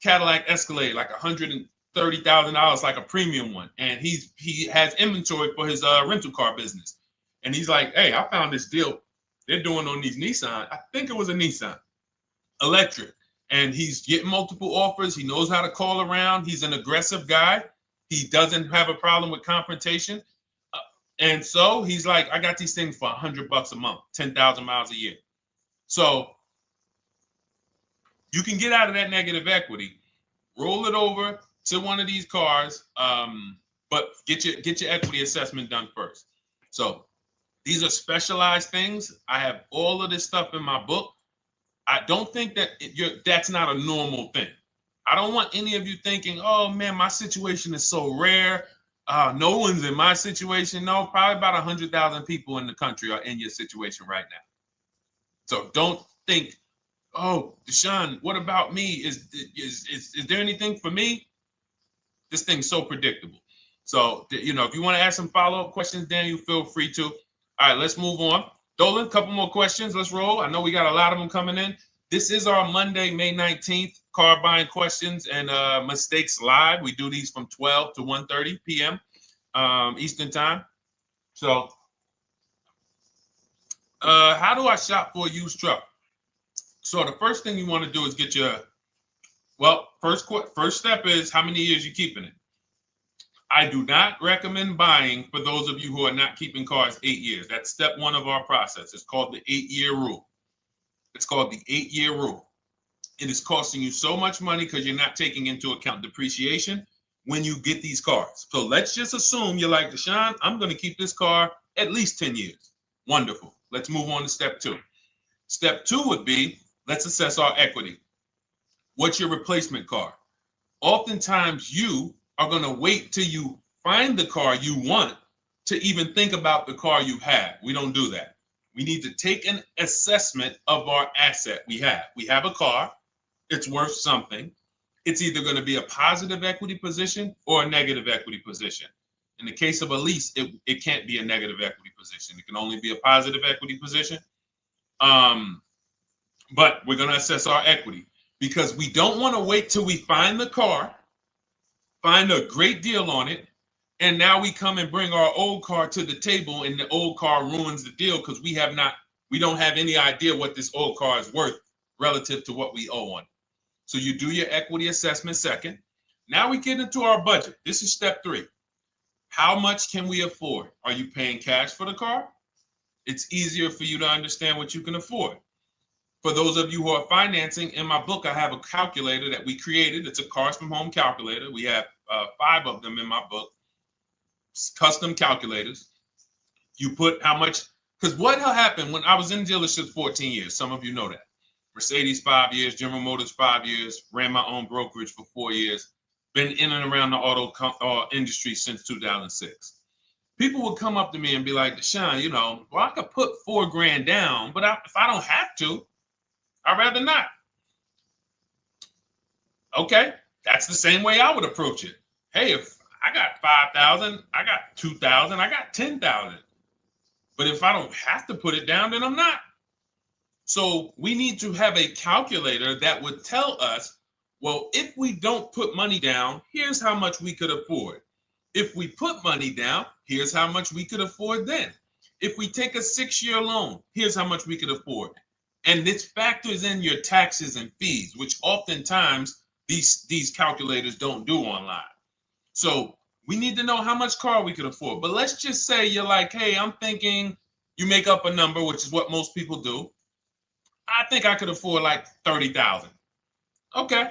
Cadillac Escalade, like $130,000 $30,000, like a premium one, and he has inventory for his rental car business. And he's like, hey, I found this deal they're doing on these Nissan. I think it was a Nissan electric, and he's getting multiple offers. He knows how to call around. He's an aggressive guy. He doesn't have a problem with confrontation. And so he's like, I got these things for $100 a month, 10,000 miles a year. So you can get out of that negative equity, roll it over to one of these cars, but get your equity assessment done first. So these are specialized things. I have all of this stuff in my book. I don't think that that's not a normal thing. I don't want any of you thinking, oh man, my situation is so rare. No one's in my situation. No, probably about 100,000 people in the country are in your situation right now. So don't think, oh, Deshone, what about me? Is there anything for me? This thing's so predictable. So, if you want to ask some follow-up questions, Daniel, feel free to. All right, let's move on. Dolan, a couple more questions. Let's roll. I know we got a lot of them coming in. This is our Monday, May 19th, car buying questions and mistakes live. We do these from 12 to 1:30 p.m. Eastern time. So how do I shop for a used truck? So the first thing you want to do is get your, first step is how many years you keeping it. I do not recommend buying for those of you who are not keeping cars 8 years. That's step one of our process. It's called the 8-year rule. It's called the 8-year rule. It is costing you so much money because you're not taking into account depreciation when you get these cars. So let's just assume you're like, Deshone, I'm going to keep this car at least 10 years. Wonderful. Let's move on to step two. Step two would be, let's assess our equity. What's your replacement car? Oftentimes you are going to wait till you find the car you want to even think about the car you have. We don't do that. We need to take an assessment of our asset we have. We have a car. It's worth something. It's either going to be a positive equity position or a negative equity position. In the case of a lease, it can't be a negative equity position. It can only be a positive equity position. But we're going to assess our equity because we don't want to wait till we find the car, find a great deal on it, and now we come and bring our old car to the table and the old car ruins the deal because we don't have any idea what this old car is worth relative to what we owe on it. So you do your equity assessment second. Now we get into our budget. This is step three. How much can we afford? Are you paying cash for the car? It's easier for you to understand what you can afford. For those of you who are financing, in my book, I have a calculator that we created. It's a Cars from Home calculator. We have 5 of them in my book, custom calculators. You put how much, because what happened when I was in dealerships 14 years, some of you know that. Mercedes 5 years, General Motors 5 years, ran my own brokerage for 4 years, been in and around the auto industry since 2006. People would come up to me and be like, Deshone, I could put $4,000 down, but if I don't have to, I'd rather not. Okay, that's the same way I would approach it. Hey, if I got 5,000, I got 2,000, I got 10,000. But if I don't have to put it down, then I'm not. So we need to have a calculator that would tell us, well, if we don't put money down, here's how much we could afford. If we put money down, here's how much we could afford then. If we take a 6-year loan, here's how much we could afford. And this factors in your taxes and fees, which oftentimes these calculators don't do online. So we need to know how much car we could afford. But let's just say you're like, hey, I'm thinking, you make up a number, which is what most people do. I think I could afford like 30,000. Okay.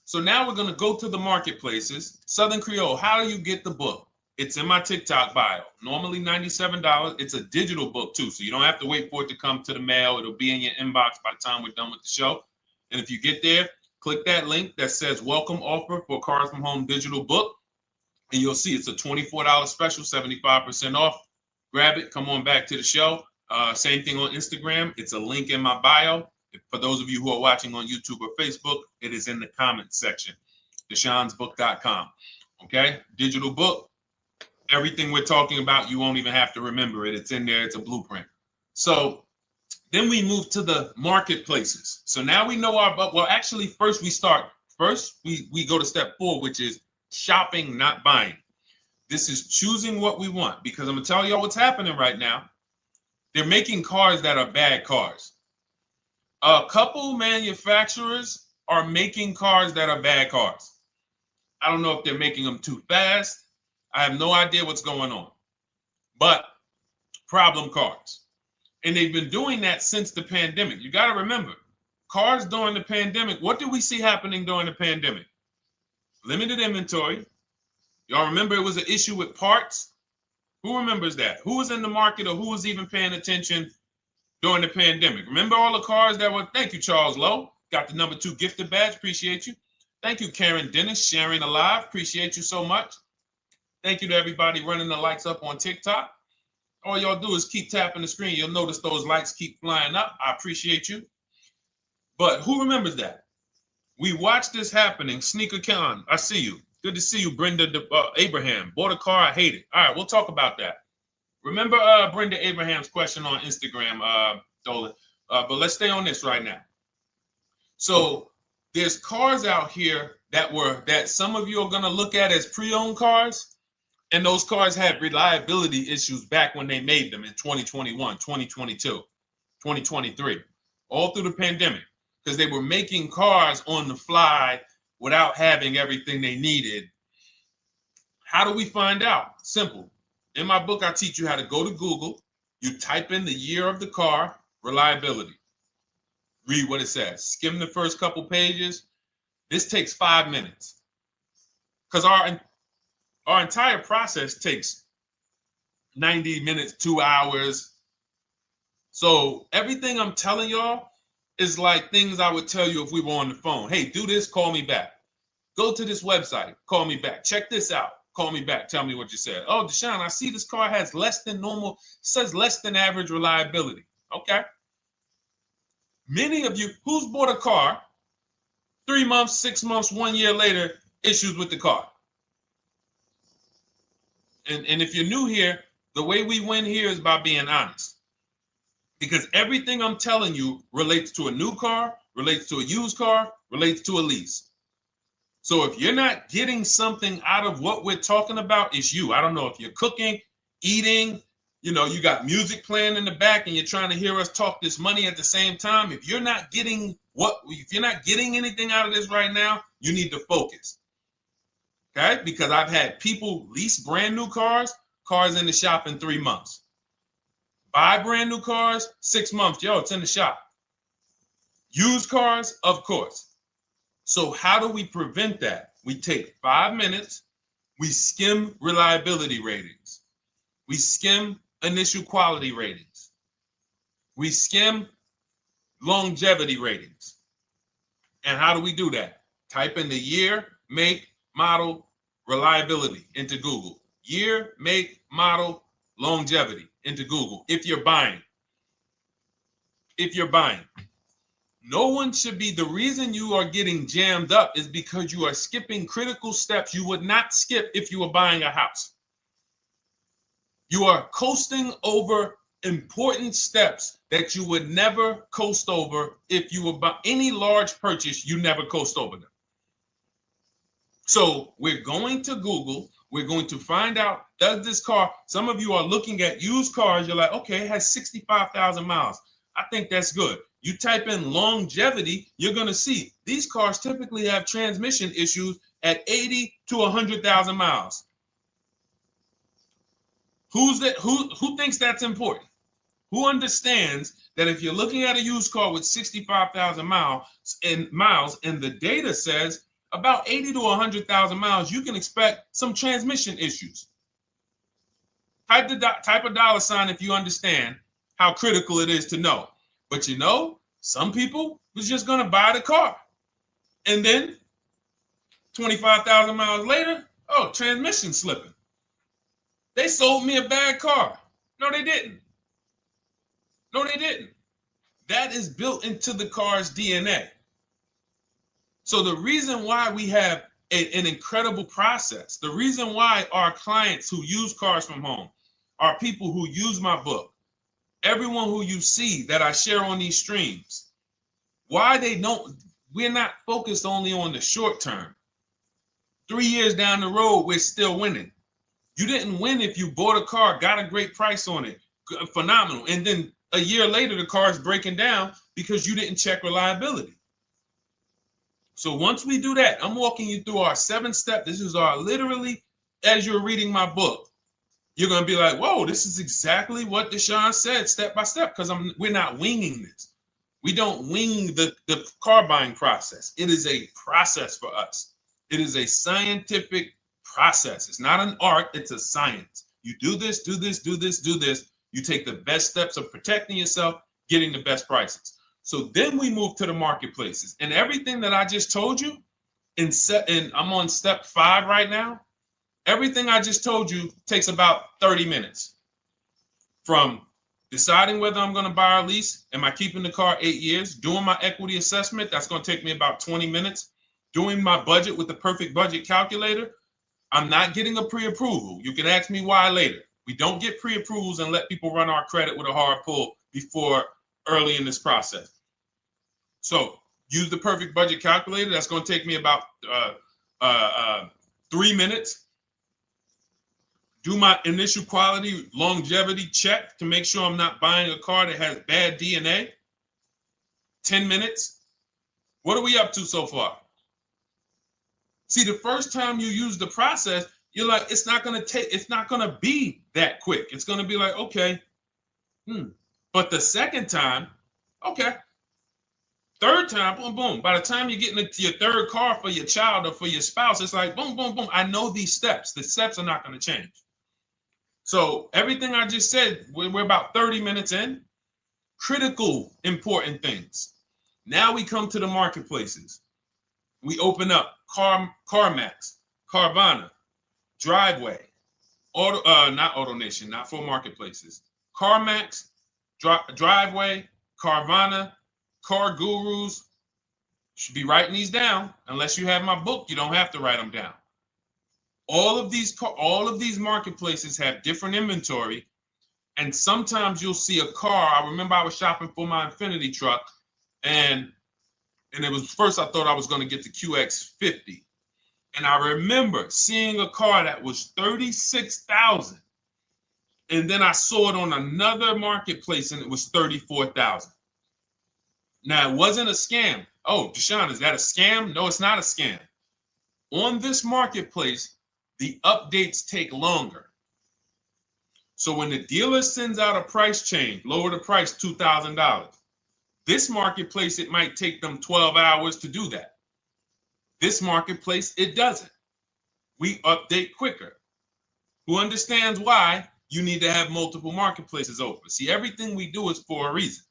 So now we're going to go to the marketplaces. Southern Creole, how do you get the book? It's in my TikTok bio. Normally $97. It's a digital book too, so you don't have to wait for it to come to the mail. It'll be in your inbox by the time we're done with the show. And if you get there, click that link that says welcome offer for Cars from Home digital book. And you'll see it's a $24 special, 75% off. Grab it. Come on back to the show. Same thing on Instagram. It's a link in my bio. For those of you who are watching on YouTube or Facebook, it is in the comments section. DeshonesBook.com. Okay? Digital book. Everything we're talking about, you won't even have to remember it. It's in there. It's a blueprint. So then we move to the marketplaces. So now we know our, well, actually, first we go to step 4, which is shopping, not buying. This is choosing what we want, because I'm gonna tell y'all what's happening right now. They're making cars that are bad cars. A couple manufacturers are making cars that are bad cars. I don't know if they're making them too fast. I have no idea what's going on, but problem cars. And they've been doing that since the pandemic. You got to remember, cars during the pandemic, what did we see happening during the pandemic? Limited inventory. Y'all remember it was an issue with parts? Who remembers that? Who was in the market or who was even paying attention during the pandemic? Remember all the cars that were, thank you, Charles Lowe. Got the #2 gifted badge. Appreciate you. Thank you, Karen Dennis, sharing alive. Appreciate you so much. Thank you to everybody running the lights up on TikTok. All y'all do is keep tapping the screen. You'll notice those lights keep flying up. I appreciate you. But who remembers that? We watched this happening. Sneaker Con, I see you. Good to see you, Brenda Abraham. Bought a car, I hate it. All right, we'll talk about that. Remember Brenda Abraham's question on Instagram, Dolan. But let's stay on this right now. So there's cars out here that some of you are going to look at as pre-owned cars. And those cars had reliability issues back when they made them in 2021, 2022, 2023, all through the pandemic, because they were making cars on the fly without having everything they needed. How do we find out? Simple. In my book, I teach you how to go to Google. You type in the year of the car, reliability. Read what it says. Skim the first couple pages. This takes 5 minutes, because our entire process takes 90 minutes, 2 hours. So everything I'm telling y'all is like things I would tell you if we were on the phone. Hey, do this, call me back. Go to this website, call me back. Check this out, call me back. Tell me what you said. Oh, Deshone, I see this car has less than normal, says less than average reliability. Okay. Many of you, who's bought a car 3 months, 6 months, 1 year later, issues with the car? And if you're new here, the way we win here is by being honest. Because everything I'm telling you relates to a new car, relates to a used car, relates to a lease. So if you're not getting something out of what we're talking about, it's you. I don't know if you're cooking, eating, you got music playing in the back and you're trying to hear us talk this money at the same time. If you're not getting anything out of this right now, you need to focus. Okay, because I've had people lease brand new cars in the shop in 3 months. Buy brand new cars, 6 months. Yo, it's in the shop. Used cars, of course. So how do we prevent that? We take 5 minutes. We skim reliability ratings. We skim initial quality ratings. We skim longevity ratings. And how do we do that? Type in the year, make, model, reliability into Google. Year, make, model, longevity into Google. If you're buying. No one should be, the reason you are getting jammed up is because you are skipping critical steps you would not skip if you were buying a house. You are coasting over important steps that you would never coast over if you were buying any large purchase. You never coast over them. So we're going to Google. We're going to find out, does this car, some of you are looking at used cars. You're like, okay, it has 65,000 miles. I think that's good. You type in longevity, you're going to see these cars typically have transmission issues at 80 to 100,000 miles. Who thinks that's important? Who understands that if you're looking at a used car with 65,000 miles and the data says about 80 to 100,000 miles, you can expect some transmission issues. Type a dollar sign if you understand how critical it is to know. But some people was just going to buy the car. And then 25,000 miles later, transmission slipping. They sold me a bad car. No, they didn't. That is built into the car's DNA. So the reason why we have an incredible process, the reason why our clients who use cars from home are people who use my book, everyone who you see that I share on these streams, we're not focused only on the short term. 3 years down the road, we're still winning. You didn't win if you bought a car, got a great price on it, phenomenal, and then a year later the car is breaking down because you didn't check reliability. So once we do that, I'm walking you through our 7-step. This is our literally, as you're reading my book, you're going to be like, whoa, this is exactly what Deshone said, step by step, because we're not winging this. We don't wing the car buying process. It is a process for us. It is a scientific process. It's not an art, it's a science. You do this, do this, do this, do this. You take the best steps of protecting yourself, getting the best prices. So then we move to the marketplaces. And everything that I just told you, and I'm on step 5 right now, everything I just told you takes about 30 minutes. From deciding whether I'm going to buy or lease, am I keeping the car 8 years, doing my equity assessment, that's going to take me about 20 minutes, doing my budget with the perfect budget calculator. I'm not getting a pre-approval. You can ask me why later. We don't get pre-approvals and let people run our credit with a hard pull before early in this process. So use the perfect budget calculator. That's going to take me about 3 minutes. Do my initial quality longevity check to make sure I'm not buying a car that has bad DNA. 10 minutes. What are we up to so far? See, the first time you use the process, you're like, it's not going to be that quick. It's going to be like, okay. But the second time, okay. Third time, boom, boom. By the time you're getting into your third car for your child or for your spouse, it's like, boom, boom, boom. I know these steps. The steps are not going to change. So everything I just said, we're about 30 minutes in. Critical, important things. Now we come to the marketplaces. We open up CarMax, Carvana, Driveway, not AutoNation, not for marketplaces. CarMax, Driveway, Carvana, Car Gurus. Should be writing these down. Unless you have my book, you don't have to write them down. All of these marketplaces have different inventory, and sometimes you'll see a car. I remember I was shopping for my Infinity truck, and it was first I thought I was going to get the QX50, and I remember seeing a car that was $36,000, and then I saw it on another marketplace, and it was $34,000. Now it wasn't a scam. Oh, Deshone, is that a scam? No, it's not a scam. On this marketplace, the updates take longer. So when the dealer sends out a price change, lower the price $2,000. This marketplace, it might take them 12 hours to do that. This marketplace, it doesn't. We update quicker. Who understands why you need to have multiple marketplaces open? See, everything we do is for a reason.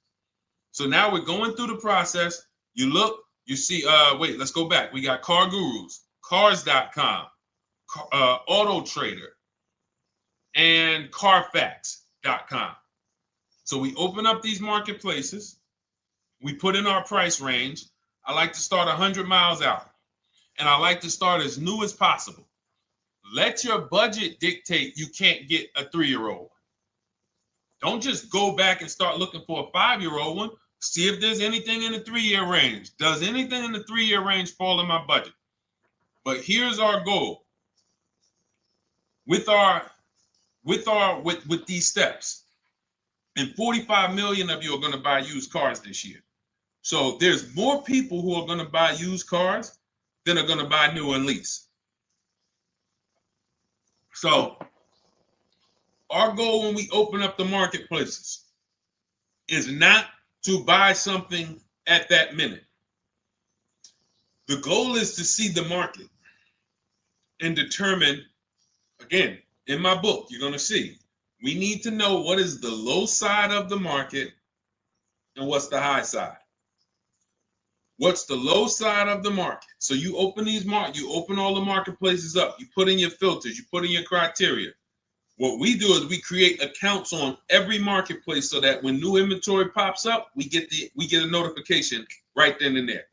So now we're going through the process. You look, you see, wait, let's go back. We got Car Gurus, Cars.com, Auto Trader, and Carfax.com. So we open up these marketplaces. We put in our price range. I like to start 100 miles out, and I like to start as new as possible. Let your budget dictate you can't get a 3-year-old. Don't just go back and start looking for a 5-year-old one. See if there's anything in the 3-year range. Does anything in the 3-year range fall in my budget? But here's our goal. With these steps, and 45 million of you are going to buy used cars this year. So there's more people who are going to buy used cars than are going to buy new and lease. So our goal when we open up the marketplaces is not to buy something at that minute. The goal is to see the market and determine, again, in my book, you're going to see, we need to know what is the low side of the market and what's the high side. What's the low side of the market? So you open you open all the marketplaces up. You put in your filters. You put in your criteria. What we do is we create accounts on every marketplace so that when new inventory pops up, we get a notification right then and there.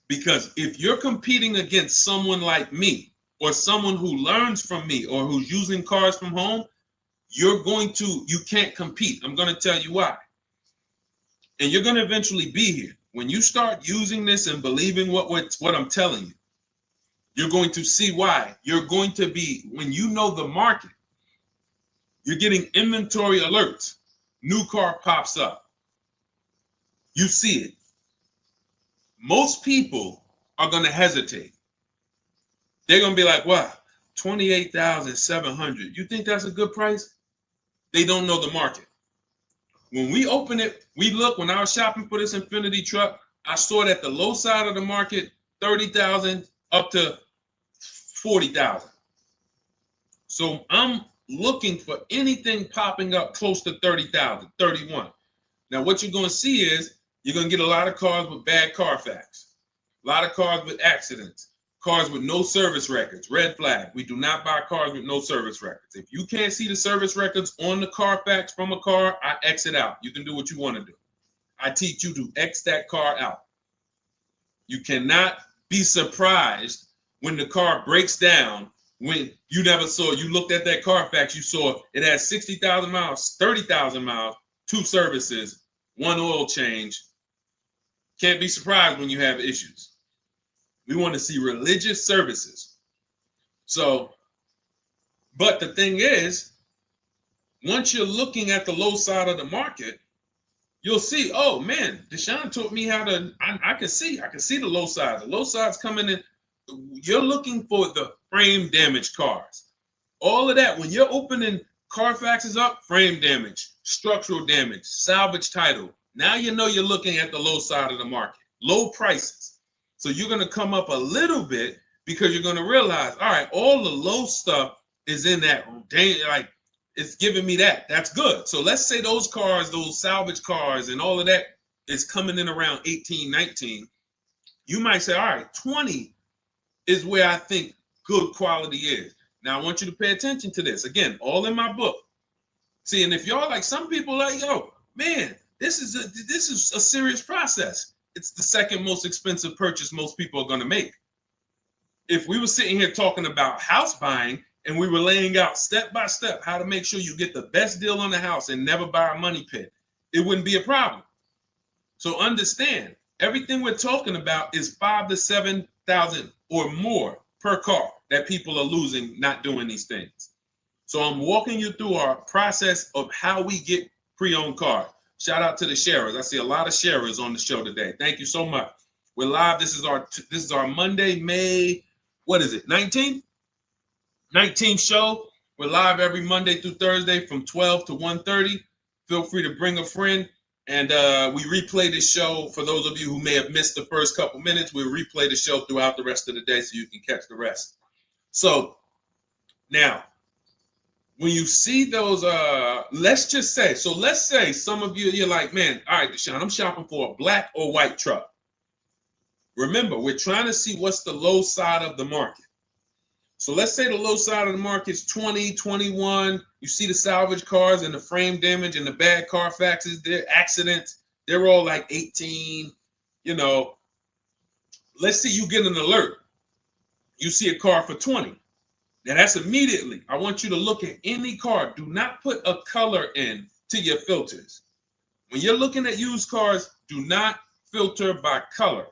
Because if you're competing against someone like me or someone who learns from me or who's using cars from home, you can't compete. I'm going to tell you why. And you're going to eventually be here. When you start using this and believing what I'm telling you, You're going to see why. You're going to be, when you know the market, you're getting inventory alerts. New car pops up. You see it. Most people are going to hesitate. They're going to be like, wow, 28,700. You think that's a good price? They don't know the market. When we open it, we look, when I was shopping for this Infiniti truck, I saw it at the low side of the market, 30,000 up to 40,000. So I'm looking for anything popping up close to 30,000, 31. Now, what you're going to see is you're going to get a lot of cars with bad Carfax, a lot of cars with accidents, cars with no service records, red flag. We do not buy cars with no service records. If you can't see the service records on the Carfax from a car, I exit out. You can do what you want to do. I teach you to X that car out. You cannot be surprised when the car breaks down when you never saw, you looked at that Carfax, you saw it has 60,000 miles, 30,000 miles, 2 services, 1 oil change. Can't be surprised when you have issues. We want to see religious services. So, but the thing is, once you're looking at the low side of the market, you'll see, oh man, Deshone taught me how to, I can see the low side. The low side's coming in. You're looking for the frame damage cars. All of that, when you're opening Carfaxes up, frame damage, structural damage, salvage title. Now you know you're looking at the low side of the market, low prices. So you're going to come up a little bit because you're going to realize, all right, all the low stuff is in that, like, it's giving me that. That's good. So let's say those cars, those salvage cars and all of that is coming in around 18, 19. You might say, all right, 20 is where I think good quality is. Now, I want you to pay attention to this. Again, all in my book. See, and if y'all like, some people like, yo, man, this is a serious process. It's the second most expensive purchase most people are going to make. If we were sitting here talking about house buying and we were laying out step by step how to make sure you get the best deal on the house and never buy a money pit, it wouldn't be a problem. So understand, everything we're talking about is 5,000 to 7,000 or more per car that people are losing not doing these things. So I'm walking you through our process of how we get pre-owned cars. Shout out to the sharers. I see a lot of sharers on the show today. Thank you so much. We're live. This is our Monday, May, what is it, 19th? 19th show. We're live every Monday through Thursday from 12 to 1:30. Feel free to bring a friend. And we replay the show. For those of you who may have missed the first couple minutes, we'll replay the show throughout the rest of the day so you can catch the rest. So now, when you see those, let's say some of you, you're like, man, all right, Deshone, I'm shopping for a black or white truck. Remember, we're trying to see what's the low side of the market. So let's say the low side of the market is 20, 21. You see the salvage cars and the frame damage and the bad Carfaxes, their accidents, they're all like 18, you know. Let's say you get an alert. You see a car for 20. Now that's immediately. I want you to look at any car. Do not put a color in to your filters. When you're looking at used cars, do not filter by color.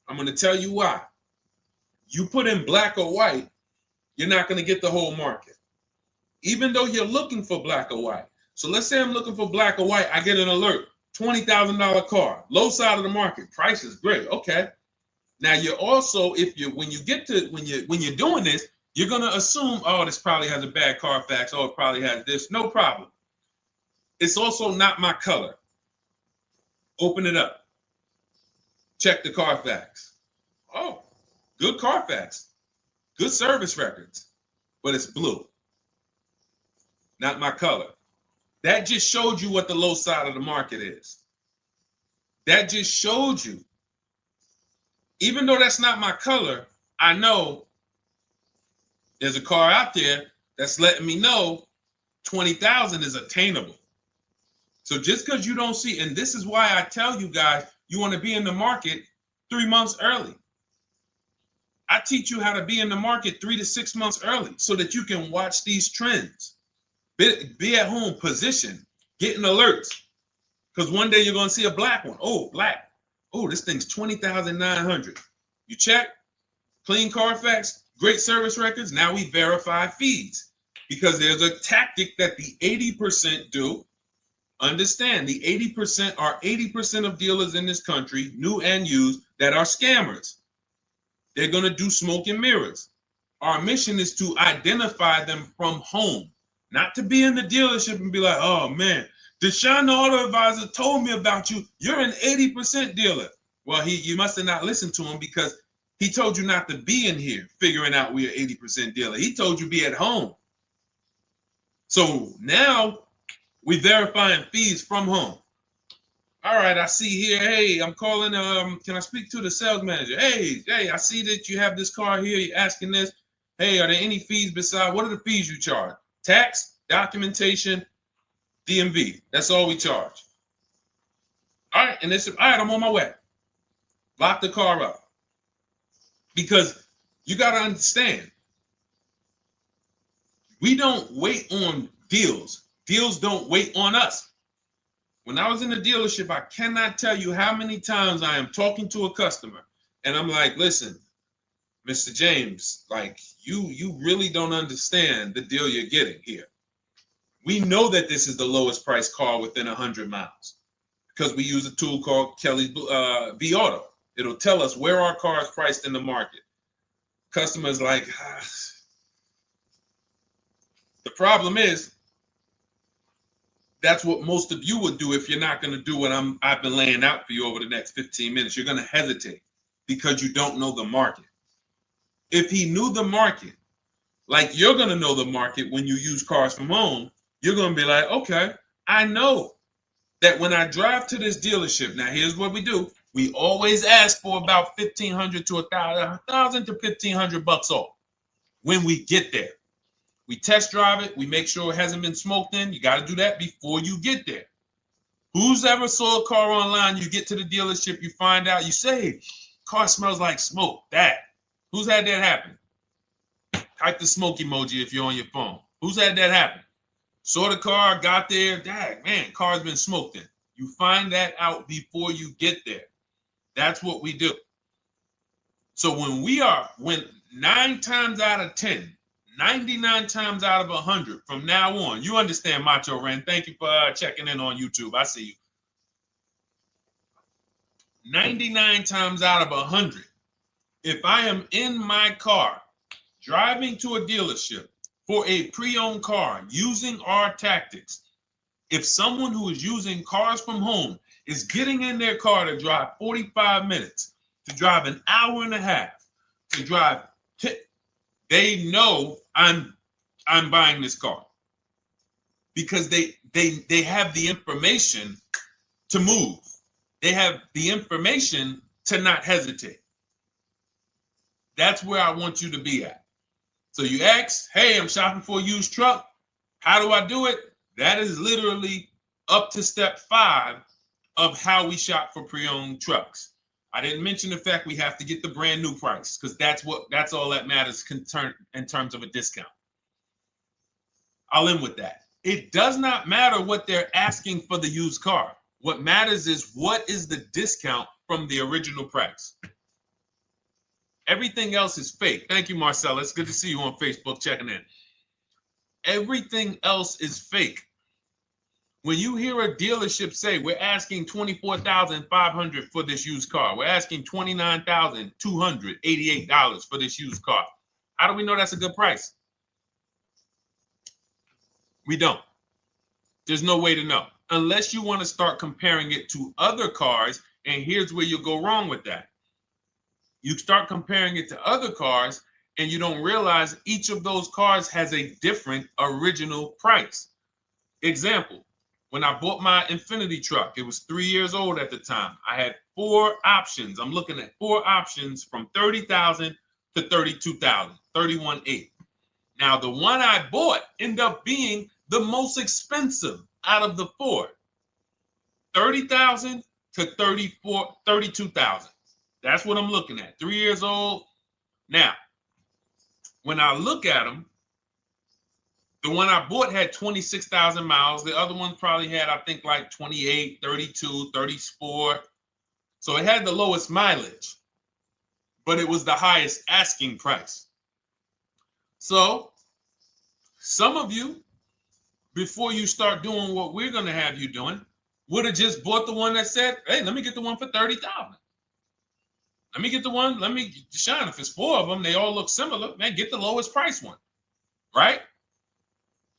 I'm going to tell you why. You put in black or white, you're not going to get the whole market, even though you're looking for black or white. So let's say I'm looking for black or white. I get an alert, $20,000 car, low side of the market, price is great. Okay. Now you're also, when you're doing this, you're going to assume, oh, this probably has a bad Carfax. Oh, it probably has this. No problem. It's also not my color. Open it up. Check the Carfax. Oh, good Carfax. Good service records, but it's blue. Not my color. That just showed you what the low side of the market is. That just showed you. Even though that's not my color, I know there's a car out there that's letting me know 20,000 is attainable. So just because you don't see, and this is why I tell you guys, you want to be in the market 3 months early. I teach you how to be in the market 3 to 6 months early so that you can watch these trends. Be at home, position, getting alerts. Because one day you're going to see a black one. Oh, black. Oh, this thing's 20,900. You check, clean Carfax, great service records. Now we verify fees because there's a tactic that the 80% do. Understand, the 80% are 80% of dealers in this country, new and used, that are scammers. They're going to do smoke and mirrors. Our mission is to identify them from home, not to be in the dealership and be like, oh man, Deshone the Auto Advisor told me about you. You're an 80% dealer. Well, you must have not listened to him because he told you not to be in here figuring out we're 80% dealer. He told you be at home. So now we verifying fees from home. All right, I see here, hey, I'm calling, can I speak to the sales manager? Hey, I see that you have this car here. You're asking this. Hey, are there any fees besides, what are the fees you charge? Tax, documentation, DMV. That's all we charge. All right, and all right, I'm on my way. Lock the car up. Because you got to understand, we don't wait on deals. Deals don't wait on us. When I was in the dealership, I cannot tell you how many times I am talking to a customer and I'm like, listen, Mr. James, like you really don't understand the deal you're getting here. We know that this is the lowest price car within 100 miles because we use a tool called Kelly's V Auto. It'll tell us where our car is priced in the market. Customers like, the problem is, that's what most of you would do if you're not going to do what I've been laying out for you over the next 15 minutes. You're going to hesitate because you don't know the market. If he knew the market, like you're going to know the market when you use cars from home, you're going to be like, okay, I know that when I drive to this dealership, now here's what we do. We always ask for about $1,500 to $1,000 to $1,500 off when we get there. We test drive it. We make sure it hasn't been smoked in. You got to do that before you get there. Who's ever saw a car online? You get to the dealership, you find out, you say, car smells like smoke. That. Who's had that happen? Type the smoke emoji if you're on your phone. Who's had that happen? Saw the car, got there, dang, man, car's been smoked in. You find that out before you get there. That's what we do. So when 9 times out of 10, 99 times out of 100 from now on, you understand, Macho Ren. Thank you for checking in on YouTube. I see you. 99 times out of 100, if I am in my car driving to a dealership for a pre-owned car using our tactics, if someone who is using cars from home is getting in their car to drive 45 minutes, to drive an hour and a half, to drive, they know I'm buying this car because they have the information to move. They have the information to not hesitate. That's where I want you to be at. So you ask, hey, I'm shopping for a used truck. How do I do it? That is literally up to step 5 of how we shop for pre-owned trucks. I didn't mention the fact we have to get the brand new price because that's all that matters in terms of a discount. I'll end with that. It does not matter what they're asking for the used car. What matters is what is the discount from the original price. Everything else is fake. Thank you, Marcella. It's good to see you on Facebook checking in. Everything else is fake. When you hear a dealership say, we're asking $24,500 for this used car, we're asking $29,288 for this used car, how do we know that's a good price? We don't. There's no way to know. Unless you want to start comparing it to other cars, and here's where you'll go wrong with that. You start comparing it to other cars, and you don't realize each of those cars has a different original price. Example. When I bought my Infinity truck, it was 3 years old at the time. I had 4 options. I'm looking at 4 options from $30,000 to $32,000, $31,800. Now, the one I bought ended up being the most expensive out of the 4. $30,000 to $32,000. That's what I'm looking at. 3 years old. Now, when I look at them, the one I bought had 26,000 miles. The other one probably had, I think, like 28, 32, 34. So it had the lowest mileage. but it was the highest asking price. So some of you, before you start doing what we're going to have you doing, would have just bought the one that said, hey, let me get the one for $30,000. Let me get the one, Deshone, if it's 4 of them, they all look similar, man, get the lowest price one, right?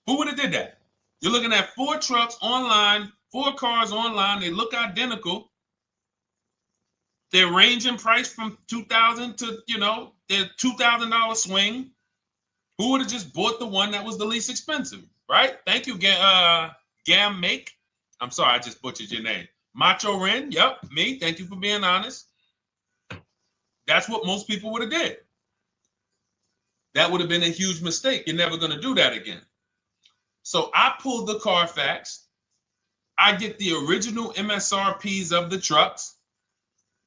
Who would have did that? You're looking at 4 trucks online, 4 cars online, they look identical. They're ranging price from $2,000 to, their $2,000 swing. Who would have just bought the one that was the least expensive, right? Thank you, Gam Make. I'm sorry, I just butchered your name. Macho Ren, yep, me. Thank you for being honest. That's what most people would have did. That would have been a huge mistake. You're never going to do that again. So I pulled the Carfax. I get the original MSRPs of the trucks.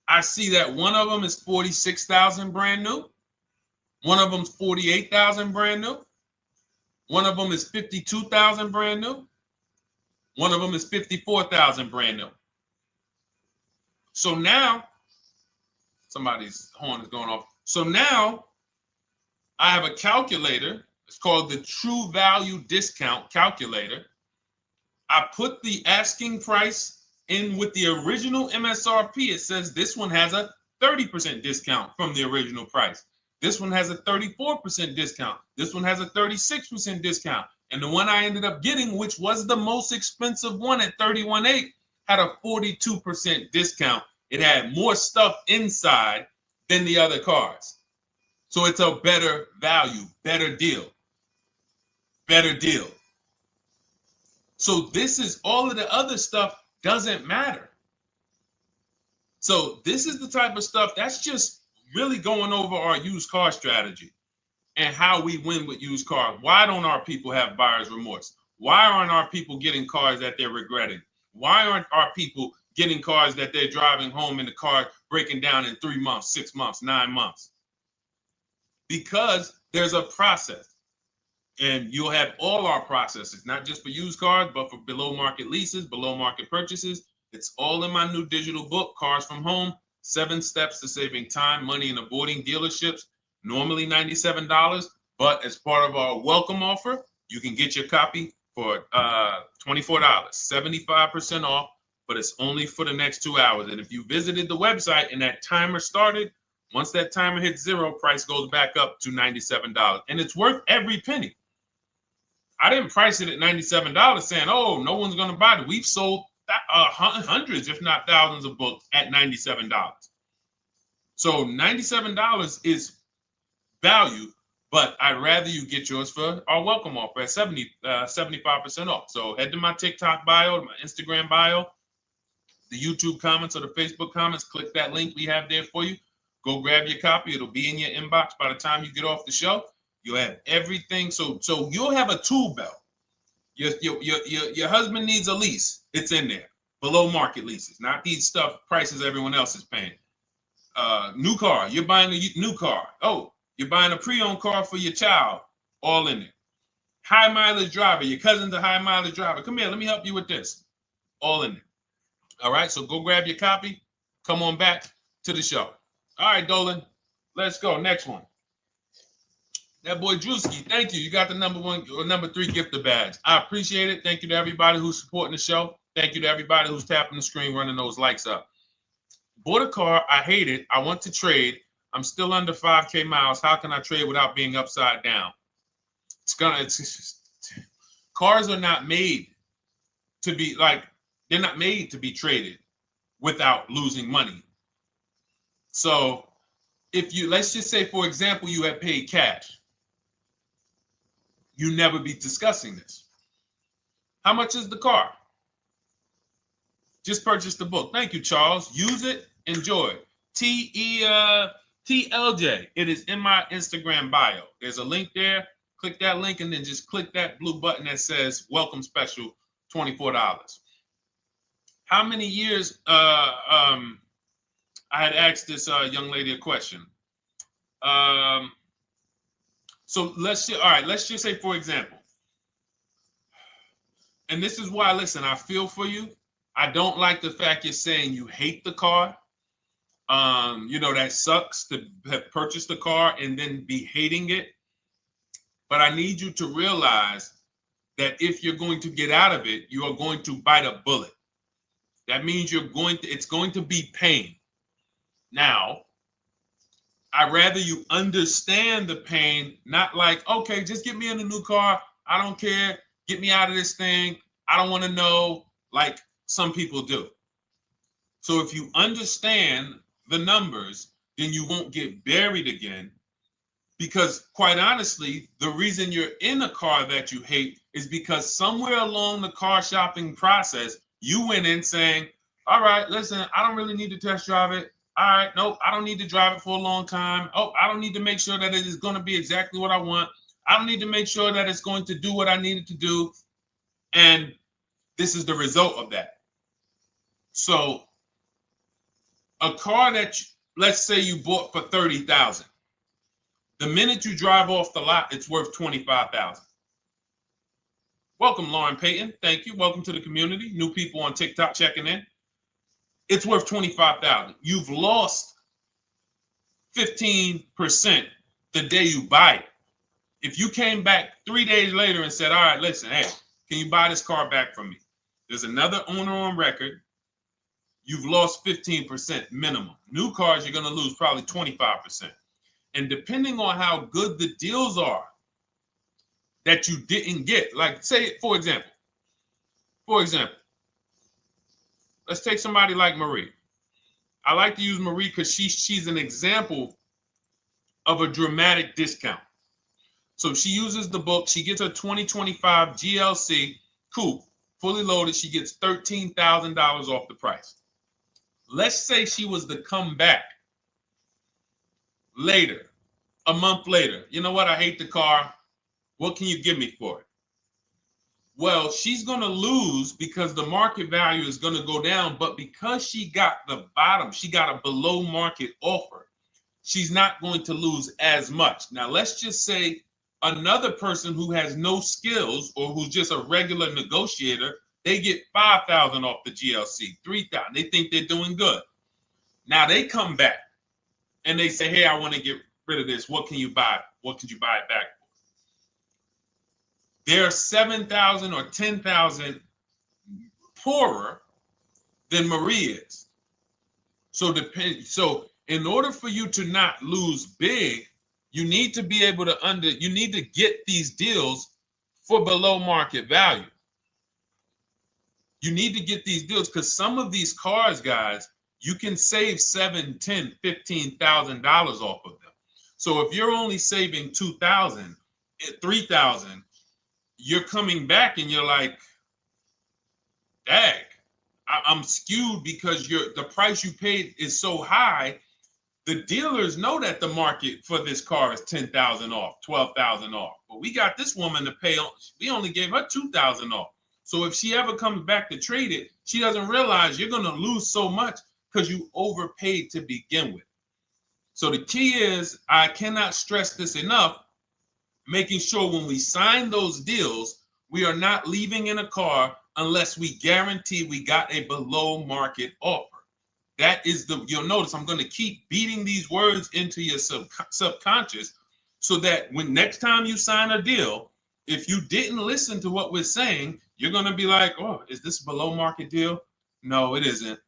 I see that one of them is $46,000 brand new. One of them's $48,000 brand new. One of them is $52,000 brand new. One of them is $54,000 brand new. So now, somebody's horn is going off. So now I have a calculator. It's called the True Value Discount Calculator. I put the asking price in with the original MSRP. It says this one has a 30% discount from the original price. This one has a 34% discount. This one has a 36% discount. And the one I ended up getting, which was the most expensive one at $31,800, had a 42% discount. It had more stuff inside than the other cars. So it's a better value, better deal. Better deal. So this is all of the other stuff doesn't matter. So this is the type of stuff that's just really going over our used car strategy and how we win with used cars. Why don't our people have buyer's remorse? Why aren't our people getting cars that they're regretting? Why aren't our people getting cars that they're driving home in the car breaking down in 3 months, 6 months, 9 months? Because there's a process. And you'll have all our processes, not just for used cars, but for below market leases, below market purchases. It's all in my new digital book, Cars from Home, 7 Steps to Saving Time, Money, and Avoiding Dealerships. Normally $97, but as part of our welcome offer, you can get your copy for $24, 75% off, but it's only for the next 2 hours. And if you visited the website and that timer started, once that timer hits 0, price goes back up to $97. And it's worth every penny. I didn't price it at $97 saying, oh, no one's going to buy it. We've sold hundreds, if not thousands of books at $97. So $97 is value, but I'd rather you get yours for our welcome offer at 75% off. So head to my TikTok bio, my Instagram bio, the YouTube comments or the Facebook comments, click that link we have there for you. Go grab your copy. It'll be in your inbox by the time you get off the show. You'll have everything. So you'll have a tool belt. Your husband needs a lease. It's in there. Below market leases, not these stuff prices everyone else is paying. New car. You're buying a new car. Oh, you're buying a pre-owned car for your child. All in there. High mileage driver. Your cousin's a high mileage driver. Come here. Let me help you with this. All in there. All right. So go grab your copy. Come on back to the show. All right, Dolan. Let's go. Next one. That boy Drewski, thank you. You got the number 3 gifter badge. I appreciate it. Thank you to everybody who's supporting the show. Thank you to everybody who's tapping the screen, running those likes up. Bought a car. I hate it. I want to trade. I'm still under 5K miles. How can I trade without being upside down? Cars are not made to be they're not made to be traded without losing money. So if let's just say, for example, you have paid cash. You never be discussing this. How much is the car? Just purchase the book. Thank you, Charles. Use it. Enjoy. TLJ. It is in my Instagram bio. There's a link there. Click that link and then just click that blue button that says welcome special, $24. How many years? I had asked this young lady a question. So let's just say, for example, and this is why, listen, I feel for you. I don't like the fact you're saying you hate the car. That sucks to have purchased a car and then be hating it. But I need you to realize that if you're going to get out of it, you are going to bite a bullet. That means it's going to be pain. Now, I'd rather you understand the pain, not like, okay, just get me in a new car. I don't care. Get me out of this thing. I don't want to know, like some people do. So if you understand the numbers, then you won't get buried again. Because quite honestly, the reason you're in a car that you hate is because somewhere along the car shopping process, you went in saying, all right, listen, I don't really need to test drive it. All right, nope, I don't need to drive it for a long time. Oh, I don't need to make sure that it is going to be exactly what I want. I don't need to make sure that it's going to do what I need it to do. And this is the result of that. So a car that, let's say you bought for $30,000. The minute you drive off the lot, it's worth $25,000. Welcome, Lauren Payton. Thank you. Welcome to the community. New people on TikTok checking in. It's worth $25,000. You've lost 15% the day you buy it. If you came back 3 days later and said, all right, listen, hey, can you buy this car back from me? There's another owner on record. You've lost 15% minimum. New cars, you're going to lose probably 25%. And depending on how good the deals are that you didn't get, like say, for example, let's take somebody like Marie. I like to use Marie because she's an example of a dramatic discount. So she uses the book. She gets a 2025 GLC coupe, fully loaded. She gets $13,000 off the price. Let's say she was to come back later, a month later. You know what? I hate the car. What can you give me for it? Well, she's going to lose because the market value is going to go down. But because she got the bottom, she got a below market offer, she's not going to lose as much. Now, let's just say another person who has no skills or who's just a regular negotiator, they get $5,000 off the GLC, $3,000. They think they're doing good. Now they come back and they say, hey, I want to get rid of this. What can you buy? What could you buy it back for? They're 7,000 or 10,000 poorer than Marie is. So in order for you to not lose big, you need to be able to you need to get these deals for below market value. You need to get these deals because some of these cars, guys, you can save $7,000, $10,000, $15,000 off of them. So if you're only saving $2,000, $3,000, you're coming back and you're like, dag, I'm skewed because the price you paid is so high. The dealers know that the market for this car is $10,000 off, $12,000 off. But we got this woman to pay. We only gave her $2,000 off. So if she ever comes back to trade it, she doesn't realize you're going to lose so much because you overpaid to begin with. So the key is, I cannot stress this enough, making sure when we sign those deals, we are not leaving in a car unless we guarantee we got a below market offer. That is you'll notice I'm going to keep beating these words into your subconscious so that when next time you sign a deal, if you didn't listen to what we're saying, you're going to be like, oh, is this a below market deal? No, it isn't.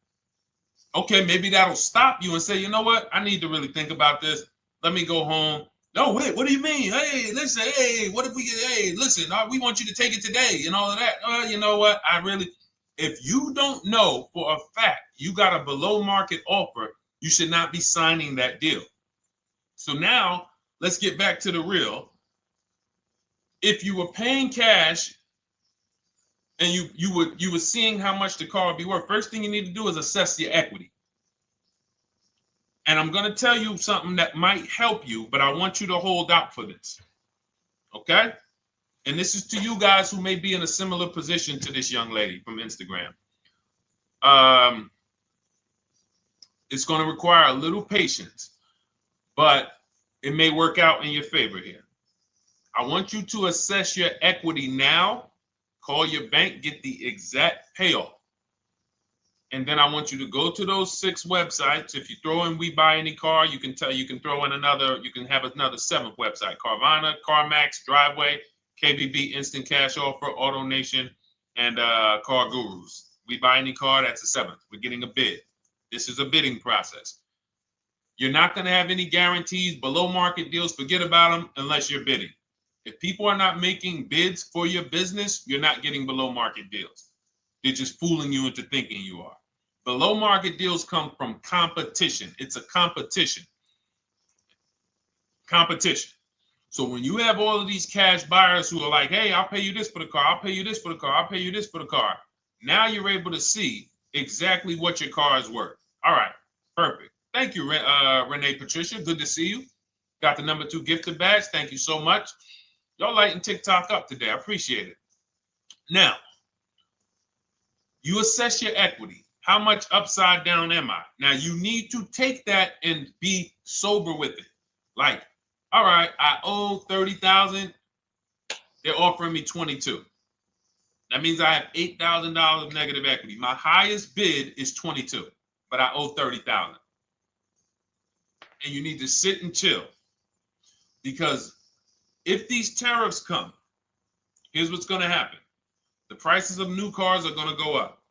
Okay, maybe that'll stop you and say, you know what? I need to really think about this. Let me go home. No, wait, what do you mean? Hey, listen, hey, what if we get, hey, listen, we want you to take it today and all of that. You know what? If you don't know for a fact you got a below market offer, you should not be signing that deal. So now let's get back to the real. If you were paying cash and you were seeing how much the car would be worth, first thing you need to do is assess your equity. And I'm going to tell you something that might help you, but I want you to hold out for this. Okay? And this is to you guys who may be in a similar position to this young lady from Instagram. It's going to require a little patience, but it may work out in your favor here. I want you to assess your equity now, call your bank, get the exact payoff. And then I want you to go to those 6 websites. If you throw in We Buy Any Car, you can throw in another, you can have another 7th website: Carvana, CarMax, Driveway, KBB, Instant Cash Offer, Auto Nation, and Car Gurus. We Buy Any Car, that's the 7th. We're getting a bid. This is a bidding process. You're not going to have any guarantees, below market deals, forget about them unless you're bidding. If people are not making bids for your business, you're not getting below market deals. They're just fooling you into thinking you are. Below market deals come from competition. It's a competition. Competition. So when you have all of these cash buyers who are like, hey, I'll pay you this for the car, I'll pay you this for the car, I'll pay you this for the car. Now you're able to see exactly what your car is worth. All right, perfect. Thank you, Renee Patricia. Good to see you. Got the number 2 gifted badge. Thank you so much. Y'all lighting TikTok up today. I appreciate it. Now, you assess your equity. How much upside down am I? Now, you need to take that and be sober with it. Like, all right, I owe $30,000. They're offering me $22,000. That means I have $8,000 of negative equity. My highest bid is $22,000, but I owe $30,000. And you need to sit and chill, because if these tariffs come, here's what's going to happen. The prices of new cars are going to go up.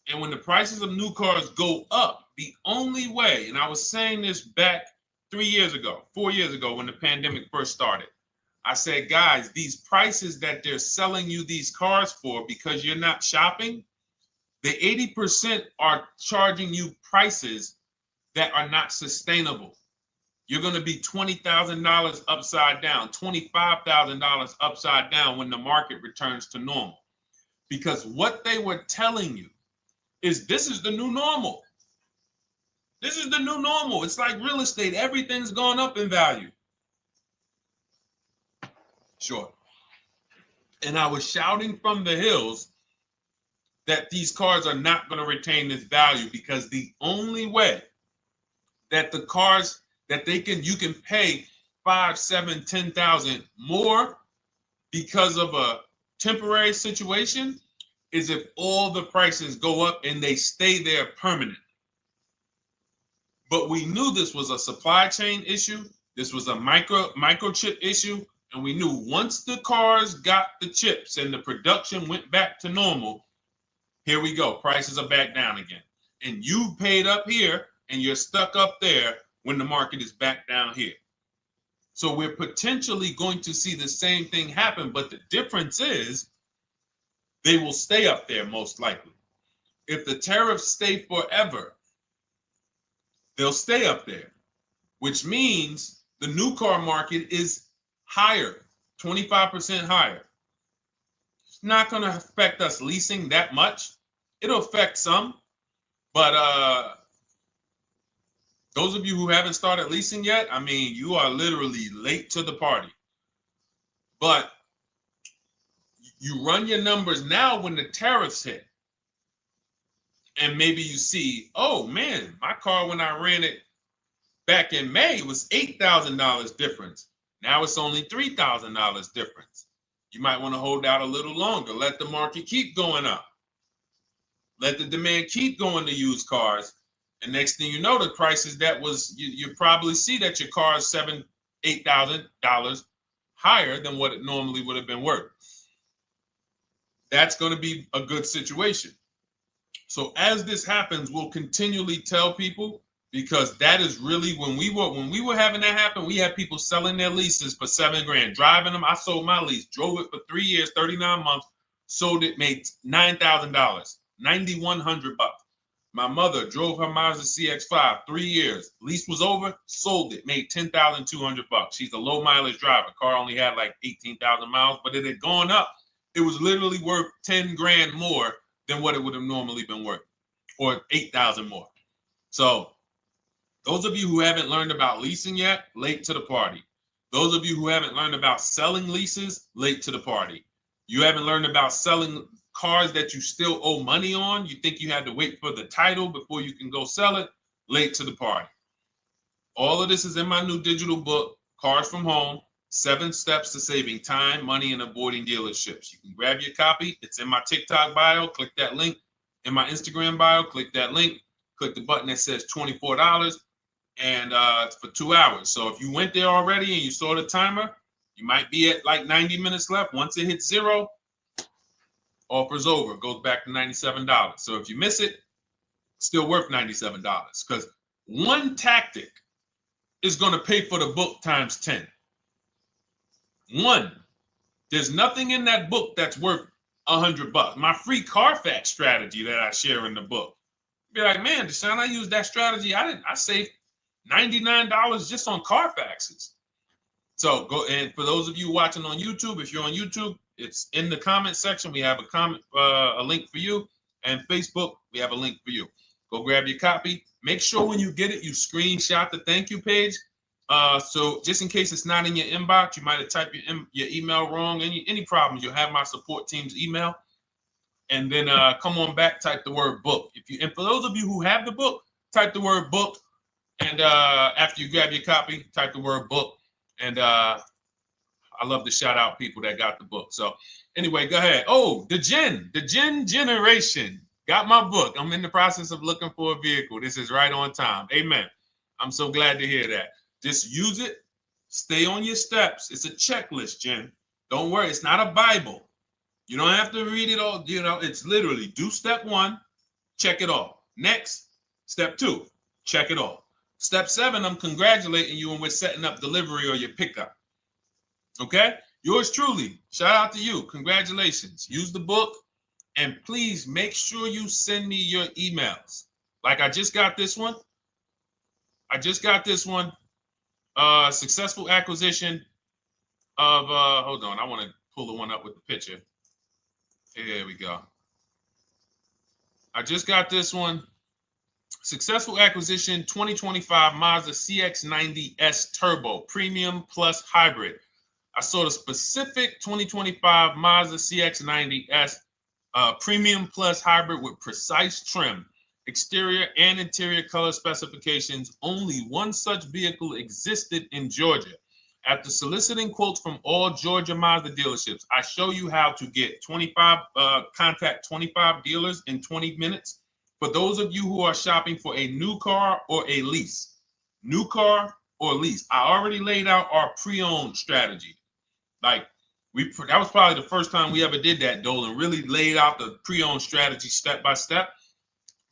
And when the prices of new cars go up, the only way, and I was saying this back 3 years ago, 4 years ago, when the pandemic first started, I said, guys, these prices that they're selling you these cars for because you're not shopping, the 80% are charging you prices that are not sustainable. You're going to be $20,000 upside down, $25,000 upside down when the market returns to normal. Because what they were telling you is this is the new normal. This is the new normal. It's like real estate. Everything's gone up in value. Sure. And I was shouting from the hills that these cars are not going to retain this value, because the only way that the cars that you can pay 5, 7, 10,000 more because of a temporary situation is if all the prices go up and they stay there permanently. But we knew this was a supply chain issue. This was a microchip issue. And we knew once the cars got the chips and the production went back to normal, here we go. Prices are back down again. And you paid up here and you're stuck up there when the market is back down here. So we're potentially going to see the same thing happen, but the difference is they will stay up there most likely. If the tariffs stay forever, they'll stay up there, which means the new car market is higher, 25% higher. It's not going to affect us leasing that much. It'll affect some, but those of you who haven't started leasing yet, I mean, you are literally late to the party. But you run your numbers now when the tariffs hit. And maybe you see, oh man, my car when I ran it back in May was $8,000 difference. Now it's only $3,000 difference. You might want to hold out a little longer. Let the market keep going up. Let the demand keep going to used cars. And next thing you know, the prices that was, you probably see that your car is $7,000, $8,000 higher than what it normally would have been worth. That's going to be a good situation. So as this happens, we'll continually tell people, because that is really when we were having that happen, we had people selling their leases for $7,000, driving them. I sold my lease, drove it for 3 years, 39 months, sold it, made $9,000, $9,100. My mother drove her Mazda CX-5 3 years. Lease was over, sold it, made $10,200. She's a low mileage driver. Car only had like 18,000 miles, but it had gone up. It was literally worth $10,000 more than what it would have normally been worth, or 8,000 more. So those of you who haven't learned about leasing yet, late to the party. Those of you who haven't learned about selling leases, late to the party. You haven't learned about selling cars that you still owe money on. You think you had to wait for the title before you can go sell it, late to the party. All of this is in my new digital book, Cars from Home, 7 Steps to Saving Time, Money, and Avoiding Dealerships. You can grab your copy. It's in my TikTok bio. Click that link. in my Instagram bio. Click that link. Click the button that says $24, and it's for 2 hours. So if you went there already and you saw the timer, you might be at like 90 minutes left. Once it hits 0, offer's over. It goes back to $97. So if you miss it, still worth $97, because one tactic is going to pay for the book times 10. One. There's nothing in that book that's worth $100. My free Carfax strategy that I share in the book. Be like, man, Deshone, I used that strategy. I saved $99 just on Carfaxes. So go, and for those of you watching on YouTube, if you're on YouTube, it's in the comment section. We have a link for you, and Facebook, we have a link for you. Go grab your copy. Make sure when you get it, you screenshot the thank you page. So just in case it's not in your inbox, you might have typed your email wrong. Any problems, you'll have my support team's email. And then come on back, type the word book. And for those of you who have the book, type the word book. And after you grab your copy, type the word book. And I love to shout out people that got the book. So anyway, go ahead. Oh, the Gen Generation got my book. I'm in the process of looking for a vehicle. This is right on time. Amen. I'm so glad to hear that. Just use it. Stay on your steps. It's a checklist, Jen. Don't worry. It's not a Bible. You don't have to read it all. You know, it's literally do step 1, check it off. Next, step 2, check it off. Step 7, I'm congratulating you and we're setting up delivery or your pickup. Okay? Yours truly. Shout out to you. Congratulations. Use the book, and please make sure you send me your emails. Like I just got this one. Successful acquisition of, hold on, I want to pull the one up with the picture. There we go. I just got this one. Successful acquisition 2025 Mazda CX-90S Turbo Premium Plus Hybrid. I saw the specific 2025 Mazda CX-90S Premium Plus Hybrid with precise trim, exterior and interior color specifications. Only one such vehicle existed in Georgia. After soliciting quotes from all Georgia Mazda dealerships, I show you how to get contact 25 dealers in 20 minutes. For those of you who are shopping for a new car or a lease, new car or lease, I already laid out our pre-owned strategy. Like that was probably the first time we ever did that, Dolan, really laid out the pre-owned strategy step by step.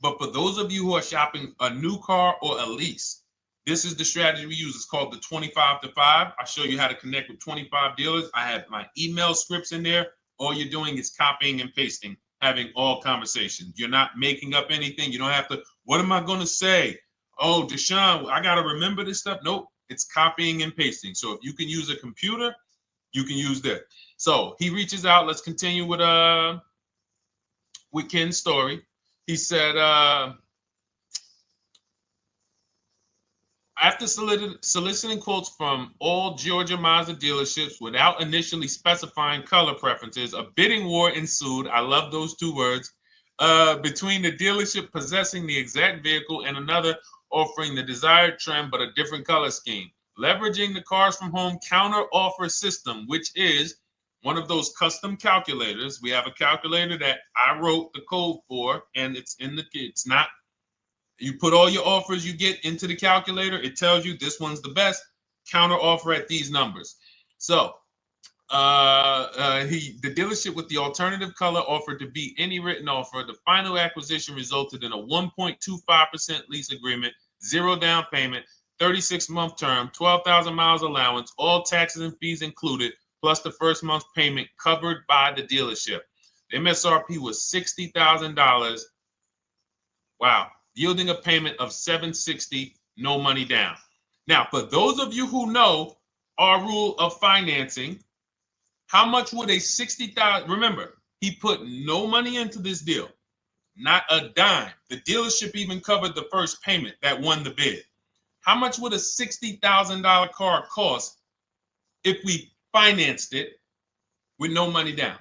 But for those of you who are shopping a new car or a lease, this is the strategy we use. It's called the 25 to 5. I show you how to connect with 25 dealers. I have my email scripts in there. All you're doing is copying and pasting, having all conversations. You're not making up anything. You don't have to, what am I going to say? Oh, Deshone, I got to remember this stuff. Nope, it's copying and pasting. So if you can use a computer, you can use that. So he reaches out. Let's continue with Ken's story. He said, after soliciting quotes from all Georgia Mazda dealerships without initially specifying color preferences, a bidding war ensued. I love those 2 words. Between the dealership possessing the exact vehicle and another offering the desired trim but a different color scheme. Leveraging the Cars from Home counter offer system, which is one of those custom calculators. We have a calculator that I wrote the code for, and it's not. You put all your offers you get into the calculator. It tells you this one's the best. Counter offer at these numbers. So the dealership with the alternative color offered to beat any written offer. The final acquisition resulted in a 1.25% lease agreement, 0 down payment, 36-month term, 12,000 miles allowance, all taxes and fees included, plus the first month's payment covered by the dealership. The MSRP was $60,000. Wow. Yielding a payment of $760, no money down. Now, for those of you who know our rule of financing, how much would a $60,000, remember, he put no money into this deal, not a dime. The dealership even covered the first payment that won the bid. How much would a $60,000 car cost if we financed it with no money down?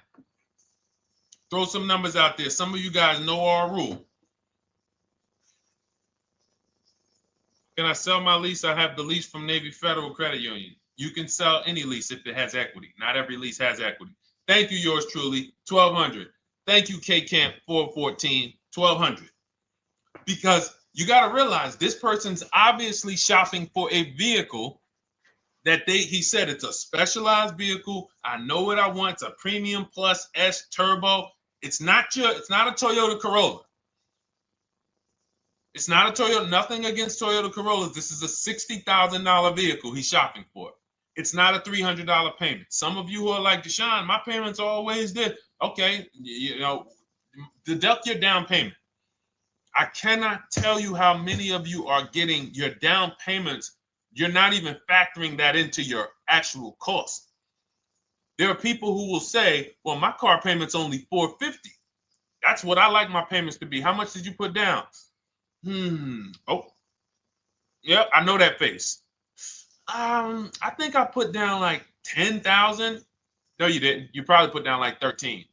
Throw some numbers out there. Some of you guys know our rule. Can I sell my lease? I have the lease from Navy Federal Credit Union. You can sell any lease if it has equity. Not every lease has equity. Thank you, yours truly, 1200. Thank you, K Camp 414. $1,200. Because you got to realize this person's obviously shopping for a vehicle that he said it's a specialized vehicle. I know what I want. It's a premium plus S turbo. It's not a Toyota Corolla. It's not a Toyota, nothing against Toyota Corollas. This is a $60,000 vehicle he's shopping for. It's not a $300 payment. Some of you who are like, Deshone, my payments are always there. Okay, deduct your down payment. I cannot tell you how many of you are getting your down payments. You're not even factoring that into your actual cost. There are people who will say, well, my car payment's only $450. That's what I like my payments to be. How much did you put down? Oh, yeah, I know that face. I think I put down like 10,000. No, you didn't. You probably put down like 13.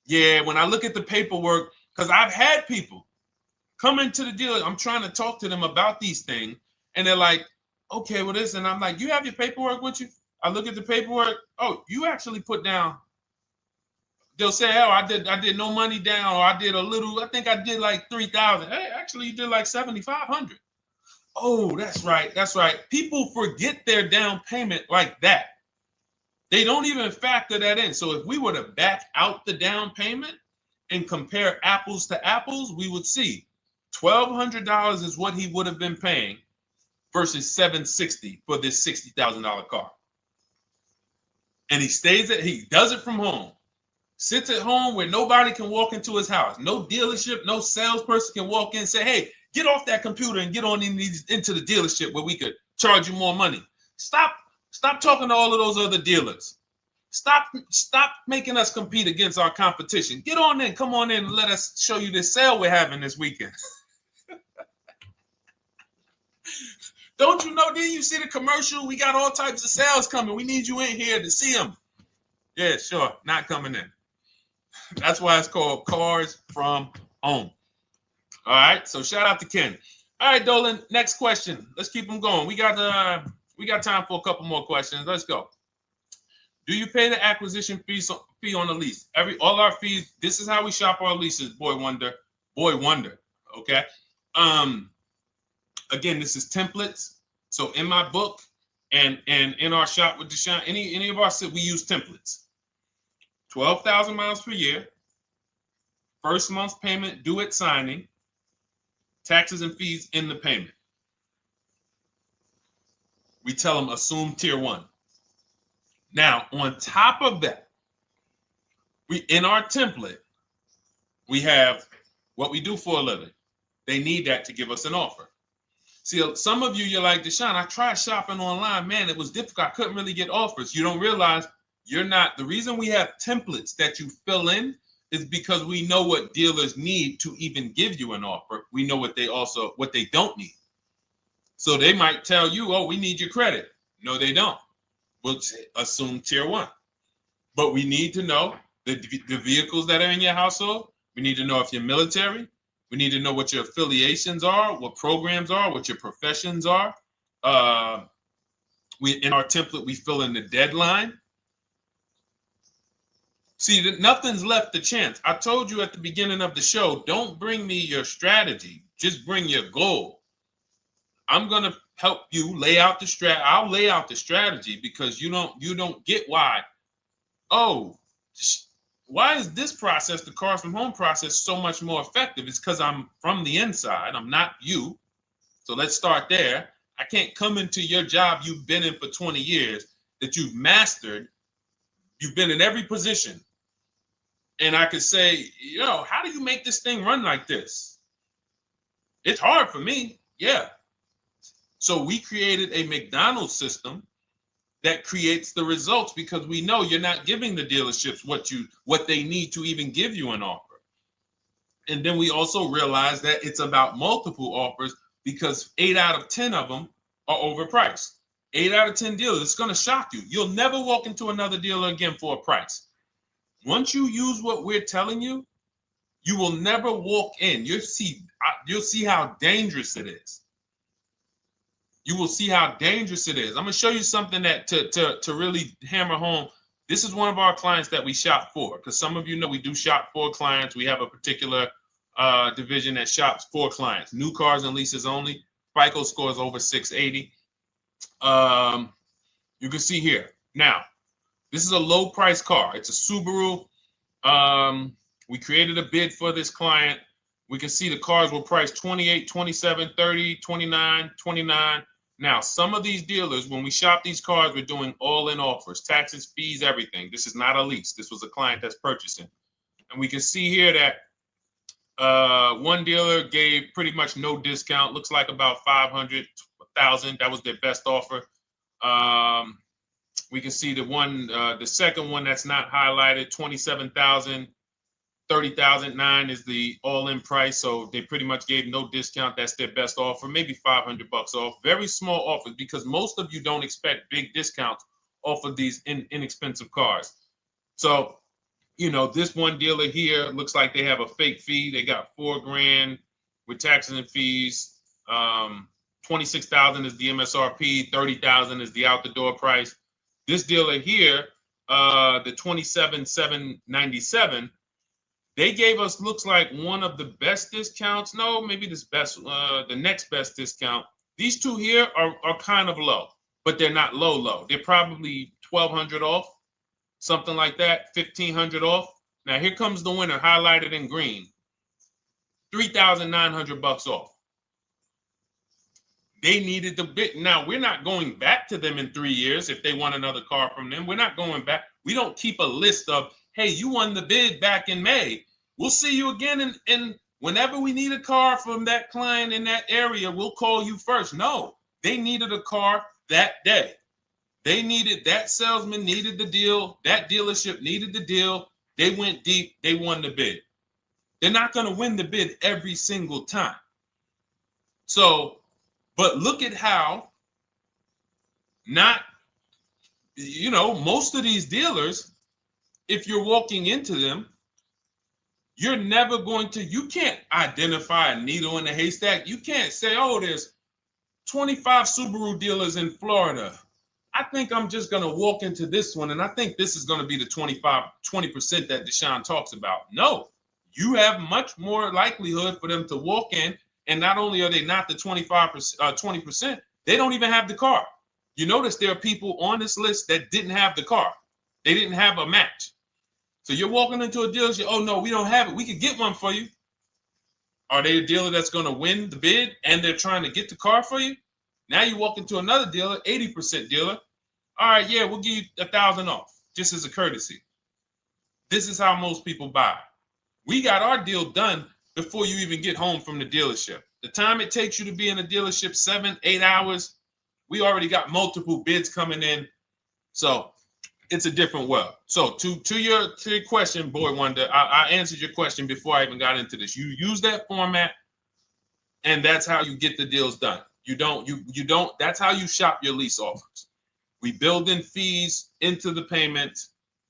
Yeah, when I look at the paperwork, because I've had people come into the dealer, I'm trying to talk to them about these things, and they're like, okay, well, this, and I'm like, you have your paperwork with you? I look at the paperwork. Oh, you actually put down. They'll say, oh, I did no money down, or I did a little. I think I did like 3,000. Hey, actually, you did like 7,500. Oh, that's right. That's right. People forget their down payment like that. They don't even factor that in. So if we were to back out the down payment and compare apples to apples, we would see $1,200 is what he would have been paying versus $760 for this $60,000 car. And he does it from home. Sits at home where nobody can walk into his house. No dealership, no salesperson can walk in and say, hey, get off that computer and get on into the dealership where we could charge you more money. Stop talking to all of those other dealers. Stop making us compete against our competition. Get on in, come on in and let us show you this sale we're having this weekend. Don't you know, didn't you see the commercial? We got all types of sales coming. We need you in here to see them. Yeah, sure, not coming in. That's why it's called Cars from Home. All right, so shout out to Ken. All right, Dolan, next question. Let's keep them going. We got time for a couple more questions. Let's go. Do you pay the acquisition fee on the lease? All our fees, this is how we shop our leases, boy wonder. Okay. Again, this is templates. So in my book and in our shop with Deshone, any of our, we use templates. 12,000 miles per year, first month's payment due at signing, taxes and fees in the payment. We tell them assume tier 1. Now, on top of that, in our template, we have what we do for a living. They need that to give us an offer. See, some of you, you're like, Deshone, I tried shopping online. Man, it was difficult. I couldn't really get offers. You don't realize you're not. The reason we have templates that you fill in is because we know what dealers need to even give you an offer. We know what they don't need. So they might tell you, oh, we need your credit. No, they don't. We'll assume tier 1. But we need to know the vehicles that are in your household. We need to know if you're military. We need to know what your affiliations are, what programs are, what your professions are. In our template, we fill in the deadline. See, nothing's left to chance. I told you at the beginning of the show, don't bring me your strategy. Just bring your goal. I'm going to help you lay out the strategy. I'll lay out the strategy because you don't get why. Oh, why is this process, the Cars from Home process, so much more effective? It's because I'm from the inside. I'm not you. So let's start there. I can't come into your job you've been in for 20 years that you've mastered. You've been in every position. And I could say, how do you make this thing run like this? It's hard for me. Yeah. So we created a McDonald's system that creates the results because we know you're not giving the dealerships what they need to even give you an offer. And then we also realize that it's about multiple offers because 8 out of 10 of them are overpriced. 8 out of 10 dealers, it's going to shock you. You'll never walk into another dealer again for a price. Once you use what we're telling you, you will never walk in. You'll see how dangerous it is. You will see how dangerous it is. I'm going to show you something that to really hammer home. This is one of our clients that we shop for because some of you know we do shop for clients. We have a particular division that shops for clients. New cars and leases only. FICO scores over 680. You can see here. Now, this is a low price car. It's a Subaru. We created a bid for this client. We can see the cars were priced 28, 27, 30, 29, 29. Now, some of these dealers, when we shop these cars, we're doing all-in offers, taxes, fees, everything. This is not a lease. This was a client that's purchasing. And we can see here that one dealer gave pretty much no discount. Looks like about 500, 1,000. That was their best offer. We can see the second one that's not highlighted, 27,000. 30,009 is the all-in price, so they pretty much gave no discount. That's their best offer, maybe 500 bucks off. Very small offers, because most of you don't expect big discounts off of these inexpensive cars. So, you know, this one dealer here looks like they have a fake fee. They got $4 grand with taxes and fees. 26,000 is the MSRP. 30,000 is the out the door price. This dealer here, the 27,797. They gave us, looks like, one of the best discounts. No, maybe the next best discount. These two here are kind of low, but they're not low. They're probably 1,200 off, something like that, 1,500 off. Now here comes the winner, highlighted in green, 3,900 bucks off. They needed the bid. Now, we're not going back to them in 3 years if they want another car from them. We're not going back. We don't keep a list of, hey, you won the bid back in May. We'll see you again. And whenever we need a car from that client in that area, we'll call you first. No, they needed a car that day. That salesman needed the deal. That dealership needed the deal. They went deep. They won the bid. They're not going to win the bid every single time. So, but look at how most of these dealers, if you're walking into them, you're never you can't identify a needle in a haystack. You can't say, oh, there's 25 Subaru dealers in Florida. I think I'm just going to walk into this one, and I think this is going to be the 20% that Deshone talks about. No, you have much more likelihood for them to walk in, and not only are they not the 20%, they don't even have the car. You notice there are people on this list that didn't have the car. They didn't have a match. So you're walking into a dealership, oh, no, we don't have it. We could get one for you. Are they a dealer that's going to win the bid and they're trying to get the car for you? Now you walk into another dealer, 80% dealer. All right, yeah, we'll give you 1,000 off, just as a courtesy. This is how most people buy. We got our deal done before you even get home from the dealership. The time it takes you to be in a dealership, 7-8 hours, we already got multiple bids coming in. So it's a different world. So to your question, Boy Wonder, I answered your question before I even got into this. You use that format, and that's how you get the deals done. You don't, that's how you shop your lease offers. We build in fees into the payment.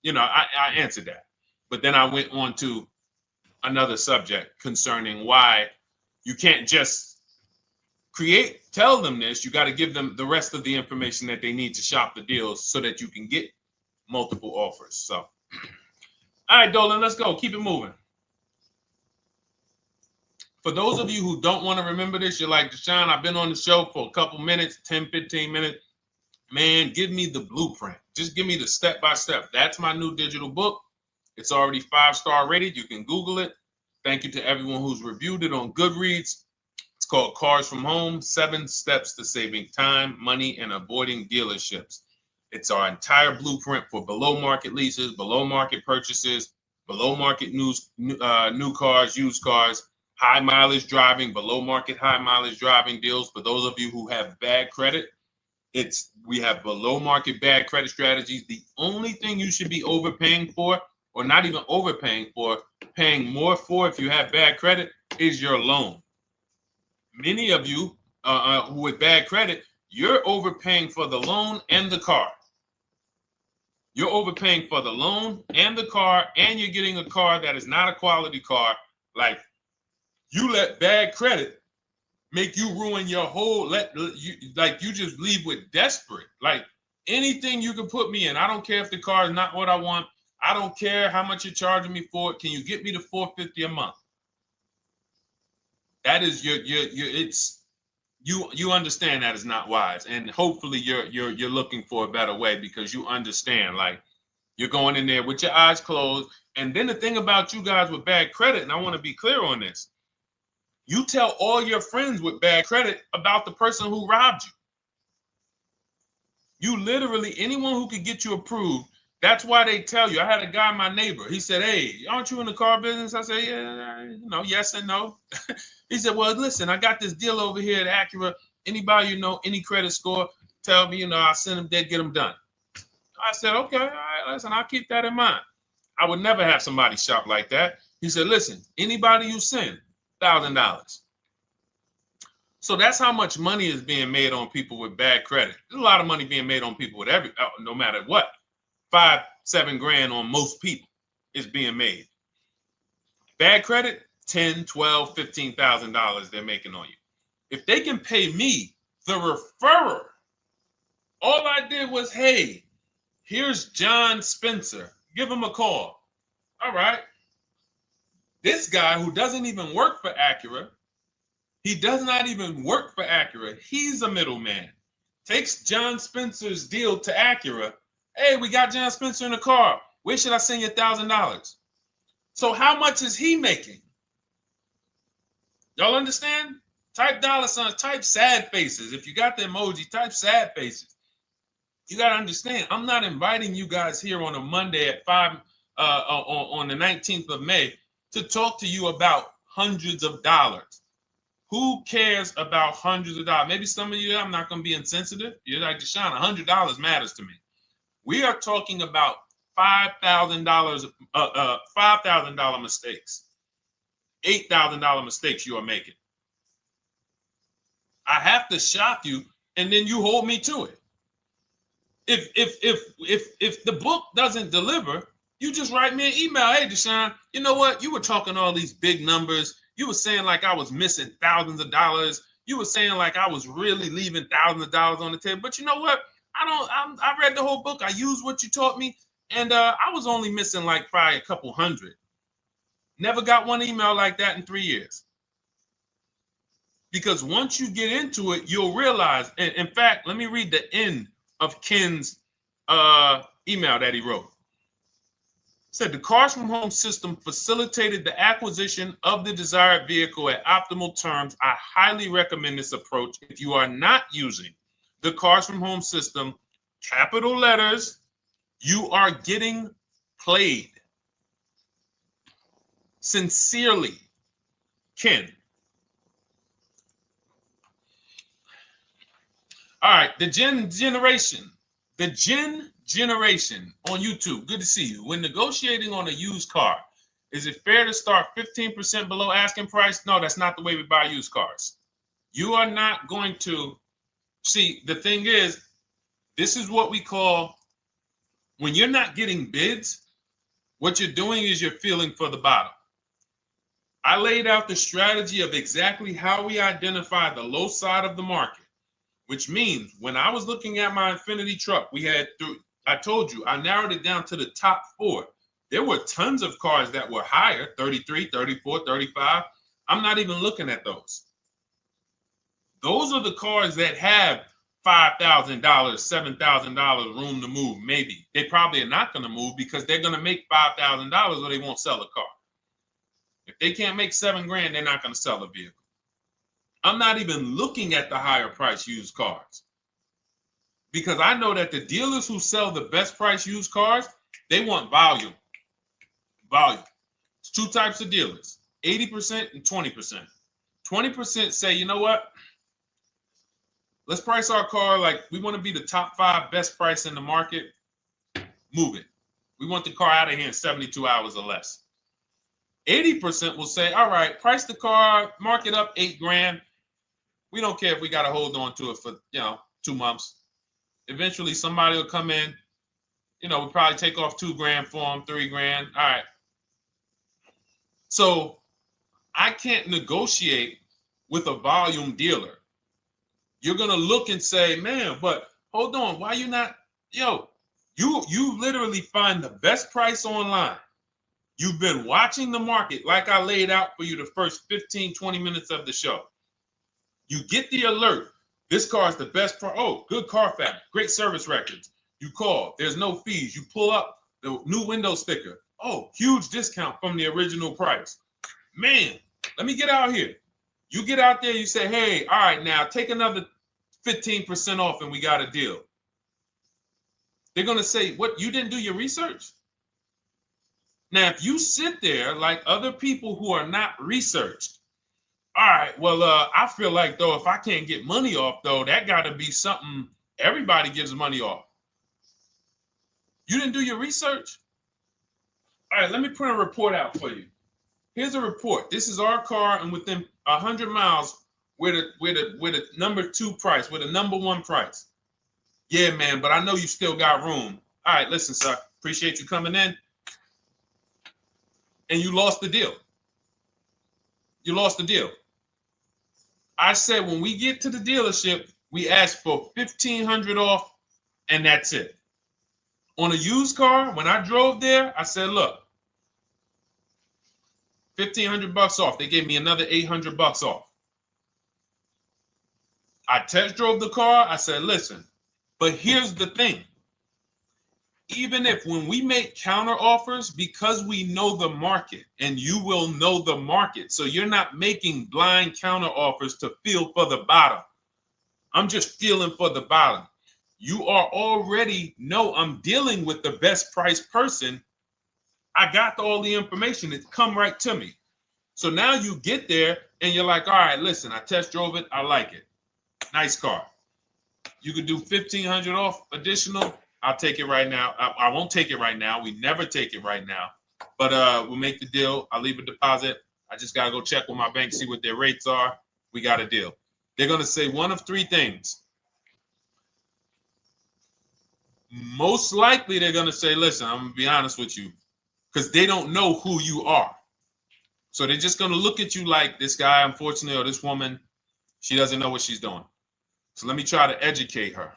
I answered that. But then I went on to another subject concerning why you can't just tell them this. You got to give them the rest of the information that they need to shop the deals so that you can get multiple offers. So, all right, Dolan, let's go. Keep it moving. For those of you who don't want to remember this, you're like, Deshone, I've been on the show for a couple minutes, 10, 15 minutes. Man, give me the blueprint. Just give me the step-by-step. That's my new digital book. It's already 5-star rated. You can Google it. Thank you to everyone who's reviewed it on Goodreads. It's called Cars from Home, 7 Steps to Saving Time, Money, and Avoiding Dealerships. It's our entire blueprint for below market leases, below market purchases, below market new cars, used cars, high mileage driving, below market high mileage driving deals. For those of you who have bad credit, we have below market bad credit strategies. The only thing you should be overpaying for, or not even overpaying for, paying more for if you have bad credit, is your loan. Many of you who with bad credit, you're overpaying for the loan and the car. You're overpaying for the loan and the car, and you're getting a car that is not a quality car. Like, you let bad credit make you ruin your whole, you just leave with desperate. Like, anything you can put me in. I don't care if the car is not what I want. I don't care how much you're charging me for it. Can you get me to $450 a month? That is you understand that is not wise, and hopefully you're looking for a better way, because you understand, like, you're going in there with your eyes closed. And then the thing about you guys with bad credit, and I want to be clear on this, you tell all your friends with bad credit about the person who robbed you. You literally, anyone who could get you approved, that's why they tell you. I had a guy, my neighbor, he said, "Hey, aren't you in the car business?" I said, "Yeah, yes and no." He said, "Well, listen, I got this deal over here at Acura. Anybody any credit score, tell me, I'll send them there, get them done." I said, "Okay, all right, listen, I'll keep that in mind." I would never have somebody shop like that. He said, "Listen, anybody you send, $1,000. So that's how much money is being made on people with bad credit. There's a lot of money being made on people with no matter what. 5, 7 grand on most people is being made. Bad credit, $10, $12, $15,000 they're making on you. If they can pay me, the referrer, all I did was, hey, here's John Spencer. Give him a call. All right. This guy who doesn't even work for Acura, he does not even work for Acura. He's a middleman. Takes John Spencer's deal to Acura. Hey, we got John Spencer in the car. Where should I send you $1,000? So how much is he making? Y'all understand? Type $signs, type sad faces. If you got the emoji, type sad faces. You got to understand, I'm not inviting you guys here on a Monday at 5 on the 19th of May to talk to you about hundreds of dollars. Who cares about hundreds of dollars? Maybe some of you, I'm not going to be insensitive. You're like, Deshone, $100 matters to me. We are talking about $5,000 mistakes, $8,000 mistakes you are making. I have to shock you, and then you hold me to it. If the book doesn't deliver, you just write me an email. Hey, Deshone, you know what? You were talking all these big numbers. You were saying like I was missing thousands of dollars. You were saying like I was really leaving thousands of dollars on the table. But you know what? I read the whole book. I used what you taught me. And I was only missing like probably a couple hundred. Never got one email like that in 3 years. Because once you get into it, you'll realize. And in fact, let me read the end of Ken's email that he wrote. Said the Cars from Home system facilitated the acquisition of the desired vehicle at optimal terms. I highly recommend this approach. If you are not using the Cars from Home system, capital letters, you are getting played. Sincerely, Ken. All right, the Gen Generation on YouTube. Good to see you. When negotiating on a used car, is it fair to start 15% below asking price? No, that's not the way we buy used cars. You are not going to see. The thing is, this is what we call, when you're not getting bids, what you're doing is you're feeling for the bottom. I laid out the strategy of exactly how we identify the low side of the market, which means when I was looking at my Infiniti truck, I told you, I narrowed it down to the top 4. There were tons of cars that were higher, 33, 34, 35. I'm not even looking at those. Those are the cars that have $5,000, $7,000 room to move, maybe. They probably are not going to move because they're going to make $5,000 or they won't sell a car. If they can't make $7 grand, they're not going to sell a vehicle. I'm not even looking at the higher price used cars, because I know that the dealers who sell the best price used cars, they want volume. Volume. It's 2 types of dealers, 80% and 20%. 20% say, you know what? Let's price our car like we want to be the top 5 best price in the market. Move it. We want the car out of here in 72 hours or less. 80% will say, all right, price the car, mark it up $8 grand. We don't care if we got to hold on to it for, 2 months. Eventually, somebody will come in. We'll probably take off $2 grand for them, $3 grand. All right. So I can't negotiate with a volume dealer. You're going to look and say, man, but hold on. Why you not? You literally find the best price online. You've been watching the market like I laid out for you the first 15, 20 minutes of the show. You get the alert. This car is the best price. Oh, good Carfax, great service records. You call. There's no fees. You pull up the new window sticker. Oh, huge discount from the original price. Man, let me get out here. You get out there, you say, hey, all right, now take another 15% off and we got a deal. They're going to say, what, you didn't do your research? Now, if you sit there like other people who are not researched, all right, well, I feel like, though, if I can't get money off, though, that got to be something everybody gives money off. You didn't do your research? All right, let me print a report out for you. Here's a report. This is our car, and within 100 miles, we're the number 2 price, we're the number 1 price. Yeah, man, but I know you still got room. All right, listen, sir, appreciate you coming in. And you lost the deal. You lost the deal. I said when we get to the dealership, we ask for $1,500 off, and that's it. On a used car, when I drove there, I said, look, $1,500 off. They gave me another $800 off. I test drove the car. I said, listen, but here's the thing. Even if when we make counter offers, because we know the market, and you will know the market, so you're not making blind counter offers to feel for the bottom. I'm just feeling for the bottom. You are already know I'm dealing with the best price person. I got all the information. It's come right to me. So now you get there and you're like, all right, listen, I test drove it. I like it. Nice car. You could do $1,500 off additional. I'll take it right now. I won't take it right now. We never take it right now. But we'll make the deal. I'll leave a deposit. I just got to go check with my bank, see what their rates are. We got a deal. They're going to say one of 3 things. Most likely, they're going to say, listen, I'm going to be honest with you, because they don't know who you are. So they're just going to look at you like this guy, unfortunately, or this woman, she doesn't know what she's doing. So let me try to educate her.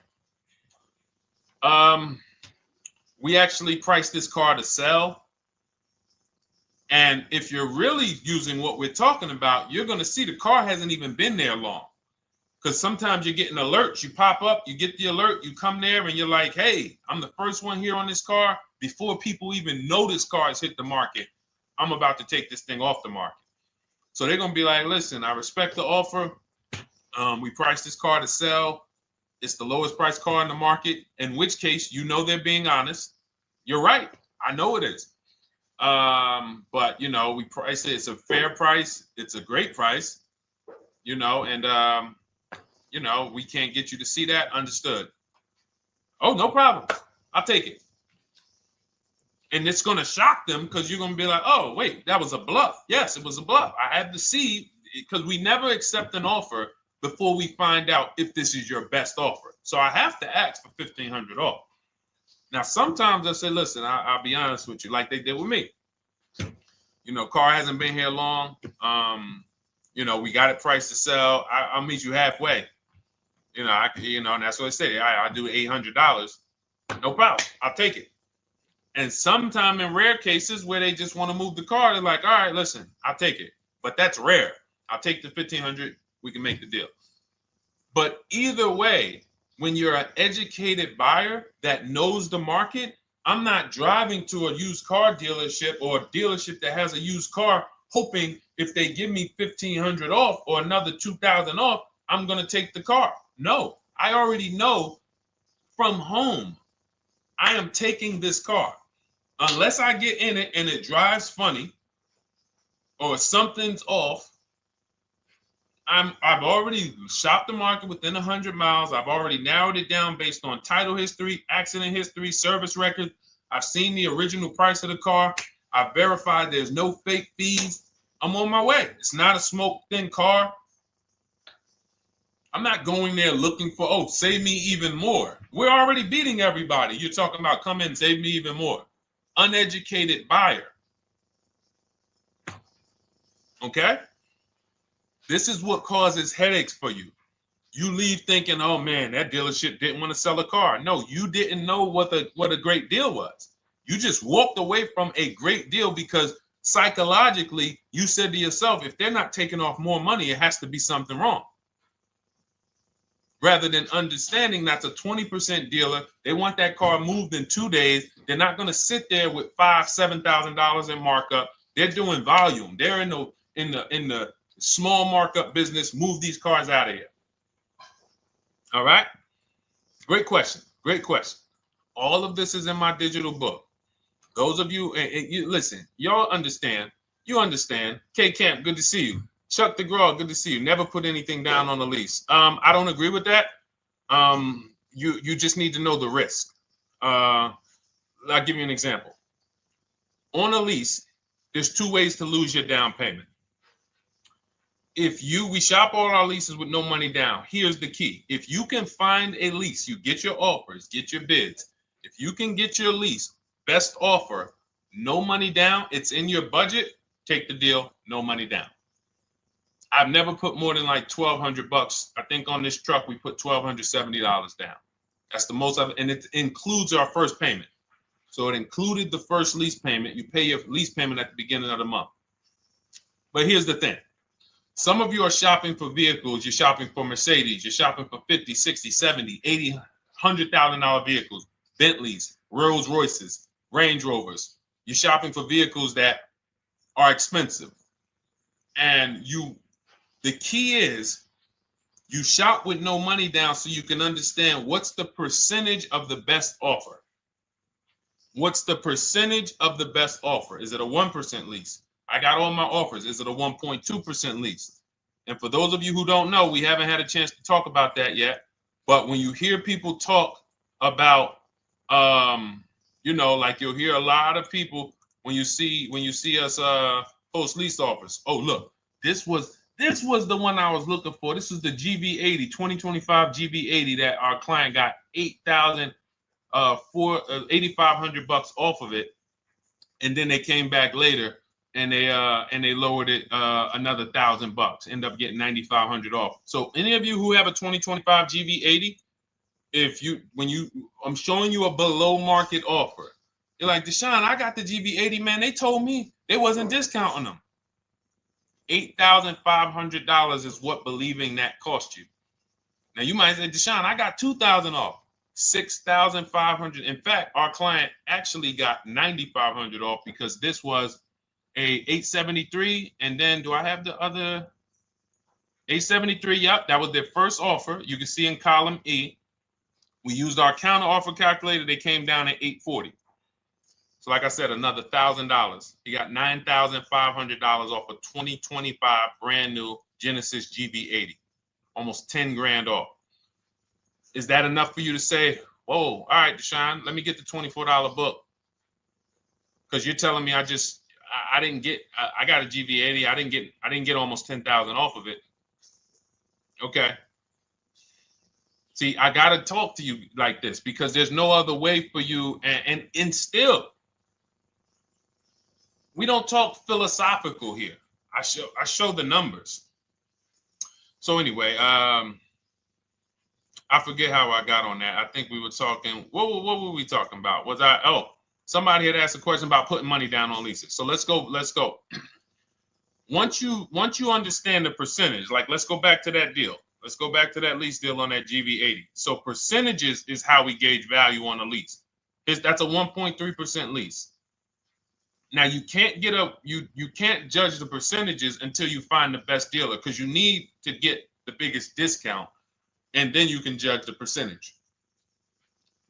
We actually priced this car to sell. And if you're really using what we're talking about, you're going to see the car hasn't even been there long. Because sometimes you're getting alerts. You pop up, you get the alert, you come there, and you're like, hey, I'm the first one here on this car. Before people even know this car has hit the market, I'm about to take this thing off the market. So they're going to be like, listen, I respect the offer. We priced this car to sell. It's the lowest price car in the market, in which case, you know, they're being honest. You're right. I know it is. But, you know, we price it. It's a fair price. It's a great price, you know, and, you know, we can't get you to see that. Understood. Oh, no problem. I'll take it. And it's going to shock them because you're going to be like, oh, wait, that was a bluff. Yes, it was a bluff. I had to see, because we never accept an offer before we find out if this is your best offer. So I have to ask for $1,500 off. Now, sometimes I say, listen, I'll be honest with you, like they did with me. You know, car hasn't been here long. You know, we got it priced to sell. I'll meet you halfway. You know, and that's what I say. I do $800. No problem. I'll take it. And sometime in rare cases where they just want to move the car, they're like, all right, listen, I'll take it. But that's rare. I'll take the $1,500. We can make the deal. But either way, when you're an educated buyer that knows the market, I'm not driving to a used car dealership or a dealership that has a used car hoping if they give me $1,500 off or another $2,000 off, I'm going to take the car. No, I already know from home, I am taking this car. Unless I get in it and it drives funny or something's off, I've already shopped the market within 100 miles. I've already narrowed it down based on title history, accident history, service record. I've seen the original price of the car. I've verified there's no fake fees. I'm on my way. It's not a smoke thin car. I'm not going there looking for, oh, save me even more. We're already beating everybody. You're talking about come in, save me even more. Uneducated buyer. Okay? This is what causes headaches for you. You leave thinking, oh man, that dealership didn't want to sell a car. No, you didn't know what a great deal was. You just walked away from a great deal because psychologically you said to yourself, if they're not taking off more money, it has to be something wrong. Rather than understanding that's a 20% dealer, they want that car moved in 2 days. They're not going to sit there with $5,000-$7,000 in markup. They're doing volume. They're in the small markup business. Move these cars out of here. All right. Great question. Great question. All of this is in my digital book. Those of you, and you listen, y'all understand. You understand. K Camp, good to see you. Chuck DeGraw, good to see you. Never put anything down on a lease. I don't agree with that. You just need to know the risk. I'll give you an example. On a lease, there's 2 ways to lose your down payment. We shop all our leases with no money down. Here's the key. If you can find a lease, you get your offers, get your bids. If you can get your lease, best offer, no money down, it's in your budget, take the deal, no money down. I've never put more than like $1,200. I think on this truck, we put $1,270 down. That's the most of it. And it includes our first payment. So it included the first lease payment. You pay your lease payment at the beginning of the month. But here's the thing. Some of you are shopping for vehicles. You're shopping for Mercedes. You're shopping for 50, 60, 70, 80, $100,000 vehicles, Bentleys, Rolls Royces, Range Rovers. You're shopping for vehicles that are expensive. And the key is you shop with no money down so you can understand what's the percentage of the best offer. What's the percentage of the best offer? Is it a 1% lease? I got all my offers. Is it a 1.2% lease? And for those of you who don't know, we haven't had a chance to talk about that yet. But when you hear people talk about, like you'll hear a lot of people when you see us post lease offers. Oh, look, this was the one I was looking for. This is the GV80, 2025 GV80 that our client got $8,500 off of it, and then they came back later and they lowered it another $1,000. End up getting $9,500 off. So any of you who have a 2025 GV80, I'm showing you a below market offer. You're like, Deshone, I got the GV80, man. They told me they wasn't discounting them. $8,500 is what believing that cost you. Now you might say, Deshone, I got $2,000 off. $6,500. In fact, our client actually got $9,500 off because this was a 873. And then do I have the other 873? Yep, that was their first offer. You can see in column E. We used our counter offer calculator. They came down at 840. So like I said, another $1,000. He got $9,500 off a 2025 brand new Genesis GV80, almost 10 grand off. Is that enough for you to say, whoa, all right, Deshone, let me get the $24 book? Because you're telling me I got a GV80. I didn't get almost 10,000 off of it. Okay. See, I got to talk to you like this because there's no other way for you. And still, we don't talk philosophical here. I show the numbers. So anyway, I forget how I got on that. I think we were talking. What were we talking about? Somebody had asked a question about putting money down on leases. So let's go. Once you understand the percentage, like let's go back to that deal. Let's go back to that lease deal on that GV80. So percentages is how we gauge value on a lease. That's a 1.3% lease. Now you can't you can't judge the percentages until you find the best dealer because you need to get the biggest discount, and then you can judge the percentage.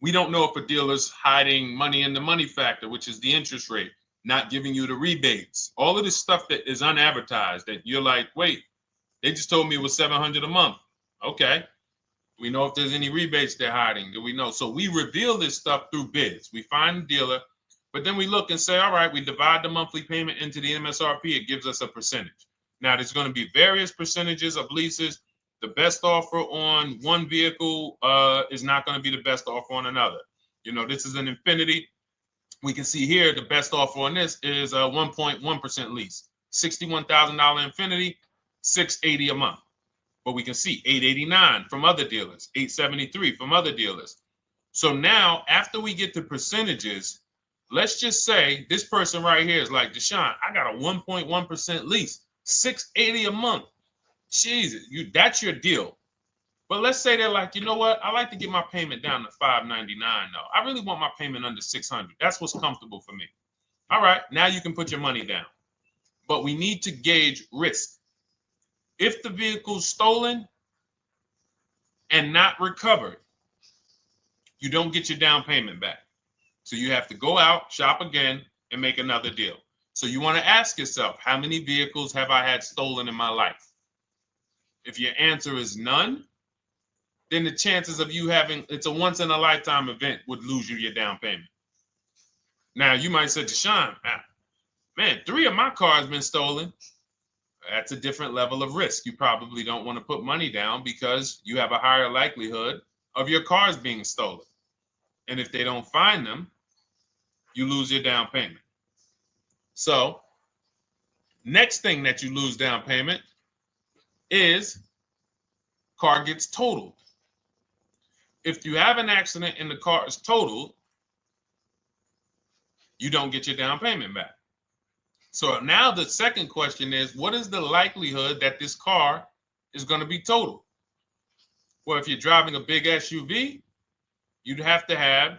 We don't know if a dealer's hiding money in the money factor, which is the interest rate, not giving you the rebates, all of this stuff that is unadvertised that you're like, wait, they just told me it was $700 a month. Okay. We know if there's any rebates they're hiding. Do we know? So we reveal this stuff through bids. We find the dealer, but then we look and say, all right, we divide the monthly payment into the MSRP. It gives us a percentage. Now, there's going to be various percentages of leases. The best offer on one vehicle is not going to be the best offer on another. This is an Infinity. We can see here the best offer on this is a 1.1% lease. $61,000 Infinity, $680 a month. But we can see $889 from other dealers, $873 from other dealers. So now, after we get the percentages, let's just say this person right here is like, Deshone, I got a 1.1% lease, $680 a month. Jesus, that's your deal. But let's say they're like, you know what? I like to get my payment down to $599 though. I really want my payment under $600. That's what's comfortable for me. All right, now you can put your money down. But we need to gauge risk. If the vehicle's stolen and not recovered, you don't get your down payment back. So you have to go out, shop again, and make another deal. So you want to ask yourself, how many vehicles have I had stolen in my life? If your answer is none, then the chances of you having, it's a once in a lifetime event, would lose you your down payment. Now you might say, Deshone, man, 3 of my cars been stolen. That's a different level of risk. You probably don't want to put money down because you have a higher likelihood of your cars being stolen. And if they don't find them, you lose your down payment. So next thing that you lose down payment is car gets totaled. If you have an accident and the car is totaled, you don't get your down payment back. So now the second question is, what is the likelihood that this car is going to be totaled? Well, if you're driving a big SUV, you'd have to have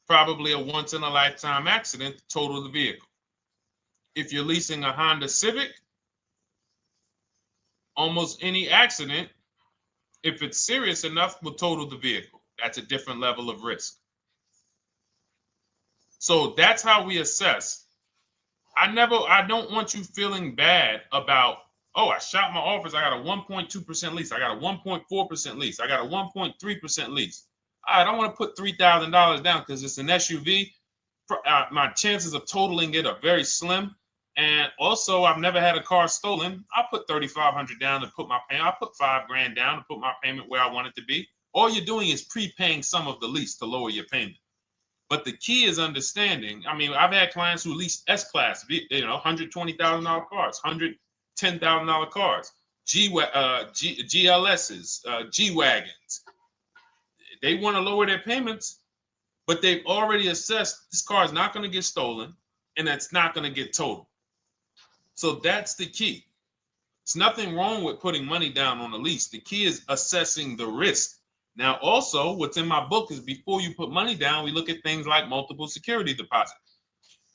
probably a once in a lifetime accident to total the vehicle. If you're leasing a Honda Civic, almost any accident, if it's serious enough, will total the vehicle. That's a different level of risk. So that's how we assess. I don't want you feeling bad about, oh, I shot my offers. I got a 1.2% lease. I got a 1.4% lease. I got a 1.3% lease. I don't want to put $3,000 down because it's an SUV. My chances of totaling it are very slim. And also, I've never had a car stolen. I put $3,500 down to put my payment. I put $5,000 down to put my payment where I want it to be. All you're doing is prepaying some of the lease to lower your payment. But the key is understanding. I mean, I've had clients who lease S-Class, $120,000 cars, $110,000 cars, GLSs, G-Wagons. They want to lower their payments, but they've already assessed this car is not going to get stolen and it's not going to get totaled. So that's the key. There's nothing wrong with putting money down on a lease. The key is assessing the risk. Now, also, what's in my book is before you put money down, we look at things like multiple security deposits.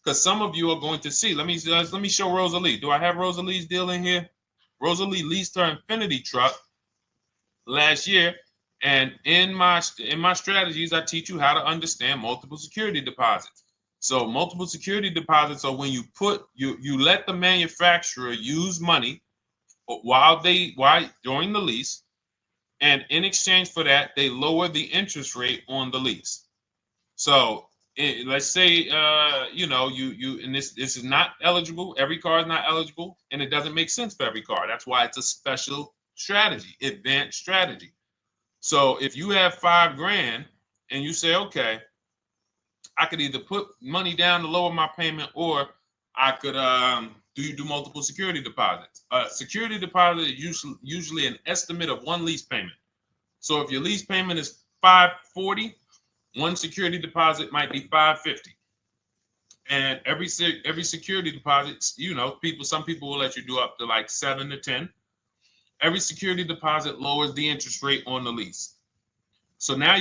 Because some of you are going to see, let me show Rosalie. Do I have Rosalie's deal in here? Rosalie leased her Infinity truck last year. And in my strategies, I teach you how to understand multiple security deposits. So multiple security deposits are when you let the manufacturer use money during the lease, and in exchange for that, they lower the interest rate on the lease. So let's say and this is not eligible. Every car is not eligible, and it doesn't make sense for every car. That's why it's a special strategy, advanced strategy. So if you have $5,000 and you say, okay, I could either put money down to lower my payment, or I could do multiple security deposits. Security deposit is usually an estimate of one lease payment. So if your lease payment is $540, one security deposit might be $550. And every security deposit, some people will let you do up to like 7 to 10. Every security deposit lowers the interest rate on the lease. So now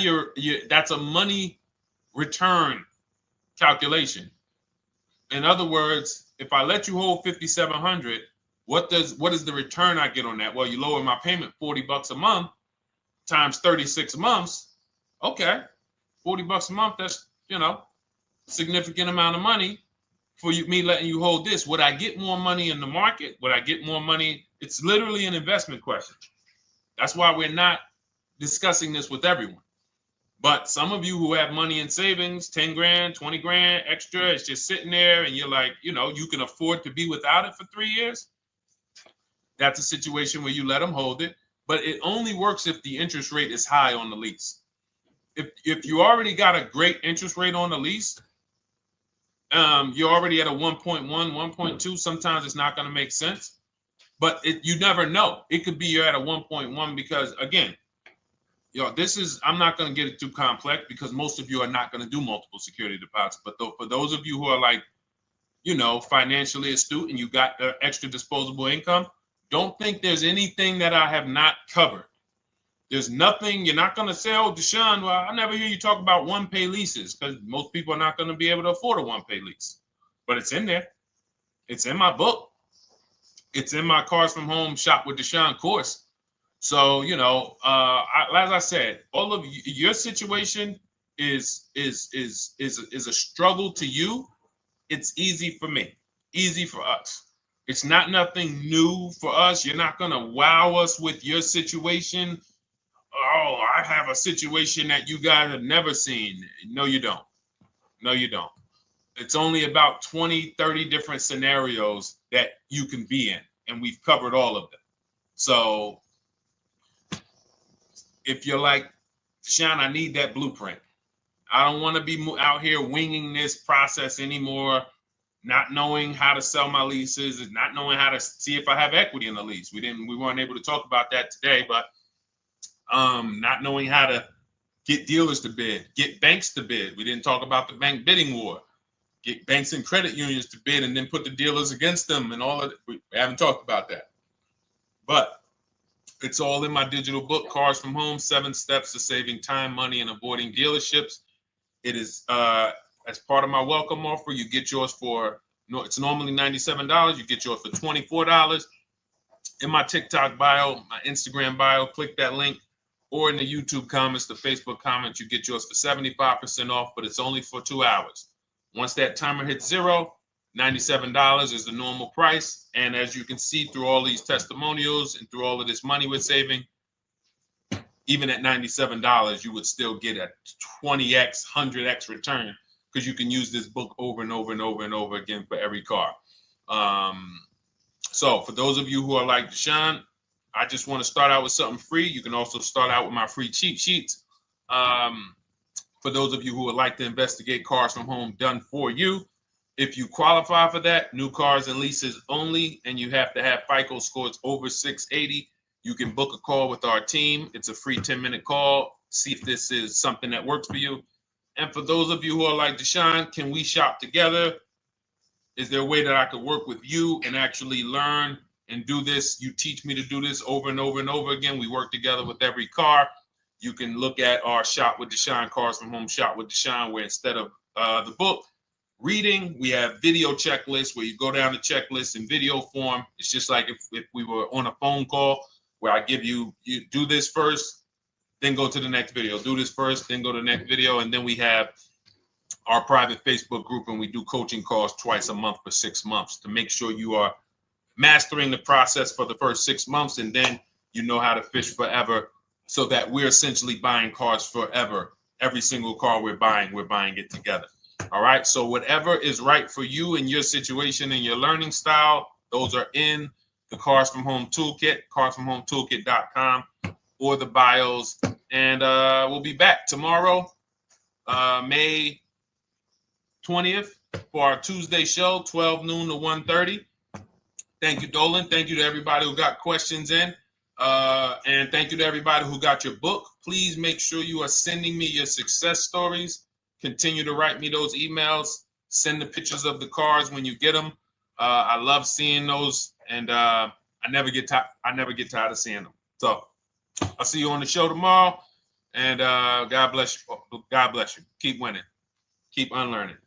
that's a money return calculation. In other words, if I let you hold $5,700, what is the return I get on that? Well, you lower my payment $40 a month times 36 months. Okay, $40 a month. That's significant amount of money for me letting you hold this. Would I get more money in the market? Would I get more money? It's literally an investment question. That's why we're not discussing this with everyone. But some of you who have money in savings, 10 grand, 20 grand extra, it's just sitting there and you're like, you can afford to be without it for 3 years. That's a situation where you let them hold it, but it only works if the interest rate is high on the lease. If you already got a great interest rate on the lease, you're already at a 1.1, 1.2. Sometimes it's not going to make sense, but you never know. It could be you're at a 1.1 because, again, I'm not going to get it too complex because most of you are not going to do multiple security deposits. But for those of you who are like, financially astute and you got extra disposable income, don't think there's anything that I have not covered. There's nothing. You're not going to say, oh, Deshone, well, I never hear you talk about one-pay leases, because most people are not going to be able to afford a one-pay lease. But it's in there. It's in my book. It's in my Cars from Home Shop with Deshone course. So, as I said, all of your situation is a struggle to you. It's easy for me, easy for us. It's not nothing new for us. You're not going to wow us with your situation. Oh, I have a situation that you guys have never seen. No, you don't. No, you don't. It's only about 20, 30 different scenarios that you can be in, and we've covered all of them. So if you're like, Deshone, I need that blueprint. I don't want to be out here winging this process anymore, not knowing how to sell my leases, and not knowing how to see if I have equity in the lease. We weren't able to talk about that today, but not knowing how to get dealers to bid, get banks to bid. We didn't talk about the bank bidding war. Get banks and credit unions to bid and then put the dealers against them and all of it. We haven't talked about that. But it's all in my digital book, Cars from Home, 7 Steps to Saving Time, Money, and Avoiding Dealerships. It is, as part of my welcome offer, you get yours for, it's normally $97. You get yours for $24. In my TikTok bio, my Instagram bio, click that link, or in the YouTube comments, the Facebook comments, you get yours for 75% off, but it's only for 2 hours. Once that timer hits 0, $97 is the normal price. And as you can see through all these testimonials and through all of this money we're saving, even at $97, you would still get a 20x, 100x return, because you can use this book over and over and over and over again for every car. So for those of you who are like Deshone, I just want to start out with something free. You can also start out with my free cheat sheets. For those of you who would like to investigate Cars from Home done for you, if you qualify for that, new cars and leases only, and you have to have FICO scores over 680, you can book a call with our team. It's a free 10-minute call. See if this is something that works for you. And for those of you who are like, Deshone, can we shop together? Is there a way that I could work with you and actually learn and do this? You teach me to do this over and over and over again. We work together with every car. You can look at our Shop with Deshone, Cars from Home Shop with Deshone, where instead of the book reading, we have video checklists where you go down the checklist in video form. It's just like if we were on a phone call where I give you do this first, then go to the next video. Do this first, then go to the next video. And then we have our private Facebook group, and we do coaching calls twice a month for 6 months to make sure you are mastering the process for the first 6 months, and then you know how to fish forever, so that we're essentially buying cars forever. Every single car we're buying it together. All right. So whatever is right for you and your situation and your learning style, those are in the Cars from Home Toolkit, carsfromhometoolkit.com, or the bios. And we'll be back tomorrow, May 20th, for our Tuesday show, 12 noon to 1:30. Thank you, Dolan. Thank you to everybody who got questions in. And thank you to everybody who got your book. Please make sure you are sending me your success stories. Continue to write me those emails. Send the pictures of the cars when you get them. I love seeing those, and I never get tired of seeing them. So I'll see you on the show tomorrow, and God bless you. God bless you. Keep winning. Keep unlearning.